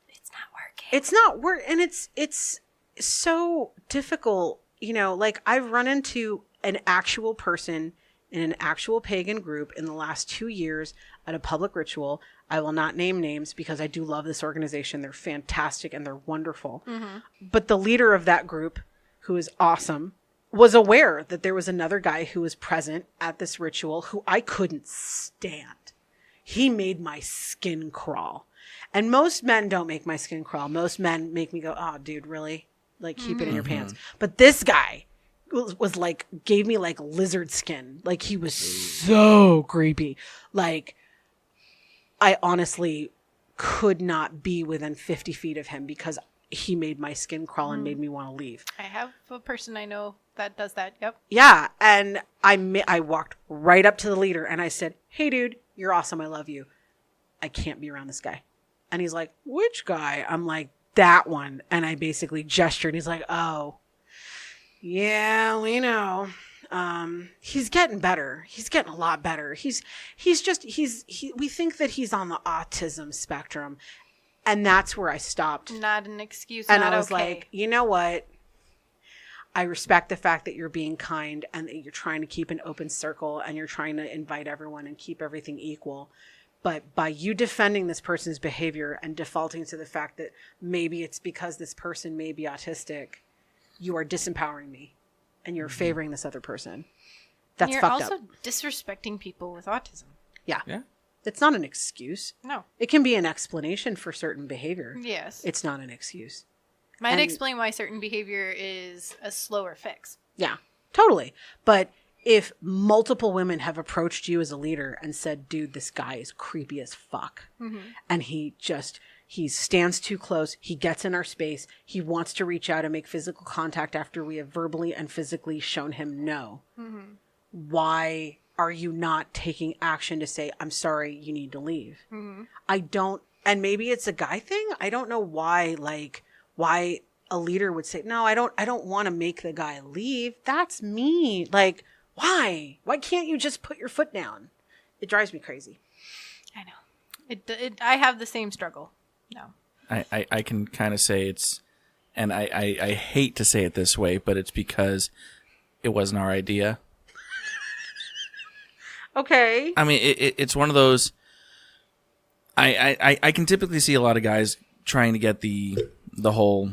Speaker 1: it's not working.
Speaker 3: It's not work, and it's so difficult. You know, like I've run into an actual person in an actual pagan group in the last 2 years at a public ritual. I will not name names because I do love this organization. They're fantastic and they're wonderful. Mm-hmm. But the leader of that group, who is awesome, was aware that there was another guy who was present at this ritual who I couldn't stand. He made my skin crawl. And most men don't make my skin crawl. Most men make me go, oh, dude, really? Like, keep it in your pants. But this guy was like, gave me like lizard skin. Like, he was so creepy. Like, I honestly could not be within 50 feet of him because he made my skin crawl and made me want to leave.
Speaker 1: I have a person I know that does that. Yep.
Speaker 3: Yeah. And I walked right up to the leader and I said, hey, dude, you're awesome. I love you. I can't be around this guy. And he's like, which guy? I'm like, that one. And I basically gestured. He's like, oh, yeah, we know. He's getting better. He's getting a lot better. We think that he's on the autism spectrum. And that's where I stopped.
Speaker 1: Not an excuse.
Speaker 3: And
Speaker 1: not
Speaker 3: I was
Speaker 1: okay.
Speaker 3: like, you know what? I respect the fact that you're being kind and that you're trying to keep an open circle and you're trying to invite everyone and keep everything equal. But by you defending this person's behavior and defaulting to the fact that maybe it's because this person may be autistic, you are disempowering me and you're favoring this other person. That's fucked up. You're also
Speaker 1: disrespecting people with autism.
Speaker 3: Yeah. It's not an excuse.
Speaker 1: No.
Speaker 3: It can be an explanation for certain behavior.
Speaker 1: Yes.
Speaker 3: It's not an excuse.
Speaker 1: Might explain why certain behavior is a slower fix.
Speaker 3: Yeah, totally. But if multiple women have approached you as a leader and said, dude, this guy is creepy as fuck. Mm-hmm. And he stands too close. He gets in our space. He wants to reach out and make physical contact after we have verbally and physically shown him no. Mm-hmm. Why are you not taking action to say, I'm sorry, you need to leave? Mm-hmm. And maybe it's a guy thing. I don't know why a leader would say, no, I don't want to make the guy leave. That's me. Like, why? Why can't you just put your foot down? It drives me crazy.
Speaker 1: I know. I have the same struggle. No.
Speaker 2: I can kind of say and I hate to say it this way, but it's because it wasn't our idea.
Speaker 3: Okay.
Speaker 2: I mean, it's one of those. I can typically see a lot of guys trying to get the whole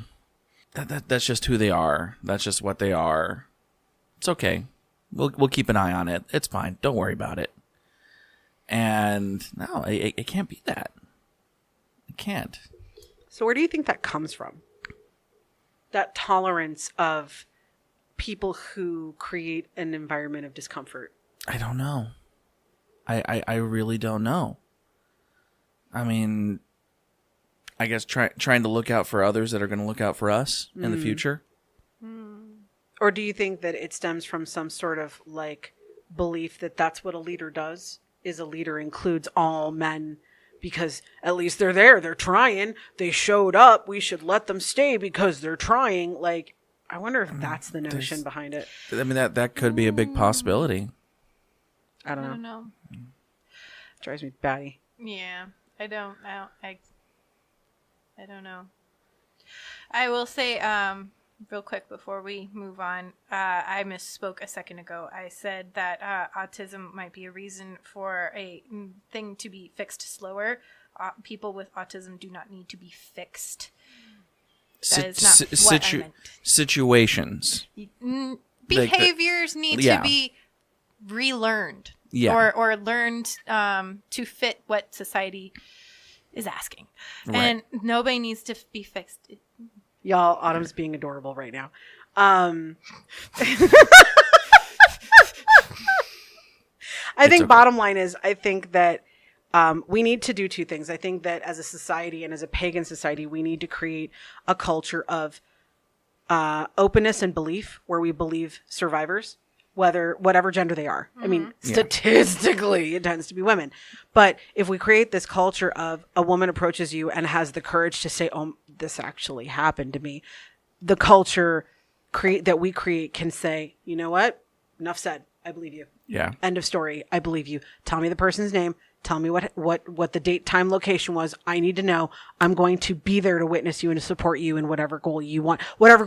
Speaker 2: that's just who they are. That's just what they are. It's okay. We'll keep an eye on it. It's fine. Don't worry about it. And no, it can't be that. It can't.
Speaker 3: So where do you think that comes from? That tolerance of people who create an environment of discomfort? I
Speaker 2: don't know. I really don't know. I mean, I guess trying to look out for others that are going to look out for us in the future.
Speaker 3: Or do you think that it stems from some sort of like belief that that's what a leader does? Is a leader includes all men because at least they're there. They're trying. They showed up. We should let them stay because they're trying. Like, I wonder if that's the notion behind it.
Speaker 2: I mean, that could be a big possibility.
Speaker 3: I don't know. Drives me batty.
Speaker 1: Yeah, I don't know. I will say, real quick before we move on, I misspoke a second ago. I said that autism might be a reason for a thing to be fixed slower. People with autism do not need to be fixed. That is not what I meant.
Speaker 2: Situations.
Speaker 1: Behaviors need to be relearned.
Speaker 2: Yeah.
Speaker 1: Or learned to fit what society is asking.
Speaker 2: Right.
Speaker 1: And nobody needs to be fixed.
Speaker 3: Y'all, Autumn's being adorable right now. I think bottom line is, I think that we need to do two things. I think that as a society and as a pagan society, we need to create a culture of openness and belief where we believe survivors, whatever gender they are. I mean, statistically, it tends to be women. But if we create this culture of a woman approaches you and has the courage to say, oh, this actually happened to me, the culture that we create can say, you know what? Enough said. I believe you.
Speaker 2: Yeah.
Speaker 3: End of story. I believe you. Tell me the person's name. Tell me what the date, time, location was. I need to know. I'm going to be there to witness you and to support you in whatever goal you want, whatever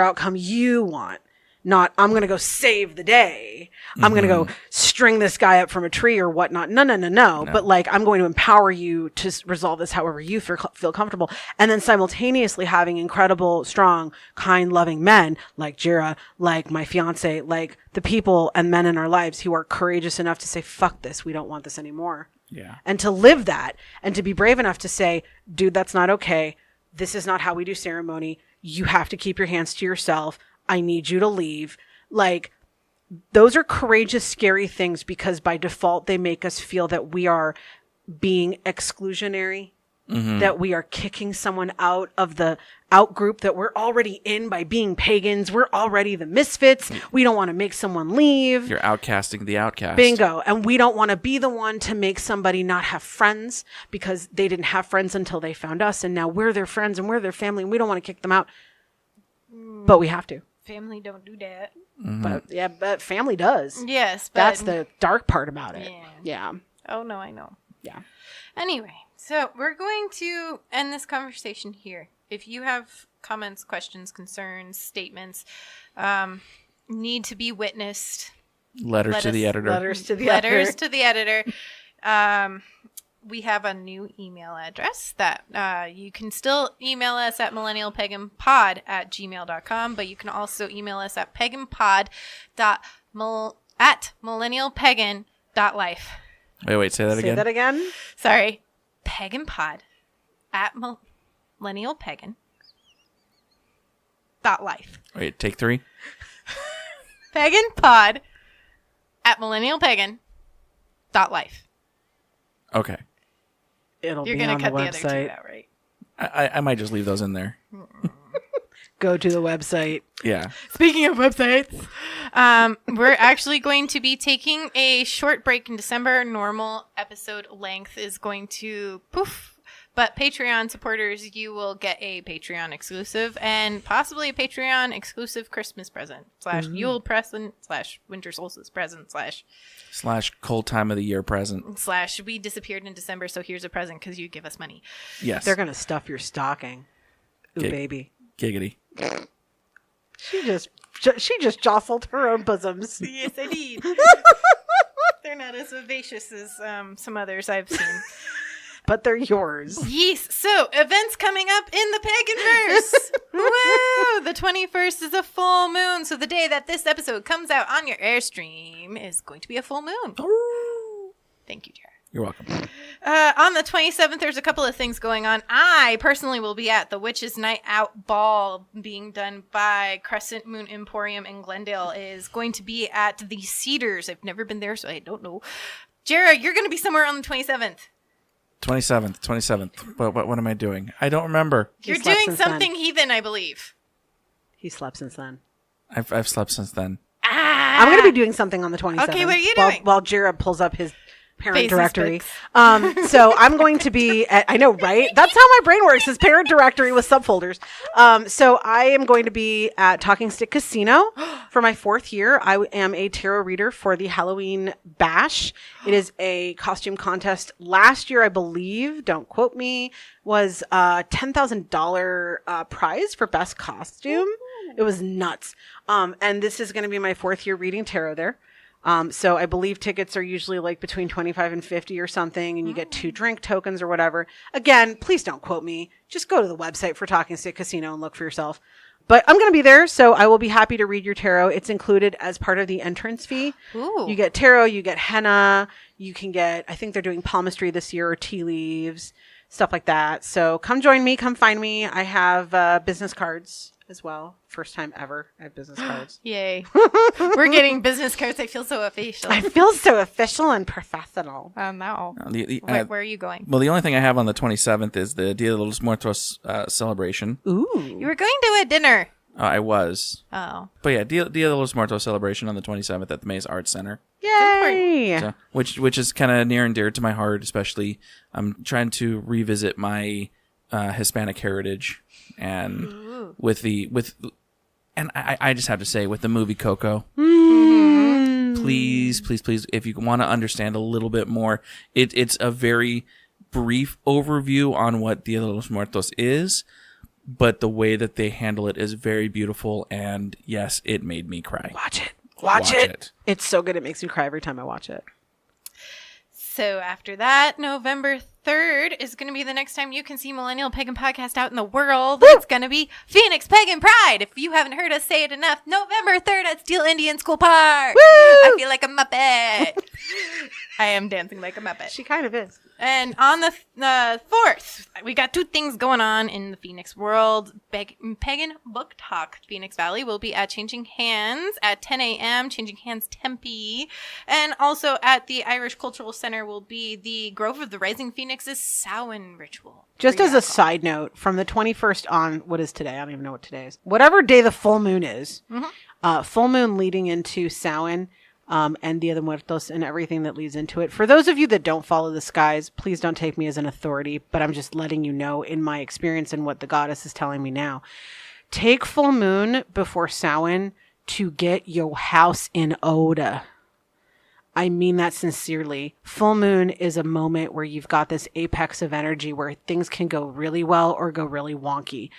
Speaker 3: outcome you want. Not, I'm going to go save the day. I'm going to go string this guy up from a tree or whatnot. No. But like, I'm going to empower you to resolve this however you feel comfortable. And then simultaneously having incredible, strong, kind, loving men like Jera, like my fiance, like the people and men in our lives who are courageous enough to say, fuck this. We don't want this anymore.
Speaker 2: Yeah.
Speaker 3: And to live that and to be brave enough to say, dude, that's not okay. This is not how we do ceremony. You have to keep your hands to yourself. I need you to leave. Like, those are courageous, scary things because by default, they make us feel that we are being exclusionary, that we are kicking someone out of the out group that we're already in by being pagans. We're already the misfits. We don't want to make someone leave.
Speaker 2: You're outcasting the outcast.
Speaker 3: Bingo. And we don't want to be the one to make somebody not have friends because they didn't have friends until they found us. And now we're their friends and we're their family and we don't want to kick them out. But we have to.
Speaker 1: Family don't do that.
Speaker 3: But family does.
Speaker 1: Yes, but
Speaker 3: That's the dark part about it. Yeah.
Speaker 1: Oh no, I know.
Speaker 3: Yeah.
Speaker 1: Anyway, so we're going to end this conversation here. If you have comments, questions, concerns, statements, need to be witnessed.
Speaker 2: Letters to the editor.
Speaker 3: Letters to the editor.
Speaker 1: We have a new email address that you can still email us at millennialpaganpod@gmail.com, but you can also email us at paganpod@millennialpagan.life.
Speaker 2: Wait, say that again.
Speaker 3: Say that again.
Speaker 1: Sorry. paganpod@millennialpagan.life.
Speaker 2: Wait, take 3.
Speaker 1: paganpod@millennialpagan.life.
Speaker 2: Okay.
Speaker 3: It'll
Speaker 1: You're
Speaker 3: be
Speaker 1: gonna
Speaker 3: on
Speaker 1: cut
Speaker 3: the
Speaker 1: the other two
Speaker 3: website.
Speaker 1: out, right?
Speaker 2: I might just leave those in there.
Speaker 3: Go to the website.
Speaker 2: Yeah.
Speaker 1: Speaking of websites, we're actually going to be taking a short break in December. Normal episode length is going to poof. But Patreon supporters, you will get a Patreon exclusive and possibly a Patreon exclusive Christmas present / Yule present / winter solstice present
Speaker 2: / cold time of the year present
Speaker 1: / we disappeared in December, so here's a present because you give us money.
Speaker 2: Yes.
Speaker 3: They're going to stuff your stocking. Ooh, baby.
Speaker 2: Giggity.
Speaker 3: She just jostled her own bosoms.
Speaker 1: Yes, I did. They're not as vivacious as some others I've seen.
Speaker 3: But they're yours.
Speaker 1: Yes. So, events coming up in the Paganverse. Woo! The 21st is a full moon. So, the day that this episode comes out on your Airstream is going to be a full moon.
Speaker 2: Ooh.
Speaker 1: Thank you, Jared.
Speaker 2: You're welcome.
Speaker 1: On the 27th, there's a couple of things going on. I personally will be at the Witches' Night Out Ball being done by Crescent Moon Emporium in Glendale. It is going to be at the Cedars. I've never been there, so I don't know. Jared, you're going to be somewhere on the 27th.
Speaker 2: 27th. What am I doing? I don't remember.
Speaker 1: You're doing something heathen, I believe.
Speaker 3: He slept since then.
Speaker 2: I've slept since then.
Speaker 3: I'm going to be doing something on the 27th.
Speaker 1: Okay, what are you doing?
Speaker 3: While Jared pulls up his parent
Speaker 1: Faces
Speaker 3: directory.
Speaker 1: pics.
Speaker 3: So I'm going to be I know, right? That's how my brain works, is parent directory with subfolders. So I am going to be at Talking Stick Casino for my 4th year. I am a tarot reader for the Halloween Bash. It is a costume contest. Last year, I believe, don't quote me, was a $10,000 prize for best costume. It was nuts. And this is going to be my 4th year reading tarot there. So I believe tickets are usually like between 25 and 50 or something, and you get 2 drink tokens or whatever. Again, please don't quote me. Just go to the website for Talking Stick Casino and look for yourself. But I'm going to be there, so I will be happy to read your tarot. It's included as part of the entrance fee.
Speaker 1: Ooh.
Speaker 3: You get tarot, you get henna, you can get, I think they're doing palmistry this year, or tea leaves, stuff like that. So come join me, come find me. I have business cards as well. First time ever I have business cards.
Speaker 1: Yay. We're getting business cards. I feel so official.
Speaker 3: I feel so official and professional.
Speaker 1: No. Where are you going?
Speaker 2: Well, the only thing I have on the 27th is the Dia de los Muertos celebration.
Speaker 3: Ooh.
Speaker 1: You were going to a dinner.
Speaker 2: I was.
Speaker 1: Oh.
Speaker 2: But yeah, Dia de los Muertos celebration on the 27th at the Maze Arts Center.
Speaker 3: Yay!
Speaker 2: So, which is kind of near and dear to my heart, especially I'm trying to revisit my Hispanic heritage, and I just have to say, with the movie Coco, please, if you want to understand a little bit more, it's a very brief overview on what Dia de los Muertos is, but the way that they handle it is very beautiful, and yes, it made me cry.
Speaker 3: Watch it. It's so good. It makes me cry every time I watch it.
Speaker 1: So after that, November 3rd is going to be the next time you can see Millennial Pagan Podcast out in the world. Woo! It's going to be Phoenix Pagan Pride. If you haven't heard us say it enough, November 3rd at Steel Indian School Park. Woo! I feel like a Muppet. I am dancing like a Muppet.
Speaker 3: She kind of is.
Speaker 1: And on the 4th, we got 2 things going on in the Phoenix world. Pagan Book Talk Phoenix Valley will be at Changing Hands at 10 a.m., Changing Hands Tempe. And also at the Irish Cultural Center will be the Grove of the Rising Phoenix's Samhain ritual.
Speaker 3: Just as a side note, from the 21st on, what is today? I don't even know what today is. Whatever day the full moon is, full moon leading into Samhain, and Dia de Muertos and everything that leads into it. For those of you that don't follow the skies, please don't take me as an authority, but I'm just letting you know in my experience and what the goddess is telling me now. Take full moon before Samhain to get your house in order. I mean that sincerely. Full moon is a moment where you've got this apex of energy where things can go really well or go really wonky.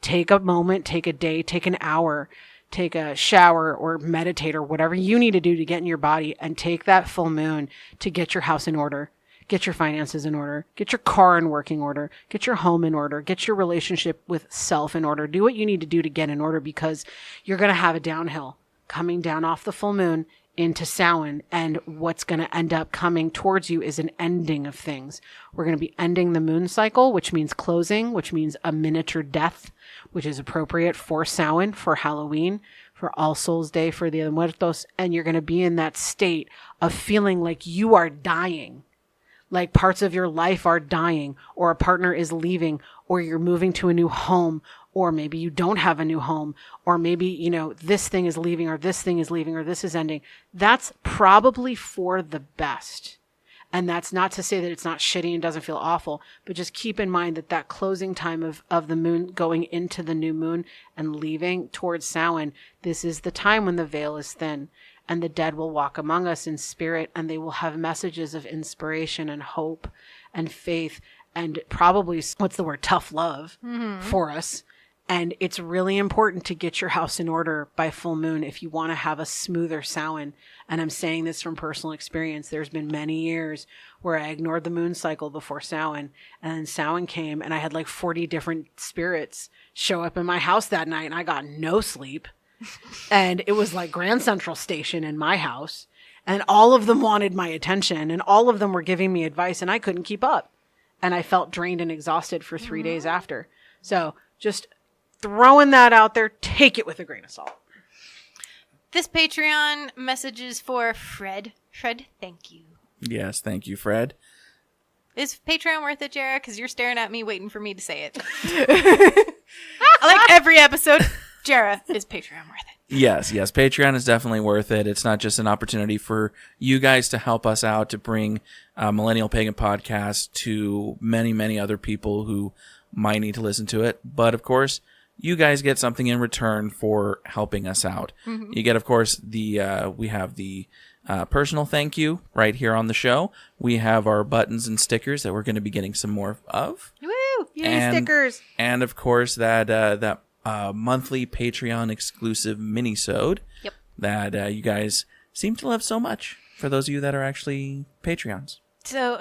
Speaker 3: Take a moment, take a day, take an hour, take a shower or meditate or whatever you need to do to get in your body, and take that full moon to get your house in order, get your finances in order, get your car in working order, get your home in order, get your relationship with self in order. Do what you need to do to get in order, because you're going to have a downhill coming down off the full moon into Samhain, and what's going to end up coming towards you is an ending of things. We're going to be ending the moon cycle, which means closing, which means a miniature death, which is appropriate for Samhain, for Halloween, for All Souls Day, for Dia de Muertos, and you're going to be in that state of feeling like you are dying, like parts of your life are dying, or a partner is leaving, or you're moving to a new home, or maybe you don't have a new home, or maybe, this thing is leaving, or this thing is leaving, or this is ending. That's probably for the best. And that's not to say that it's not shitty and doesn't feel awful, but just keep in mind that that closing time of the moon going into the new moon and leaving towards Samhain, this is the time when the veil is thin and the dead will walk among us in spirit, and they will have messages of inspiration and hope and faith and probably, tough love for us. And it's really important to get your house in order by full moon if you want to have a smoother Samhain. And I'm saying this from personal experience. There's been many years where I ignored the moon cycle before Samhain, and then Samhain came and I had like 40 different spirits show up in my house that night, and I got no sleep. And it was like Grand Central Station in my house, and all of them wanted my attention, and all of them were giving me advice, and I couldn't keep up. And I felt drained and exhausted for 3 days after. So just throwing that out there, take it with a grain of salt.
Speaker 1: This Patreon message is for Fred. Fred, thank you.
Speaker 2: Yes, thank you, Fred.
Speaker 1: Is Patreon worth it, Jera? Because you're staring at me waiting for me to say it. Like every episode, Jera, is Patreon worth it?
Speaker 2: Yes. Patreon is definitely worth it. It's not just an opportunity for you guys to help us out to bring Millennial Pagan Podcast to many, many other people who might need to listen to it. But of course, you guys get something in return for helping us out. Mm-hmm. You get, of course, we have the personal thank you right here on the show. We have our buttons and stickers that we're going to be getting some more of.
Speaker 3: Woo! Yay, stickers!
Speaker 2: And of course, that monthly Patreon exclusive mini-sode that you guys seem to love so much, for those of you that are actually Patreons.
Speaker 1: So,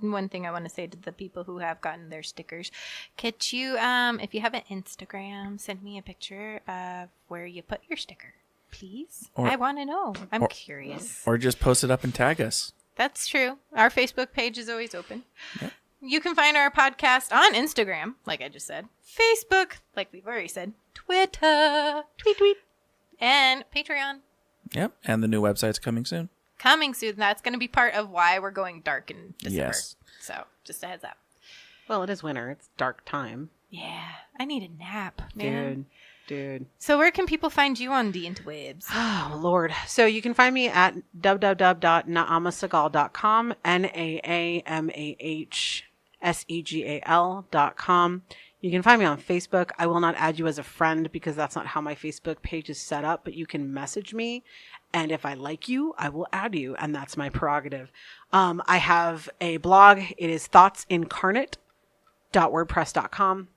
Speaker 1: one thing I want to say to the people who have gotten their stickers, could you, if you have an Instagram, send me a picture of where you put your sticker, please? I want to know. I'm curious.
Speaker 2: Or just post it up and tag us.
Speaker 1: That's true. Our Facebook page is always open. Yep. You can find our podcast on Instagram, like I just said, Facebook, like we've already said, Twitter, tweet, and Patreon.
Speaker 2: Yep, and the new website's coming soon.
Speaker 1: Coming soon. That's going to be part of why we're going dark in December.
Speaker 2: Yes.
Speaker 1: So, just a heads up.
Speaker 3: Well, it is winter. It's dark time.
Speaker 1: Yeah. I need a nap, man.
Speaker 3: Dude.
Speaker 1: So, where can people find you on the interwebs?
Speaker 3: Oh, Lord. So, you can find me at www.naamasegal.com, NAAMAHSEGAL.com. You can find me on Facebook. I will not add you as a friend because that's not how my Facebook page is set up, but you can message me. And if I like you, I will add you. And that's my prerogative. I have a blog. It is thoughtsincarnate.wordpress.com.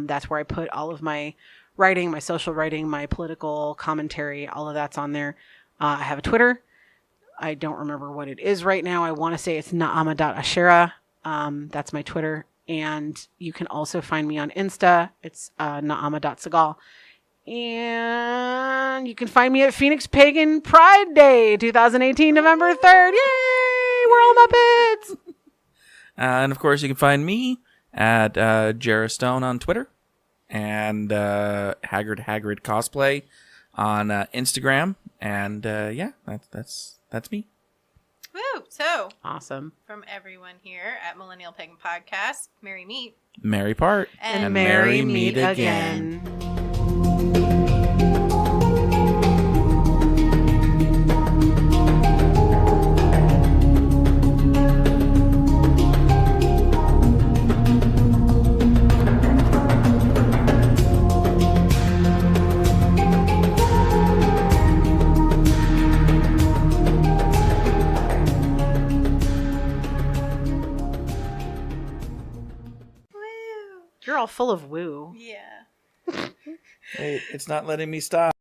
Speaker 3: That's where I put all of my writing, my social writing, my political commentary. All of that's on there. I have a Twitter. I don't remember what it is right now. I want to say it's naama.ashera. That's my Twitter. And you can also find me on Insta. It's naama.segal. And you can find me at Phoenix Pagan Pride Day 2018, November 3rd. Yay! We're all Muppets!
Speaker 2: And of course, you can find me at Jera Stone on Twitter and Hagrid Cosplay on Instagram. And that's me.
Speaker 1: Woo! So,
Speaker 3: awesome.
Speaker 1: From everyone here at Millennial Pagan Podcast, merry meet.
Speaker 2: Merry part.
Speaker 1: And
Speaker 3: merry meet again. You're all full of woo.
Speaker 1: Yeah.
Speaker 2: Hey, it's not letting me stop.